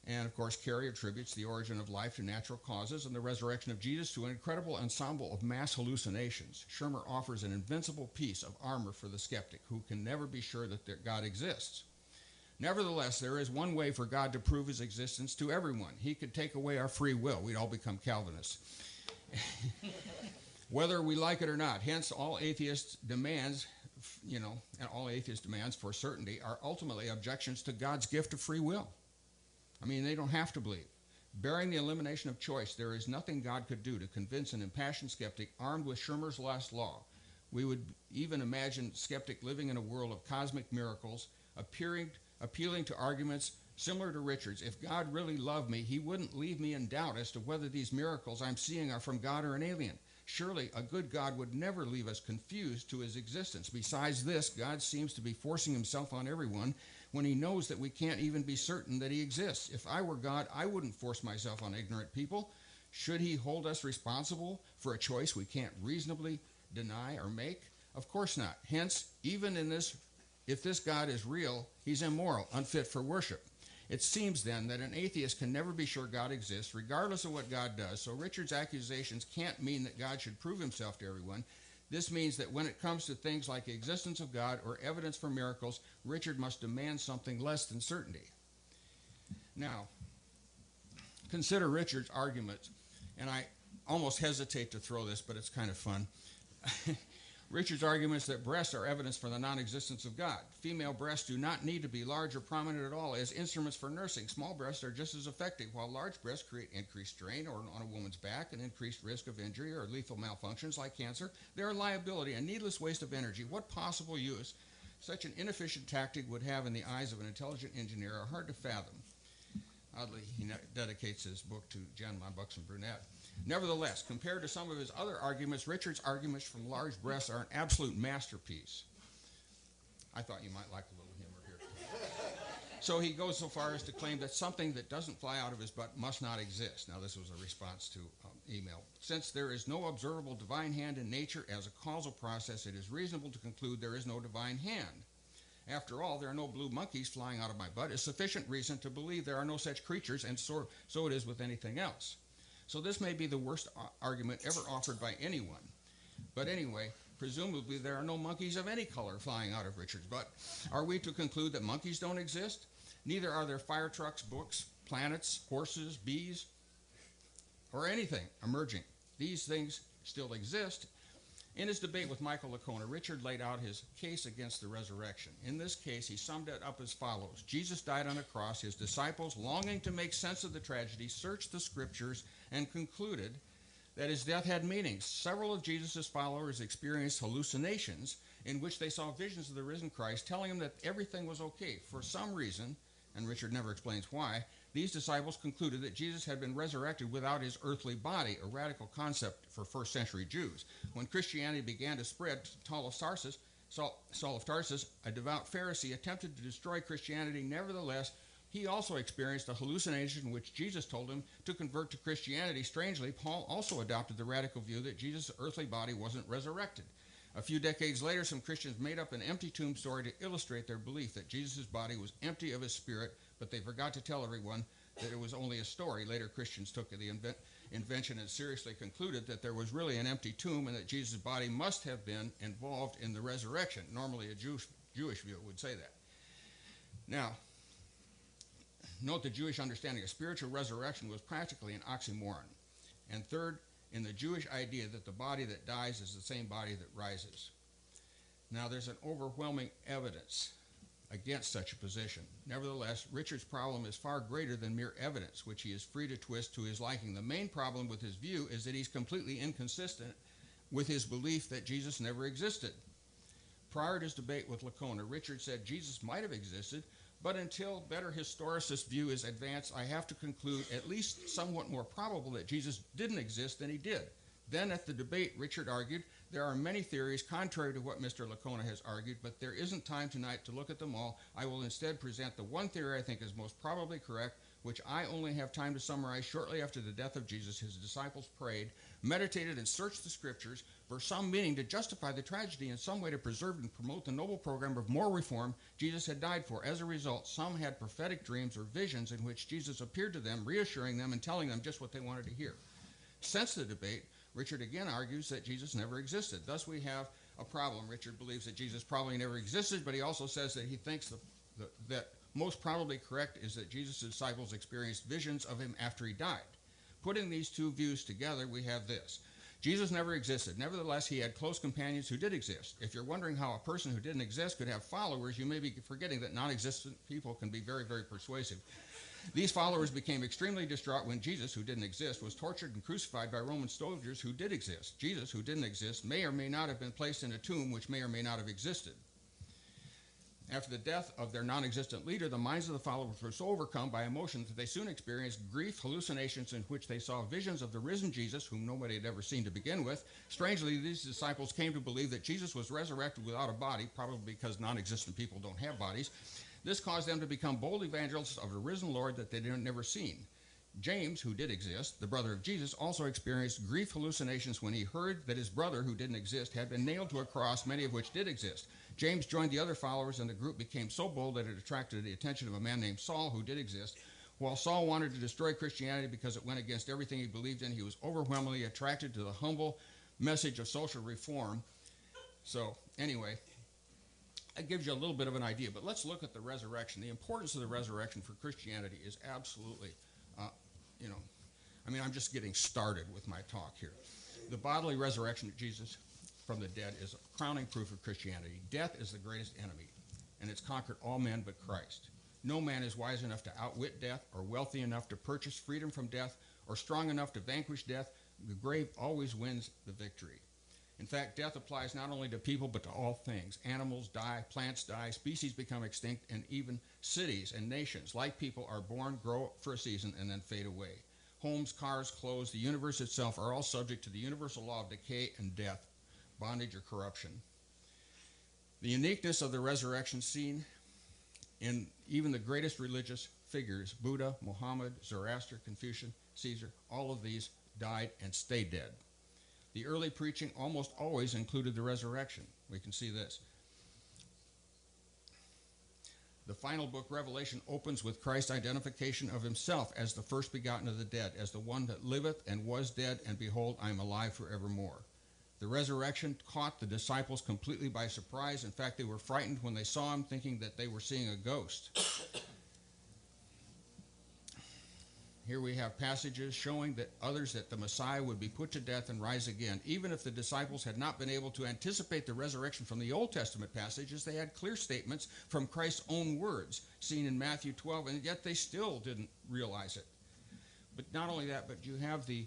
And, of course, Carey attributes the origin of life to natural causes and the resurrection of Jesus to an incredible ensemble of mass hallucinations. Schirmer offers an invincible piece of armor for the skeptic who can never be sure that God exists. Nevertheless, there is one way for God to prove his existence to everyone. He could take away our free will. We'd all become Calvinists. Whether we like it or not. Hence, all atheists' demands, and all atheist demands for certainty are ultimately objections to God's gift of free will. I mean, they don't have to believe. Bearing the elimination of choice, there is nothing God could do to convince an impassioned skeptic armed with Schirmer's last law. We would even imagine skeptic living in a world of cosmic miracles, appealing to arguments similar to Richard's. If God really loved me, he wouldn't leave me in doubt as to whether these miracles I'm seeing are from God or an alien. Surely a good God would never leave us confused to his existence. Besides this, God seems to be forcing himself on everyone when he knows that we can't even be certain that he exists. If I were God, I wouldn't force myself on ignorant people. Should he hold us responsible for a choice we can't reasonably deny or make? Of course not. Hence, even in this, if this God is real, he's immoral, unfit for worship. It seems then that an atheist can never be sure God exists, regardless of what God does, so Richard's accusations can't mean that God should prove himself to everyone. This means that when it comes to things like the existence of God or evidence for miracles, Richard must demand something less than certainty. Now, consider Richard's argument, and I almost hesitate to throw this, but it's kind of fun. Richard's arguments that breasts are evidence for the non-existence of God. Female breasts do not need to be large or prominent at all as instruments for nursing. Small breasts are just as effective, while large breasts create increased strain on a woman's back and increased risk of injury or lethal malfunctions like cancer. They are a liability, a needless waste of energy. What possible use such an inefficient tactic would have in the eyes of an intelligent engineer are hard to fathom. Oddly, he dedicates his book to Jen, my buxom brunette. Nevertheless, compared to some of his other arguments, Richard's arguments from large breasts are an absolute masterpiece. I thought you might like a little humor here. So he goes so far as to claim that something that doesn't fly out of his butt must not exist. Now, this was a response to email. Since there is no observable divine hand in nature as a causal process, it is reasonable to conclude there is no divine hand. After all, there are no blue monkeys flying out of my butt is sufficient reason to believe there are no such creatures, and so it is with anything else. So this may be the worst argument ever offered by anyone. But anyway, presumably there are no monkeys of any color flying out of Richard's butt. Are we to conclude that monkeys don't exist? Neither are there fire trucks, books, planets, horses, bees, or anything emerging. These things still exist. In his debate with Michael Licona, Richard laid out his case against the resurrection. In this case, he summed it up as follows. Jesus died on a cross. His disciples, longing to make sense of the tragedy, searched the scriptures and concluded that his death had meaning. Several of Jesus' followers experienced hallucinations in which they saw visions of the risen Christ telling them that everything was okay. For some reason, and Richard never explains why, these disciples concluded that Jesus had been resurrected without his earthly body, a radical concept for first century Jews. When Christianity began to spread, Saul of Tarsus, a devout Pharisee, attempted to destroy Christianity. Nevertheless, he also experienced a hallucination in which Jesus told him to convert to Christianity. Strangely, Paul also adopted the radical view that Jesus' earthly body wasn't resurrected. A few decades later, some Christians made up an empty tomb story to illustrate their belief that Jesus' body was empty of his spirit, but they forgot to tell everyone that it was only a story. Later, Christians took the invention and seriously concluded that there was really an empty tomb and that Jesus' body must have been involved in the resurrection. Normally, a Jewish view would say that. Now, note the Jewish understanding of spiritual resurrection was practically an oxymoron. And third, in the Jewish idea that the body that dies is the same body that rises. Now, there's an overwhelming evidence against such a position. Nevertheless, Richard's problem is far greater than mere evidence, which he is free to twist to his liking. The main problem with his view is that he's completely inconsistent with his belief that Jesus never existed. Prior to his debate with Licona, Richard said Jesus might have existed, but until better historicist view is advanced, I have to conclude at least somewhat more probable that Jesus didn't exist than he did. Then at the debate, Richard argued, there are many theories contrary to what Mr. Lacona has argued, but there isn't time tonight to look at them all. I will instead present the one theory I think is most probably correct, which I only have time to summarize. Shortly after the death of Jesus, his disciples prayed, meditated, and searched the scriptures for some meaning to justify the tragedy and some way to preserve and promote the noble program of moral reform Jesus had died for. As a result, some had prophetic dreams or visions in which Jesus appeared to them, reassuring them and telling them just what they wanted to hear. Since the debate, Richard again argues that Jesus never existed. Thus we have a problem. Richard believes that Jesus probably never existed, but he also says that he thinks that most probably correct is that Jesus' disciples experienced visions of him after he died. Putting these two views together, we have this. Jesus never existed. Nevertheless, he had close companions who did exist. If you're wondering how a person who didn't exist could have followers, you may be forgetting that non-existent people can be very, very persuasive. These followers became extremely distraught when Jesus, who didn't exist, was tortured and crucified by Roman soldiers who did exist. Jesus, who didn't exist, may or may not have been placed in a tomb which may or may not have existed. After the death of their non-existent leader, the minds of the followers were so overcome by emotion that they soon experienced grief, hallucinations in which they saw visions of the risen Jesus, whom nobody had ever seen to begin with. Strangely, these disciples came to believe that Jesus was resurrected without a body, probably because non-existent people don't have bodies. This caused them to become bold evangelists of the risen Lord that they had never seen. James, who did exist, the brother of Jesus, also experienced grief hallucinations when he heard that his brother, who didn't exist, had been nailed to a cross, many of which did exist. James joined the other followers, and the group became so bold that it attracted the attention of a man named Saul, who did exist. While Saul wanted to destroy Christianity because it went against everything he believed in, he was overwhelmingly attracted to the humble message of social reform. So, anyway, that gives you a little bit of an idea. But let's look at the resurrection. The importance of the resurrection for Christianity is absolutely, I'm just getting started with my talk here. The bodily resurrection of Jesus from the dead is a crowning proof of Christianity. Death is the greatest enemy, and it's conquered all men but Christ. No man is wise enough to outwit death, or wealthy enough to purchase freedom from death, or strong enough to vanquish death. The grave always wins the victory. In fact, death applies not only to people but to all things. Animals die, plants die, species become extinct, and even cities and nations, like people, are born, grow for a season, and then fade away. Homes, cars, clothes, the universe itself are all subject to the universal law of decay and death, bondage or corruption. The uniqueness of the resurrection seen in even the greatest religious figures, Buddha, Muhammad, Zoroaster, Confucius, Caesar, all of these died and stayed dead. The early preaching almost always included the resurrection. We can see this. The final book, Revelation, opens with Christ's identification of himself as the first begotten of the dead, as the one that liveth and was dead, and behold, I am alive forevermore. The resurrection caught the disciples completely by surprise. In fact, they were frightened when they saw him, thinking that they were seeing a ghost. Here we have passages showing that the Messiah would be put to death and rise again. Even if the disciples had not been able to anticipate the resurrection from the Old Testament passages, they had clear statements from Christ's own words, seen in Matthew 12, and yet they still didn't realize it. But not only that, but you have the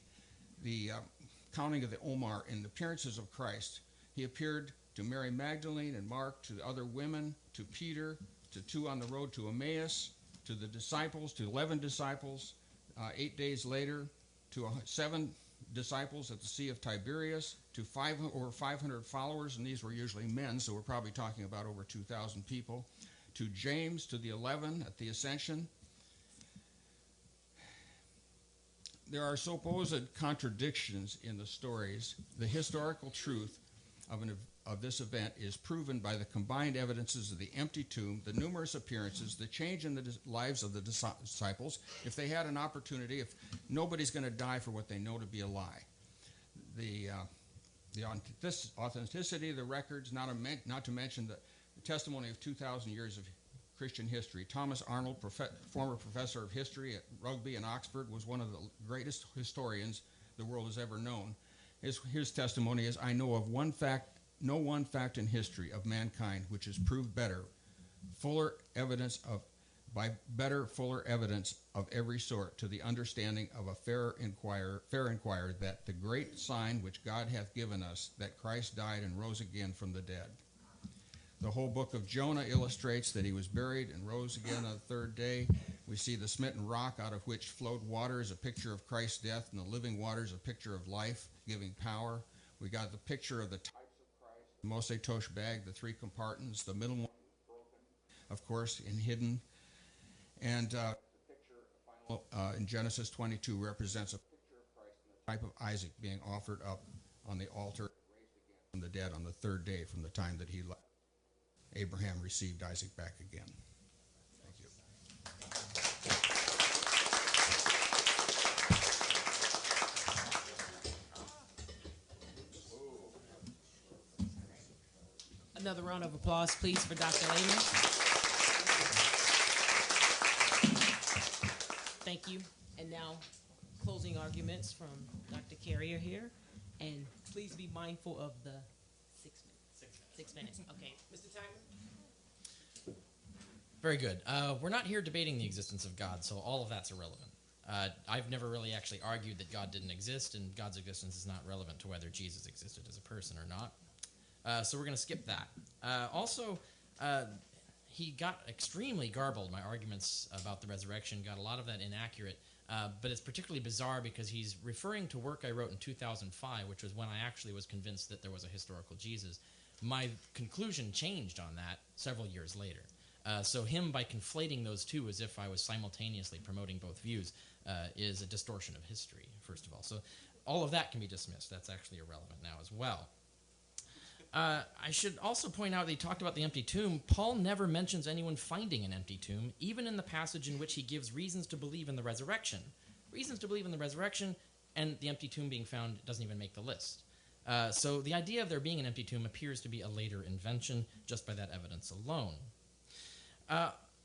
counting of the Omar in the appearances of Christ. He appeared to Mary Magdalene and Mark, to the other women, to Peter, to two on the road to Emmaus, to the disciples, to 11 disciples, 8 days later, to 7 disciples at the Sea of Tiberias, to over 500 followers, and these were usually men, so we're probably talking about over 2,000 people, to James, to the 11 at the Ascension. There are supposed contradictions in the stories. The historical truth of this event is proven by the combined evidences of the empty tomb, the numerous appearances, the change in the lives of the disciples. If they had an opportunity, if nobody's going to die for what they know to be a lie. The authenticity of the records, not to mention the testimony of 2,000 years of Christian history. Thomas Arnold, former professor of history at Rugby and Oxford, was one of the greatest historians the world has ever known. His testimony is, I know of no one fact in history of mankind which has proved fuller evidence of every sort to the understanding of a fair inquirer that the great sign which God hath given us, that Christ died and rose again from the dead. The whole book of Jonah illustrates that he was buried and rose again on the third day. We see the smitten rock out of which flowed waters, a picture of Christ's death, and the living waters, a picture of life, giving power. We got the picture of the types of Christ, the Moshe Tosh bag, the three compartments, the middle one was broken, of course, and hidden. And the picture in Genesis 22 represents a picture of Christ and the type of Isaac being offered up on the altar and raised again from the dead on the third day from the time that he left. Abraham received Isaac back again. Thank you. Another round of applause, please, for Dr. Lehman. Thank you. And now, closing arguments from Dr. Carrier here. And please be mindful of the 6 minutes. 6 minutes. Okay. Mr. Timer? Very good. We're not here debating the existence of God, so all of that's irrelevant. I've never really actually argued that God didn't exist, and God's existence is not relevant to whether Jesus existed as a person or not. So we're going to skip that. Also, he got extremely garbled. My arguments about the resurrection got a lot of that inaccurate, but it's particularly bizarre because he's referring to work I wrote in 2005, which was when I actually was convinced that there was a historical Jesus. My conclusion changed on that several years later. So him, by conflating those two as if I was simultaneously promoting both views, is a distortion of history, first of all. So all of that can be dismissed. That's actually irrelevant now as well. I should also point out that he talked about the empty tomb. Paul never mentions anyone finding an empty tomb, even in the passage in which he gives reasons to believe in the resurrection. Reasons to believe in the resurrection, and the empty tomb being found doesn't even make the list. So the idea of there being an empty tomb appears to be a later invention, just by that evidence alone.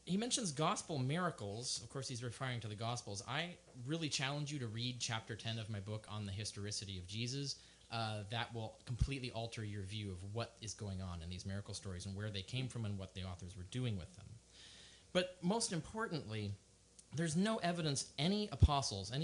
He mentions gospel miracles. Of course, he's referring to the Gospels. I really challenge you to read chapter 10 of my book on the historicity of Jesus. That will completely alter your view of what is going on in these miracle stories and where they came from and what the authors were doing with them. But most importantly, there's no evidence any of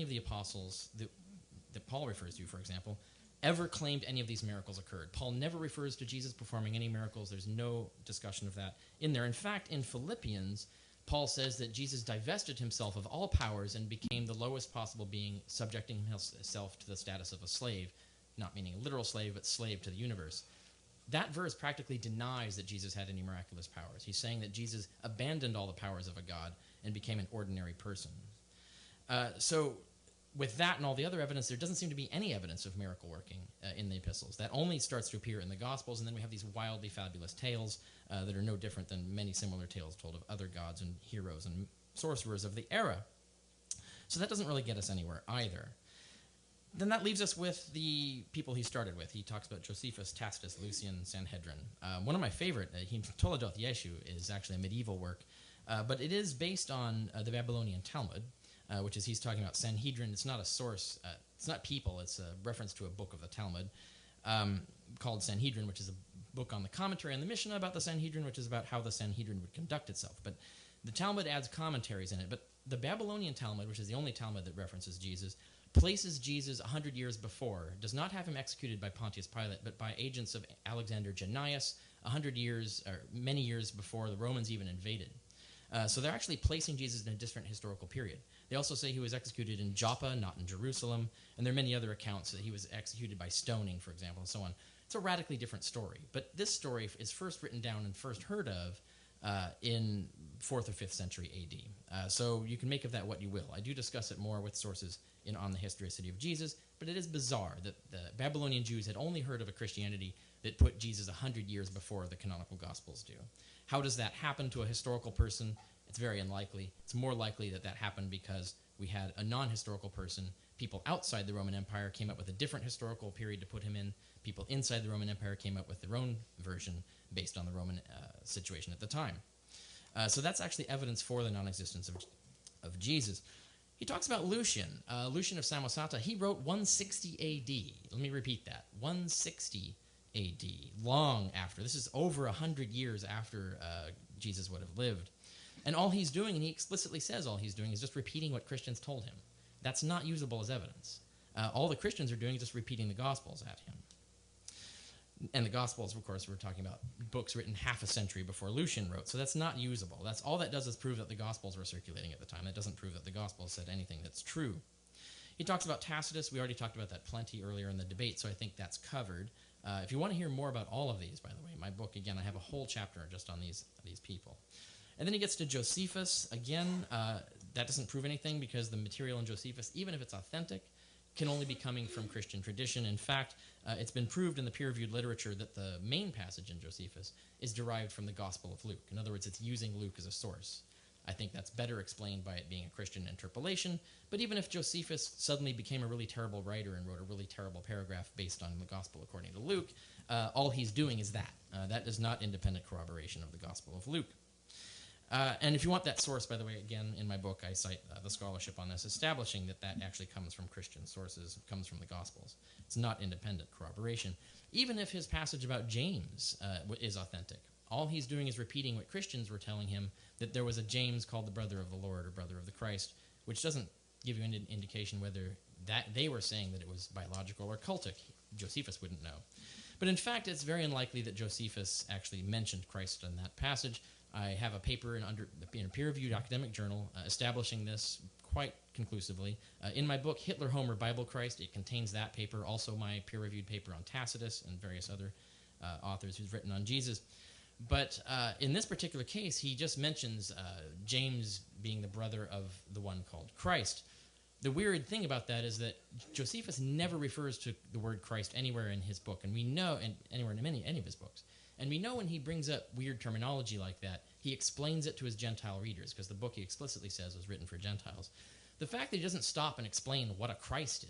the apostles that Paul refers to, for example, ever claimed any of these miracles occurred. Paul never refers to Jesus performing any miracles. There's no discussion of that in there. In fact, in Philippians, Paul says that Jesus divested himself of all powers and became the lowest possible being, subjecting himself to the status of a slave, not meaning a literal slave, but slave to the universe. That verse practically denies that Jesus had any miraculous powers. He's saying that Jesus abandoned all the powers of a God and became an ordinary person. So with that and all the other evidence, there doesn't seem to be any evidence of miracle working in the epistles. That only starts to appear in the Gospels, and then we have these wildly fabulous tales that are no different than many similar tales told of other gods and heroes and sorcerers of the era. So that doesn't really get us anywhere either. Then that leaves us with the people he started with. He talks about Josephus, Tacitus, Lucian, Sanhedrin. One of my favorite, Toledoth Yeshu, is actually a medieval work, but it is based on the Babylonian Talmud, which is he's talking about Sanhedrin. It's not a source. It's not people. It's a reference to a book of the Talmud called Sanhedrin, which is a book on the commentary on the Mishnah about the Sanhedrin, which is about how the Sanhedrin would conduct itself. But the Talmud adds commentaries in it. But the Babylonian Talmud, which is the only Talmud that references Jesus, places Jesus 100 years before, does not have him executed by Pontius Pilate, but by agents of Alexander Jannaeus, 100 years, or many years before the Romans even invaded. So they're actually placing Jesus in a different historical period. They also say he was executed in Joppa, not in Jerusalem, and there are many other accounts that he was executed by stoning, for example, and so on. It's a radically different story, but this story is first written down and first heard of in 4th or 5th century AD. So you can make of that what you will. I do discuss it more with sources on the historicity of Jesus, but it is bizarre that the Babylonian Jews had only heard of a Christianity that put Jesus 100 years before the canonical Gospels do. How does that happen to a historical person? It's very unlikely. It's more likely that that happened because we had a non-historical person. People outside the Roman Empire came up with a different historical period to put him in. People inside the Roman Empire came up with their own version based on the Roman situation at the time. So that's actually evidence for the non-existence of Jesus. He talks about Lucian. Lucian of Samosata, he wrote 160 AD. Let me repeat that. 160 AD, long after. This is over 100 years after Jesus would have lived. And all he's doing, and he explicitly says all he's doing, is just repeating what Christians told him. That's not usable as evidence. All the Christians are doing is just repeating the Gospels at him. And the Gospels, of course, we're talking about books written half a century before Lucian wrote, so that's not usable. That's all that does is prove that the Gospels were circulating at the time. That doesn't prove that the Gospels said anything that's true. He talks about Tacitus. We already talked about that plenty earlier in the debate, so I think that's covered. If you want to hear more about all of these, by the way, my book, again, I have a whole chapter just on these people. And then he gets to Josephus. Again, that doesn't prove anything because the material in Josephus, even if it's authentic, can only be coming from Christian tradition. In fact, it's been proved in the peer-reviewed literature that the main passage in Josephus is derived from the Gospel of Luke. In other words, it's using Luke as a source. I think that's better explained by it being a Christian interpolation. But even if Josephus suddenly became a really terrible writer and wrote a really terrible paragraph based on the Gospel according to Luke, all he's doing is that. That is not independent corroboration of the Gospel of Luke. And if you want that source, by the way, again, in my book, I cite the scholarship on this, establishing that that actually comes from Christian sources, comes from the Gospels. It's not independent corroboration. Even if his passage about James is authentic, all he's doing is repeating what Christians were telling him, that there was a James called the brother of the Lord or brother of the Christ, which doesn't give you any indication whether that they were saying that it was biological or cultic. Josephus wouldn't know. But in fact, it's very unlikely that Josephus actually mentioned Christ in that passage. I have a paper in a peer-reviewed academic journal establishing this quite conclusively. In my book, Hitler, Homer, Bible, Christ, it contains that paper, also my peer-reviewed paper on Tacitus and various other authors who's written on Jesus. But in this particular case, he just mentions James being the brother of the one called Christ. The weird thing about that is that Josephus never refers to the word Christ anywhere in his book, and we know, and anywhere in any of his books. And we know when he brings up weird terminology like that, he explains it to his Gentile readers, because the book he explicitly says was written for Gentiles. The fact that he doesn't stop and explain what a Christ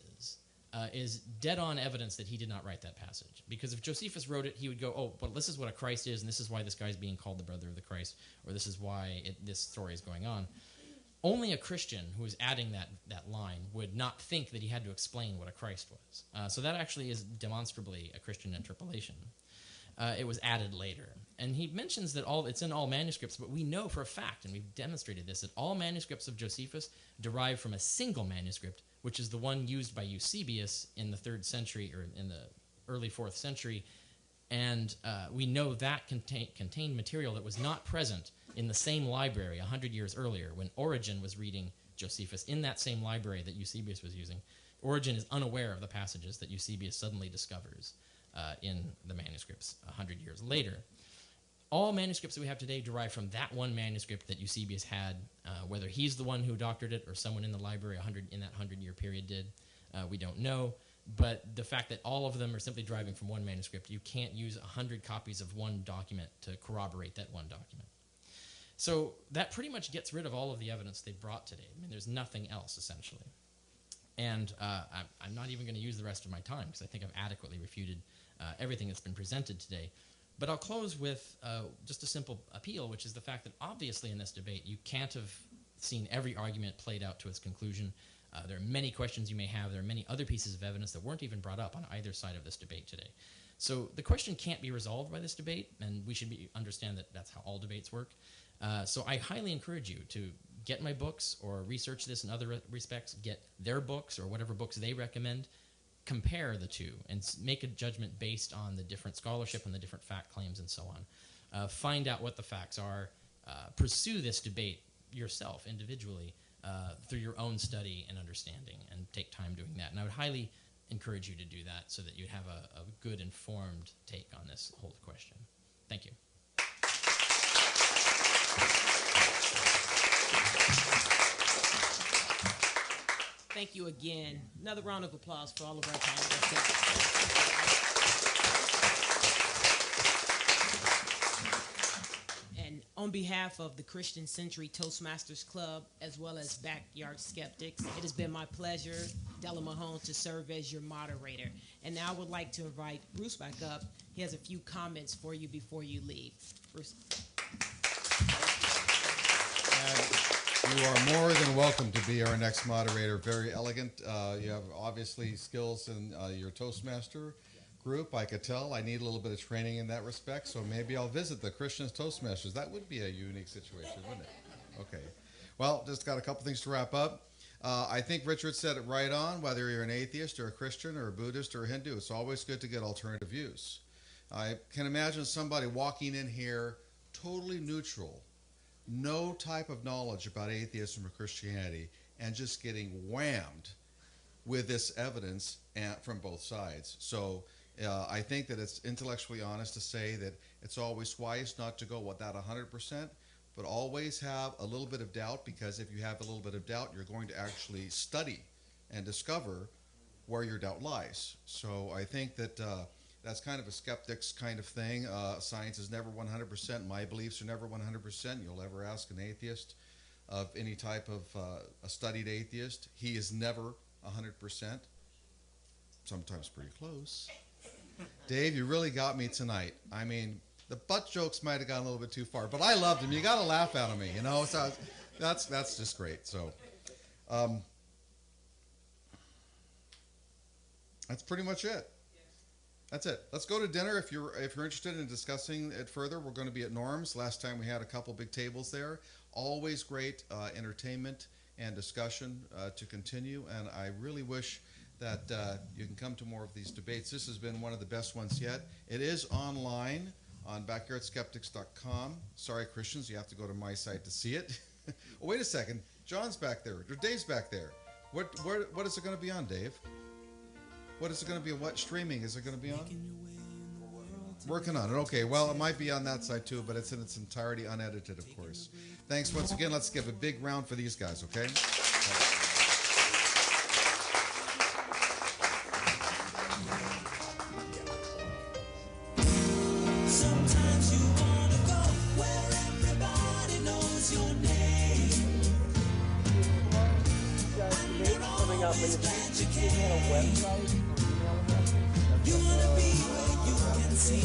is dead-on evidence that he did not write that passage. Because if Josephus wrote it, he would go, oh, well, this is what a Christ is, and this is why this guy's being called the brother of the Christ, or this is why this story is going on. Only a Christian who is adding that line would not think that he had to explain what a Christ was. So that actually is demonstrably a Christian interpolation. It was added later. And he mentions that it's in all manuscripts, but we know for a fact, and we've demonstrated this, that all manuscripts of Josephus derive from a single manuscript, which is the one used by Eusebius in the 3rd century, or in the early 4th century. And we know that contained material that was not present in the same library 100 years earlier when Origen was reading Josephus in that same library that Eusebius was using. Origen is unaware of the passages that Eusebius suddenly discovers in the manuscripts 100 years later. All manuscripts that we have today derive from that one manuscript that Eusebius had, whether he's the one who doctored it or someone in the library in that 100-year period did, we don't know. But the fact that all of them are simply deriving from one manuscript, you can't use 100 copies of one document to corroborate that one document. So that pretty much gets rid of all of the evidence they brought today. I mean, there's nothing else, essentially. And I'm not even going to use the rest of my time because I think I've adequately refuted everything that's been presented today. But I'll close with just a simple appeal, which is the fact that obviously in this debate you can't have seen every argument played out to its conclusion. There are many questions you may have. There are many other pieces of evidence that weren't even brought up on either side of this debate today. So the question can't be resolved by this debate, and we should understand that that's how all debates work. So I highly encourage you to get my books or research this in other respects, get their books or whatever books they recommend, compare the two, and make a judgment based on the different scholarship and the different fact claims and so on. Find out what the facts are. Pursue this debate yourself, individually, through your own study and understanding, and take time doing that. And I would highly encourage you to do that so that you have a good, informed take on this whole question. Thank you. Thank you again. Another round of applause for all of our panelists. And on behalf of the Christian Century Toastmasters Club, as well as Backyard Skeptics, it has been my pleasure, Della Mahone, to serve as your moderator. And now I would like to invite Bruce back up. He has a few comments for you before you leave. Bruce. You are more than welcome to be our next moderator. Very elegant. You have obviously skills in your Toastmaster group. I could tell I need a little bit of training in that respect, so maybe I'll visit the Christian Toastmasters. That would be a unique situation, wouldn't it? Okay. Well, just got a couple things to wrap up. I think Richard said it right on. Whether you're an atheist or a Christian or a Buddhist or a Hindu, it's always good to get alternative views. I can imagine somebody walking in here totally neutral, no type of knowledge about atheism or Christianity, and just getting whammed with this evidence from both sides. So I think that it's intellectually honest to say that it's always wise not to go with that 100%, but always have a little bit of doubt, because if you have a little bit of doubt, you're going to actually study and discover where your doubt lies. So I think that that's kind of a skeptic's kind of thing. Science is never 100%. My beliefs are never 100%. You'll ever ask an atheist of any type of a studied atheist, he is never 100%. Sometimes pretty close. Dave, you really got me tonight. I mean, the butt jokes might have gone a little bit too far, but I loved them. You got to laugh out of me, you know. So that's just great. So that's pretty much it. That's it. Let's go to dinner if you're interested in discussing it further. We're going to be at Norm's. Last time we had a couple big tables there. Always great entertainment and discussion to continue, and I really wish that you can come to more of these debates. This has been one of the best ones yet. It is online on backyardskeptics.com. Sorry, Christians, you have to go to my site to see it. Oh, wait a second. John's back there. Or Dave's back there. What is it going to be on, Dave? What is it going to be? What streaming is it going to be on? Working on it. Okay, well, it might be on that side too, but it's in its entirety unedited, of course. Thanks once again. Let's give a big round for these guys, okay? Sometimes you want to go where everybody knows your name. And you're always glad you came. You want to be where you can see